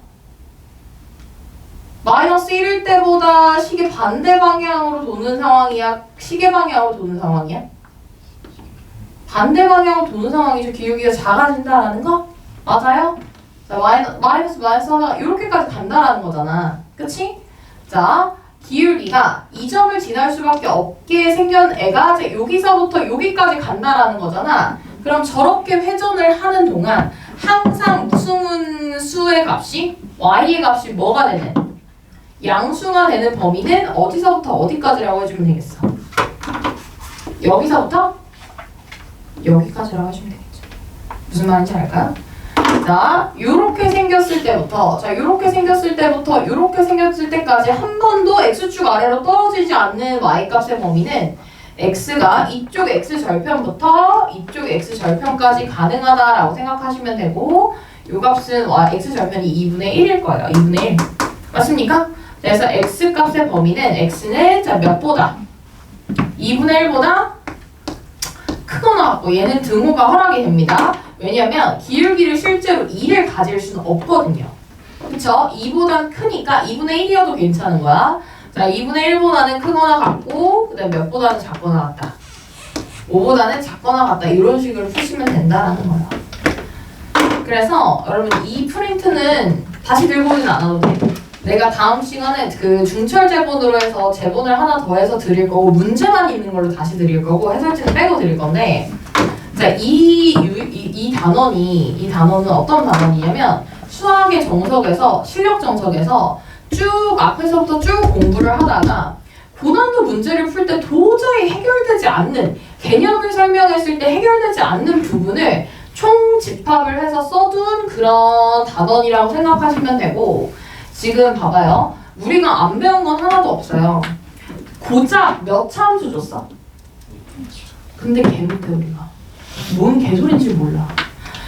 마이너스 1일 때보다 시계 반대 방향으로 도는 상황이야? 시계 방향으로 도는 상황이야? 반대 방향으로 도는 상황이죠. 기울기가 작아진다라는 거? 맞아요? 자, 마이너스 하다가 이렇게까지 간다라는 거잖아. 그치? 자, 기울기가 이 점을 지날 수밖에 없게 생긴 애가 이제 여기서부터 여기까지 간다라는 거잖아. 그럼 저렇게 회전을 하는 동안 항상 무슨 수의 값이? y의 값이 뭐가 되는? 양수가 되는 범위는 어디서부터 어디까지라고 해주면 되겠어? 여기서부터 여기까지라고 해주면 되겠죠. 무슨 말인지 알까요? 자, 요렇게 생겼을 때부터 요렇게 생겼을 때까지 한 번도 x축 아래로 떨어지지 않는 y값의 범위는 x가 이쪽 x절편부터 이쪽 x절편까지 가능하다라고 생각하시면 되고 요 값은 x절편이 2분의 1일 거예요. 2분의 1. 맞습니까? 그래서 x값의 범위는 x는 자 몇보다? 2분의 1보다 크거나 같고 얘는 등호가 허락이 됩니다. 왜냐면 기울기를 실제로 2를 가질 수는 없거든요. 그쵸? 2보단 크니까 2분의 1이어도 괜찮은 거야. 자, 2분의 1보다는 크거나 같고 그 다음에 몇보다는 작거나 같다. 5보다는 작거나 같다. 이런 식으로 푸시면 된다라는 거예요. 그래서 여러분 이 프린트는 다시 들고 오진 않아도 돼. 내가 다음 시간에 그 중철 제본으로 해서 제본을 하나 더 해서 드릴 거고 문제만 있는 걸로 다시 드릴 거고 해설지는 빼고 드릴 건데 자, 이 단원은 어떤 단원이냐면 수학의 정석에서 실력 정석에서 쭉 앞에서부터 쭉 공부를 하다가 고난도 문제를 풀 때 도저히 해결되지 않는 개념을 설명했을 때 해결되지 않는 부분을 총 집합을 해서 써둔 그런 단원이라고 생각하시면 되고 지금 봐봐요. 우리가 안 배운 건 하나도 없어요. 고작 몇 참수 줬어? 근데 개못해 우리가. 뭔 개소리인지 몰라.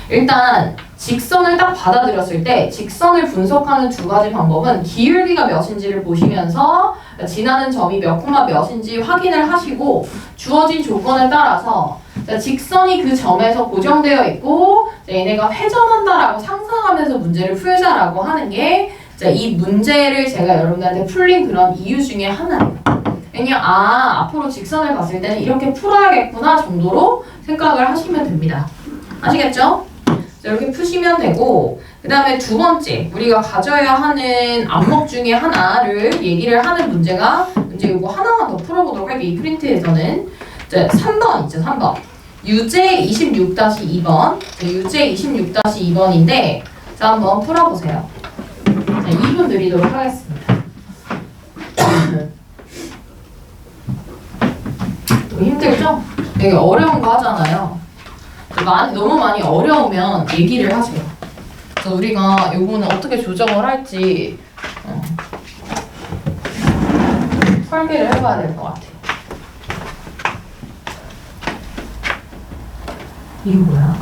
일단 직선을 딱 받아들였을 때 직선을 분석하는 두 가지 방법은 기울기가 몇인지를 보시면서 지나는 점이 몇 콤마 몇인지 확인을 하시고 주어진 조건에 따라서 직선이 그 점에서 고정되어 있고 얘네가 회전한다라고 상상하면서 문제를 풀자라고 하는 게 이 문제를 제가 여러분들한테 풀린 그런 이유 중에 하나예요. 그냥 앞으로 직선을 봤을 때는 이렇게 풀어야겠구나 정도로 생각을 하시면 됩니다. 아시겠죠? 이렇게 푸시면 되고 그 다음에 두 번째 우리가 가져야 하는 암목 중에 하나를 얘기를 하는 문제가 문제 이거 하나만 더 풀어보도록 할게요. 이 프린트에서는 3번 있죠. 3번 유제 26-2번 유제 26-2번인데 자 한번 풀어보세요. 자 2분 드리도록 하겠습니다. 힘들죠? 되게 어려운 거 하잖아요. 너무 많이 어려우면 얘기를 하세요. 그래서 우리가 요거는 어떻게 조정을 할지 설계를 해봐야 될 것 같아요. 이게 뭐야?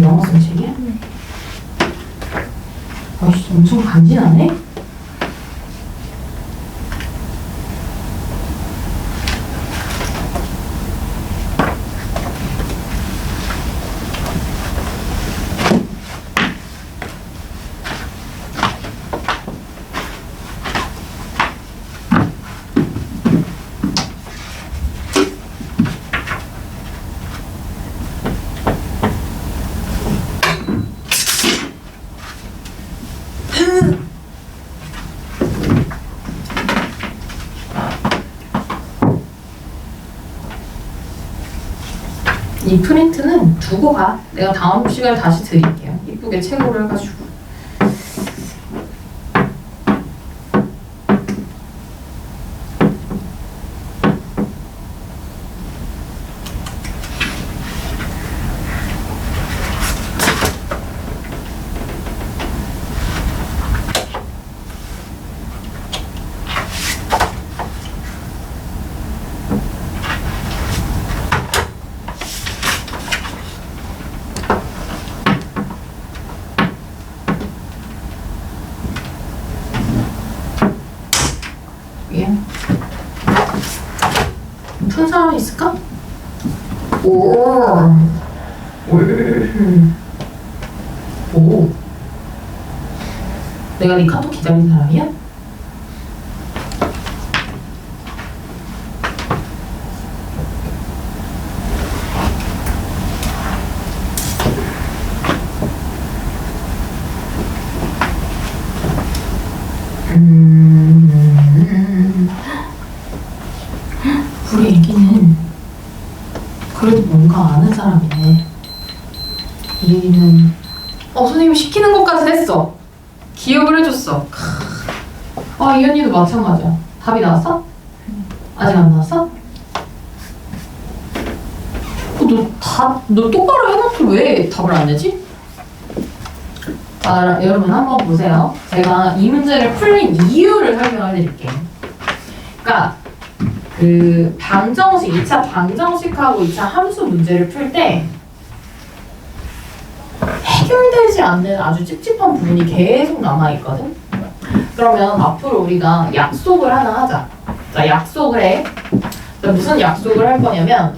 영어 쓴 책이야? 아이씨, 엄청 간지나네? 이 프린트는 두고 가. 내가 다음 시간에 다시 드릴게요. 이쁘게 채굴을 해가지고. 푼 사람 있을까? 오. 내가 네 카톡 기다린 사람이야? 그래도 뭔가 아는 사람이네. 얘는 선생님이 시키는 것까지 했어. 기억을 해줬어. 이 언니도 마찬가지야. 답이 나왔어? 아직 안 나왔어? 너 똑바로 해놓고 왜 답을 안 내지? 자, 여러분 한번 보세요. 제가 이 문제를 풀린 이유를 설명해 드릴게요. 그러니까 그 방정식, 2차 방정식하고 2차 함수 문제를 풀 때 해결되지 않는 아주 찝찝한 부분이 계속 남아있거든? 그러면 앞으로 우리가 약속을 하나 하자. 자, 약속을 해. 자, 무슨 약속을 할 거냐면,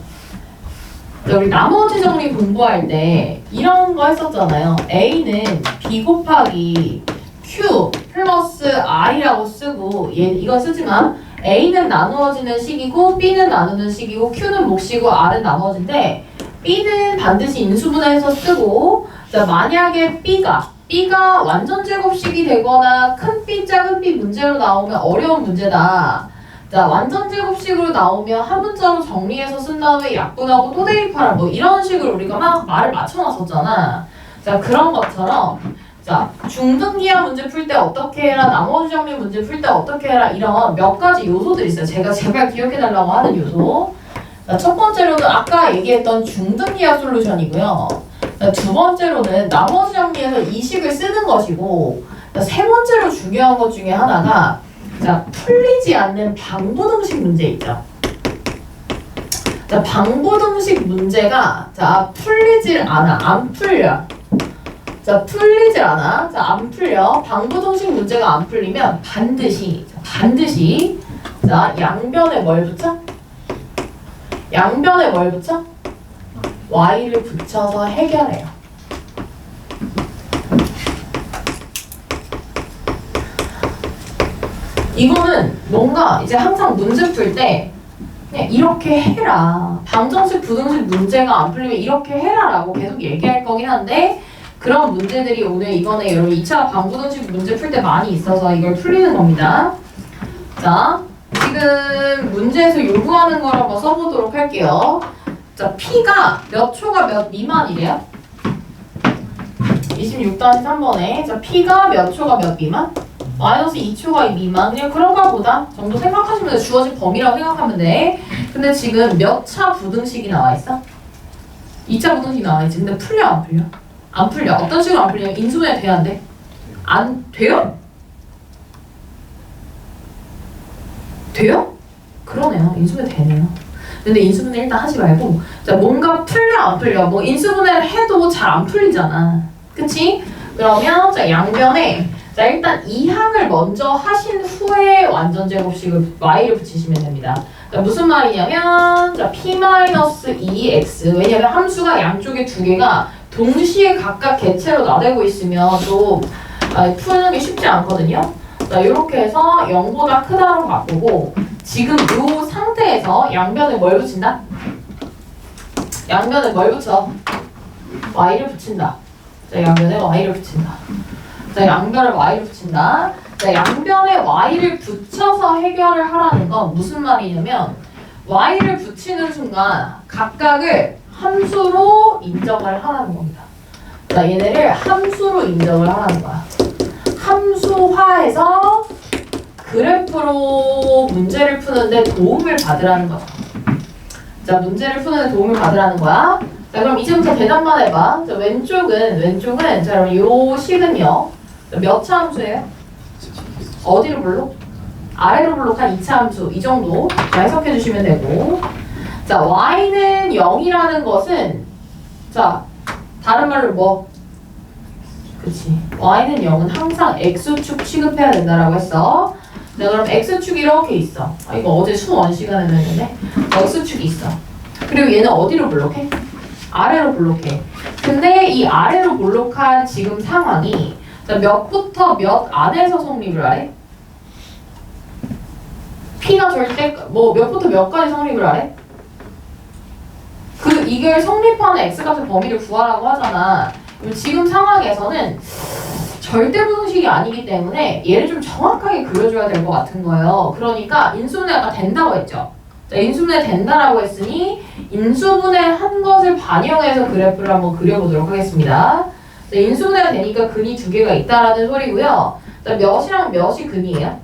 자, 우리 나머지 정리 공부할 때 이런 거 했었잖아요. A는 B 곱하기 Q 플러스 R이라고 쓰고, 이건 쓰지만 A는 나누어지는 식이고 B는 나누는 식이고 Q는 몫이고 R은 나머지인데 B는 반드시 인수분해해서 쓰고, 자, 만약에 B가 완전 제곱식이 되거나 큰 B, 작은 B 문제로 나오면 어려운 문제다. 자, 완전 제곱식으로 나오면 한 문자로 정리해서 쓴 다음에 약분하고 또 대입하라. 뭐 이런 식으로 우리가 막 말을 맞춰놨었잖아. 자, 그런 것처럼 자, 중등기하 문제 풀 때 어떻게 해라, 나머지 정리 문제 풀 때 어떻게 해라, 이런 몇 가지 요소들이 있어요. 제가 제발 기억해달라고 하는 요소. 자, 첫 번째로는 아까 얘기했던 중등기하 솔루션이고요. 자, 두 번째로는 나머지 정리해서 이 식을 쓰는 것이고, 자, 세 번째로 중요한 것 중에 하나가 자, 풀리지 않는 방부등식 문제 있죠. 자, 방부등식 문제가 자, 풀리질 않아. 안 풀려. 자, 풀리질 않아. 자, 안 풀려. 방부등식 문제가 안 풀리면 반드시 자, 양변에 뭘 붙여? 양변에 뭘 붙여? y를 붙여서 해결해요. 이거는 뭔가 이제 항상 문제 풀 때 그냥 이렇게 해라. 방정식, 부등식 문제가 안 풀리면 이렇게 해라라고 계속 얘기할 거긴 한데 그런 문제들이 오늘 이번에 여러분 2차 방부등식 문제 풀 때 많이 있어서 이걸 풀리는 겁니다. 자, 지금 문제에서 요구하는 걸 한번 써보도록 할게요. 자, P가 몇 초가 몇 미만이래요? 26-3번에 자, P가 몇 초가 몇 미만? 마이너스 2초가 미만. 그냥 그런가 보다 정도 생각하시면 돼. 주어진 범위라고 생각하면 돼. 근데 지금 몇 차 부등식이 나와 있어? 2차 부등식이 나와 있지. 근데 풀려 안 풀려? 안 풀려. 어떤 식으로 안 풀리냐면 인수분해 돼야 안 돼? 안 돼요? 돼요? 그러네요. 인수분해 되네요. 근데 인수분해 일단 하지 말고 자, 뭔가 풀려 안 풀려? 뭐 인수분해를 해도 잘 안 풀리잖아. 그치? 그러면 자, 양변에 자, 일단 이 항을 먼저 하신 후에 완전 제곱식을 y를 붙이시면 됩니다. 자, 무슨 말이냐면 자, p-2x 왜냐면 함수가 양쪽에 두 개가 동시에 각각 개체로 나대고 있으면 좀 푸는 게 쉽지 않거든요. 자, 이렇게 해서 0보다 크다로 바꾸고 지금 이 상태에서 양변에 뭘 붙인다? 양변에 뭘 붙여? y를 붙인다. 자, 양변에 y를 붙인다. 자, 양변에 y를 붙인다. 자, 양변에 y를 붙여서 해결을 하라는 건 무슨 말이냐면 y를 붙이는 순간 각각을 함수로 인정을 하라는 겁니다. 자, 얘네를 함수로 인정을 하라는 거야. 함수화해서 그래프로 문제를 푸는데 도움을 받으라는 거야. 자, 문제를 푸는데 도움을 받으라는 거야. 자, 그럼 이제부터 대답만 해봐. 자, 왼쪽은 자, 그럼 요 식은요. 몇 차 함수예요? 어디로 블록? 아래로 블록한 2차 함수. 이 정도 자, 해석해 주시면 되고. 자, y는 0이라는 것은 자, 다른 말로 뭐? 그치. y는 0은 항상 x축 취급해야 된다라고 했어. 자, 그럼 x축이 이렇게 있어. 이거 어제 수원 시간에 했는데 x축이 있어. 그리고 얘는 어디로 블록해? 아래로 블록해. 근데 이 아래로 블록한 지금 상황이 자, 몇부터 몇 안에서 성립을 하래? P가 절대 뭐 몇부터 몇까지 성립을 하래? 이걸 성립하는 x값의 범위를 구하라고 하잖아. 그럼 지금 상황에서는 절대 부등식이 아니기 때문에 얘를 좀 정확하게 그려줘야 될 것 같은 거예요. 그러니까 인수분해가 된다고 했죠. 자, 인수분해 된다라고 했으니 인수분해 한 것을 반영해서 그래프를 한번 그려보도록 하겠습니다. 자, 인수분해가 되니까 근이 두 개가 있다라는 소리고요. 자, 몇이랑 몇이 근이에요?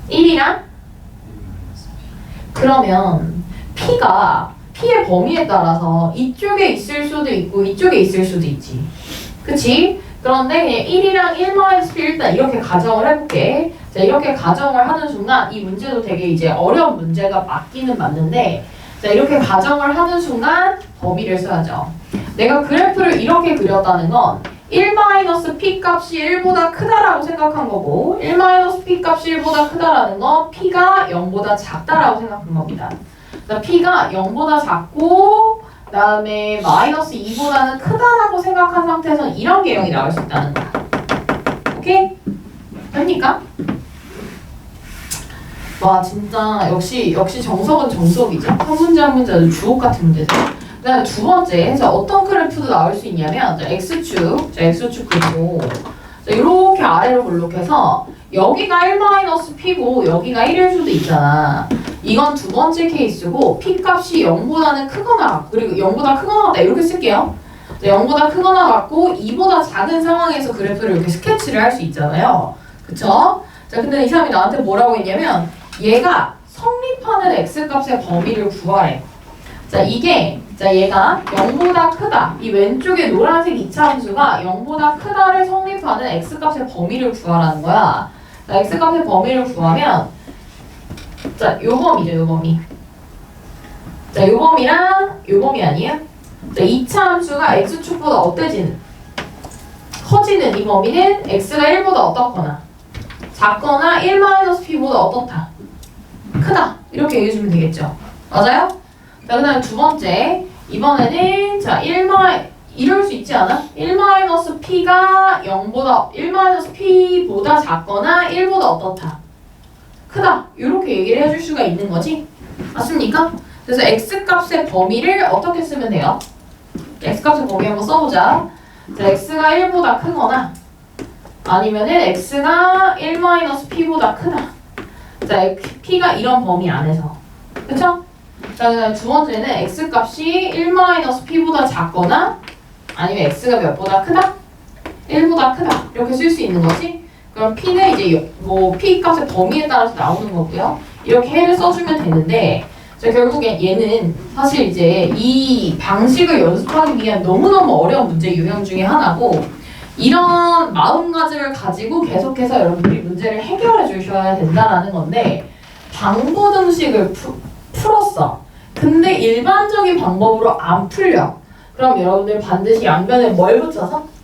1이랑? 그러면 P의 범위에 따라서 이쪽에 있을 수도 있고 이쪽에 있을 수도 있지. 그치? 그런데 그냥 1이랑 1-P 일단 이렇게 가정을 해볼게. 자, 이렇게 가정을 하는 순간 이 문제도 되게 이제 어려운 문제가 맞기는 맞는데 자, 이렇게 가정을 하는 순간 범위를 써야죠. 내가 그래프를 이렇게 그렸다는 건 1-P 값이 1보다 크다라고 생각한 거고 1-P 값이 1보다 크다라는 건 P가 0보다 작다라고 생각한 겁니다. 자, P가 0보다 작고 그 다음에 마이너스 2보다는 크다라고 생각한 상태에서 이런 계형이 나올 수 있다는 거야. 오케이? 됩니까? 와 진짜 역시 정석은 정석이죠. 한 문제 한 문제도 주옥 같은 문제죠. 그다음에 두 번째, 자, 어떤 그래프도 나올 수 있냐면 자, X축 그리고 자, 이렇게 아래로 블록해서 여기가 1-P고 여기가 1일 수도 있잖아. 이건 두 번째 케이스고 P 값이 0보다는 크거나 그리고 0보다 크거나 같다 이렇게 쓸게요. 자, 0보다 크거나 같고 2보다 작은 상황에서 그래프를 이렇게 스케치를 할 수 있잖아요. 그쵸? 자, 근데 이 사람이 나한테 뭐라고 했냐면 얘가 성립하는 X값의 범위를 구하래. 자, 얘가 0보다 크다. 이 왼쪽에 노란색 2차 함수가 0보다 크다를 성립하는 X값의 범위를 구하라는 거야. 자, X값의 범위를 구하면 자, 요 범위죠, 요 범위. 자, 요 범위랑 요 범위 아니에요? 자, 2차 함수가 X축보다 커지는 이 범위는 X가 1보다 어떻거나 작거나 1-P보다 어떻다. 크다. 이렇게 얘기해주면 되겠죠. 맞아요? 자, 그 다음에 두 번째. 이번에는, 자, 이럴 수 있지 않아? 1-P가 1-P보다 작거나 1보다 어떻다. 크다. 이렇게 얘기를 해줄 수가 있는 거지. 맞습니까? 그래서 X값의 범위를 어떻게 쓰면 돼요? X값의 범위 한번 써보자. 자, X가 1보다 크거나 아니면은 X가 1-P보다 크다. 자, P가 이런 범위 안에서. 그쵸? 자, 그다음 두 번째는 X값이 1-P보다 작거나 아니면 X가 몇보다 크다? 1보다 크다. 이렇게 쓸 수 있는 거지? 그럼 P는 이제 P 값의 범위에 따라서 나오는 거고요. 이렇게 해를 써주면 되는데 자, 결국엔 얘는 사실 이제 이 방식을 연습하기 위한 너무너무 어려운 문제 유형 중에 하나고 이런 마음가짐을 가지고 계속해서 여러분들이 문제를 해결해 주셔야 된다는 건데 방부등식을 풀었어. 근데 일반적인 방법으로 안 풀려. 그럼 여러분들 반드시 양변에 뭘 붙여서?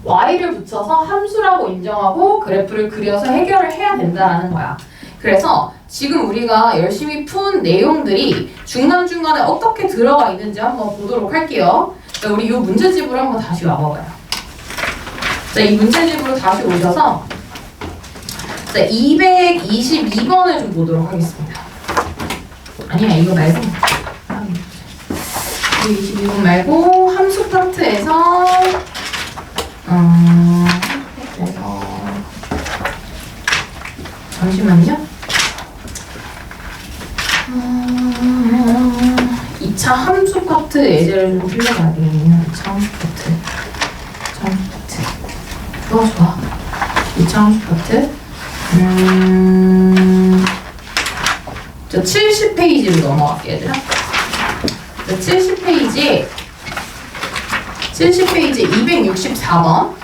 y를 붙여서 함수라고 인정하고 그래프를 그려서 해결을 해야 된다는 거야. 그래서 지금 우리가 열심히 푼 내용들이 중간중간에 어떻게 들어가 있는지 한번 보도록 할게요. 자, 우리 이 문제집으로 한번 다시 와봐봐요. 자, 이 문제집으로 다시 오셔서 자, 222번을 좀 보도록 하겠습니다. 아니야, 이거 말고 222번 말고 함수 파트에서 잠시만요. 2차 함수 파트 예제를 좀 풀려가야 되겠네요. 2차 함수 파트. 좋아. 2차 함수 파트. 저 70페이지로 넘어갈게요, 얘들아. 자, 70페이지 264번.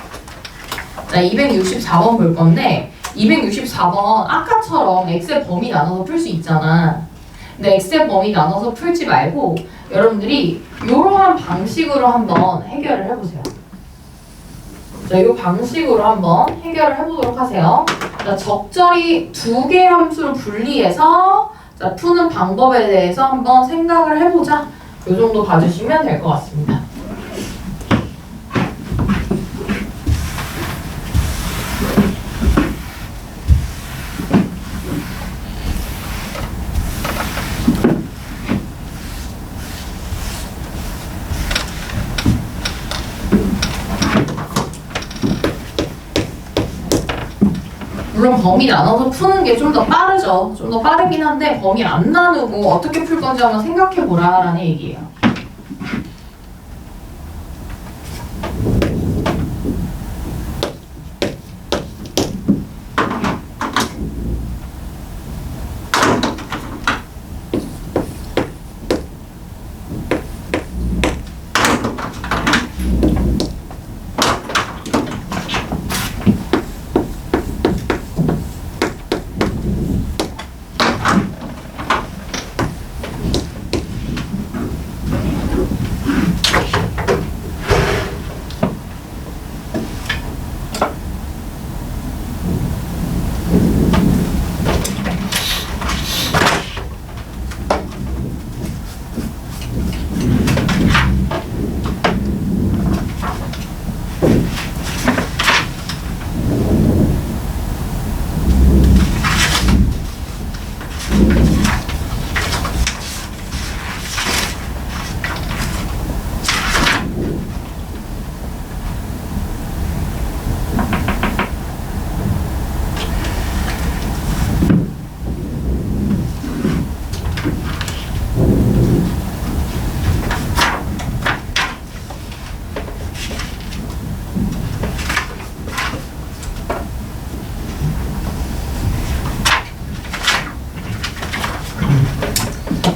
자, 264번 볼 건데 264번 아까처럼 X의 범위 나눠서 풀 수 있잖아. 근데 X의 범위 나눠서 풀지 말고 여러분들이 이러한 방식으로 한번 해결을 해보세요. 자, 이 방식으로 한번 해결을 해보도록 하세요. 자, 적절히 두 개의 함수를 분리해서 자, 푸는 방법에 대해서 한번 생각을 해보자. 이 정도 봐주시면 될 것 같습니다. 물론 범위 나눠서 푸는 게 좀 더 빠르죠. 좀 더 빠르긴 한데 범위 안 나누고 어떻게 풀 건지 한번 생각해보라 라는 얘기예요.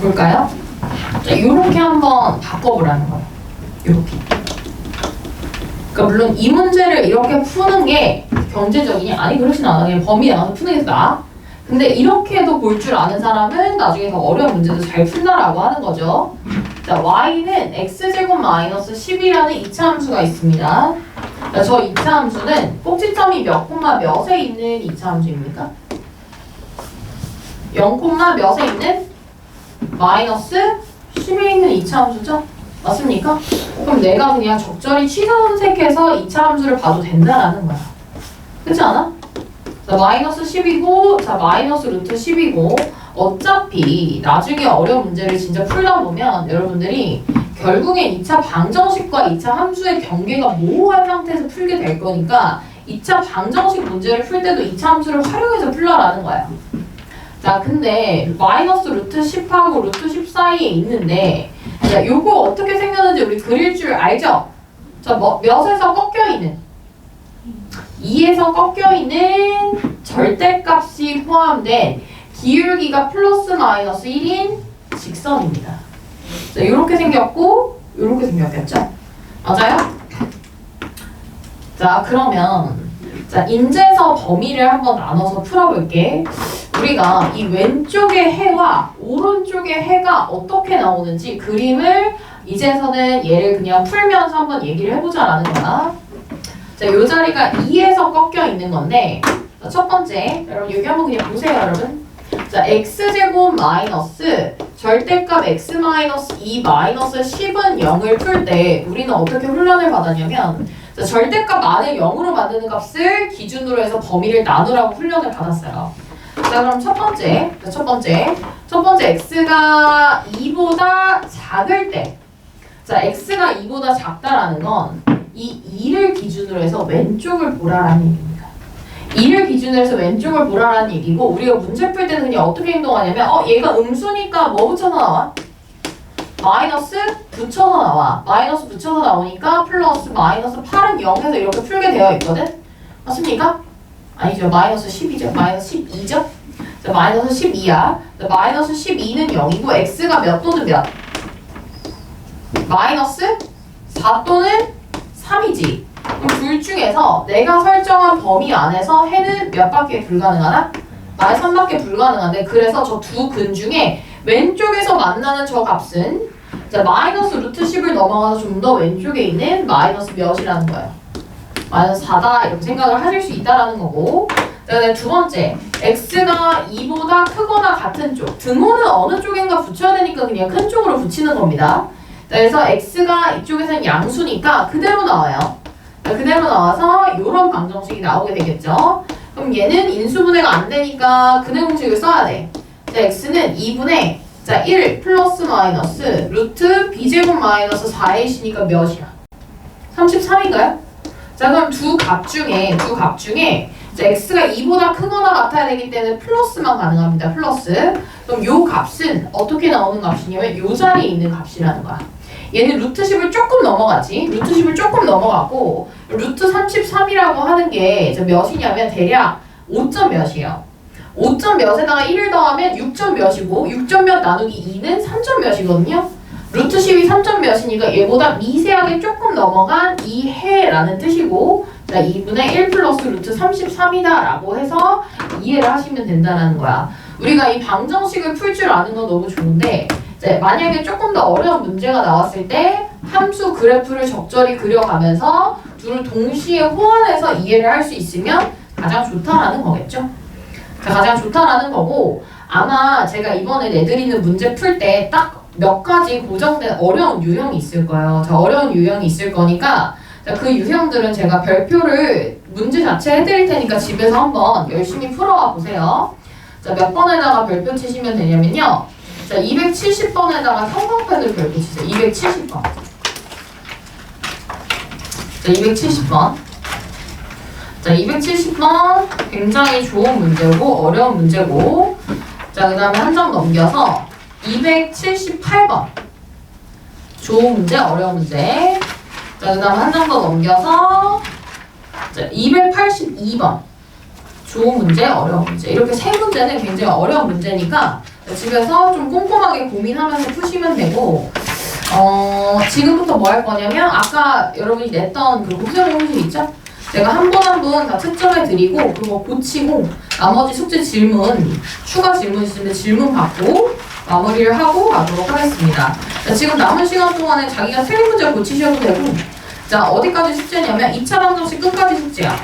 볼까요? 자, 이렇게 한번 바꿔보라는 거예요. 이렇게. 그러니까 물론 이 문제를 이렇게 푸는 게 경제적이냐? 아니 그렇진 않아. 그냥 범위 안에서 푸는 게 더 나아. 근데 이렇게도 볼 줄 아는 사람은 나중에 더 어려운 문제도 잘 푼다라고 하는 거죠. 자, y는 x제곱 마이너스 10이라는 이차함수가 있습니다. 자, 저 이차함수는 꼭지점이 몇 콤마 몇에 있는 이차함수입니까? 0 콤마 몇에 있는 마이너스 10에 있는 이차함수죠? 맞습니까? 그럼 내가 그냥 적절히 취사선택해서 이차함수를 봐도 된다라는 거야. 그렇지 않아? 자, 마이너스 10이고, 자, 마이너스 루트 10이고, 어차피 나중에 어려운 문제를 진짜 풀다 보면 여러분들이 결국엔 2차 방정식과 2차 함수의 경계가 모호한 상태에서 풀게 될 거니까 2차 방정식 문제를 풀 때도 2차 함수를 활용해서 풀라라는 거야. 자, 근데 마이너스 루트 10하고 루트 10 사이에 있는데 자, 요거 어떻게 생겼는지 우리 그릴 줄 알죠? 자, 몇에서 꺾여있는 2에서 꺾여있는 절대값이 포함된 기울기가 플러스 마이너스 1인 직선입니다. 자, 요렇게 생겼고 요렇게 생겼겠죠? 맞아요? 자, 그러면 자, 인재서 범위를 한번 나눠서 풀어볼게. 우리가 이 왼쪽의 해와 오른쪽의 해가 어떻게 나오는지 그림을 이제서는 얘를 그냥 풀면서 한번 얘기를 해보자라는 거야. 자, 요 자리가 2에서 꺾여 있는 건데 자, 첫 번째, 여러분 여기 한번 그냥 보세요, 여러분. 자, x제곱 마이너스 절대값 x 마이너스 2 마이너스 10은 0을 풀 때 우리는 어떻게 훈련을 받았냐면 자, 절대값 안을 0으로 만드는 값을 기준으로 해서 범위를 나누라고 훈련을 받았어요. 자, 그럼 첫 번째 x가 2보다 작을 때 자, x가 2보다 작다라는 건 이 2를 기준으로 해서 왼쪽을 보라라는 얘기입니다. 2를 기준으로 해서 왼쪽을 보라라는 얘기고 우리가 문제 풀 때는 그냥 어떻게 행동하냐면 얘가 음수니까 뭐 붙여서 나와? 마이너스 붙여서 나와. 마이너스 붙여서 나오니까 플러스 마이너스 8은 0에서 이렇게 풀게 되어 있거든? 맞습니까? 아니죠. 마이너스 10이죠. 마이너스 12죠? 자, 마이너스 12야. 자, 마이너스 12는 0이고 x가 몇 또는 몇? 마이너스 4 또는 3이지. 그럼 둘 중에서 내가 설정한 범위 안에서 해는 몇 밖에 불가능하나? 마이너스 3밖에 불가능한데 그래서 저 두 근 중에 왼쪽에서 만나는 저 값은 자, 마이너스 루트 10을 넘어가서 좀 더 왼쪽에 있는 마이너스 몇이라는 거예요. 마이너스 4다 이렇게 생각을 하실 수 있다라는 거고 자, 두 번째 x가 2보다 크거나 같은 쪽 등호는 어느 쪽인가 붙여야 되니까 그냥 큰 쪽으로 붙이는 겁니다. 자, 그래서 x가 이쪽에서는 양수니까 그대로 나와요. 자, 그대로 나와서 이런 방정식이 나오게 되겠죠. 그럼 얘는 인수분해가 안 되니까 근해 공식을 써야 돼. 자, x는 2분의 자, 1 플러스 마이너스 루트 b제곱 마이너스 4ac니까 몇이야? 33인가요? 자, 그럼 두 값 중에 이제 x가 2보다 크거나 같아야 되기 때문에 플러스만 가능합니다. 플러스. 그럼 요 값은 어떻게 나오는 값이냐면 요 자리에 있는 값이라는 거야. 얘는 루트 10을 조금 넘어가지. 루트 10을 조금 넘어가고 루트 33이라고 하는 게 이제 몇이냐면 대략 5점 몇이에요. 5점 몇에다가 1을 더하면 6점 몇이고 6점 몇 나누기 2는 3점 몇이거든요. 루트 10이 3점 몇이니까 얘보다 미세하게 조금 넘어간 2해라는 뜻이고 자 2분의 1 플러스 루트 33이다 라고 해서 이해를 하시면 된다는 거야. 우리가 이 방정식을 풀 줄 아는 건 너무 좋은데 이제 만약에 조금 더 어려운 문제가 나왔을 때 함수 그래프를 적절히 그려가면서 둘을 동시에 호환해서 이해를 할 수 있으면 가장 좋다라는 거겠죠. 가장 좋다라는 거고 아마 제가 이번에 내드리는 문제 풀 때 딱 몇 가지 고정된 어려운 유형이 있을 거예요. 자, 어려운 유형이 있을 거니까 자, 그 유형들은 제가 별표를 문제 자체 해드릴 테니까 집에서 한번 열심히 풀어와 보세요. 자, 몇 번에다가 별표 치시면 되냐면요. 자, 270번에다가 형광펜으로 별표 치세요. 270번. 자, 270번. 자, 270번 굉장히 좋은 문제고 어려운 문제고 자, 그 다음에 한 장 넘겨서 278번 좋은 문제, 어려운 문제 자, 그 다음에 한 장 더 넘겨서 자, 282번 좋은 문제, 어려운 문제 이렇게 세 문제는 굉장히 어려운 문제니까 집에서 좀 꼼꼼하게 고민하면서 푸시면 되고 지금부터 뭐 할 거냐면 아까 여러분이 냈던 그 곱셈 공식 있죠? 제가 한 분 한 분 다 채점해 드리고 그거 고치고 나머지 숙제 질문 추가 질문 있으면 질문 받고 마무리를 하고 가도록 하겠습니다. 자, 지금 남은 시간 동안에 자기가 틀린 문제 고치셔도 되고 자 어디까지 숙제냐면 2차 방정식 끝까지 숙제야.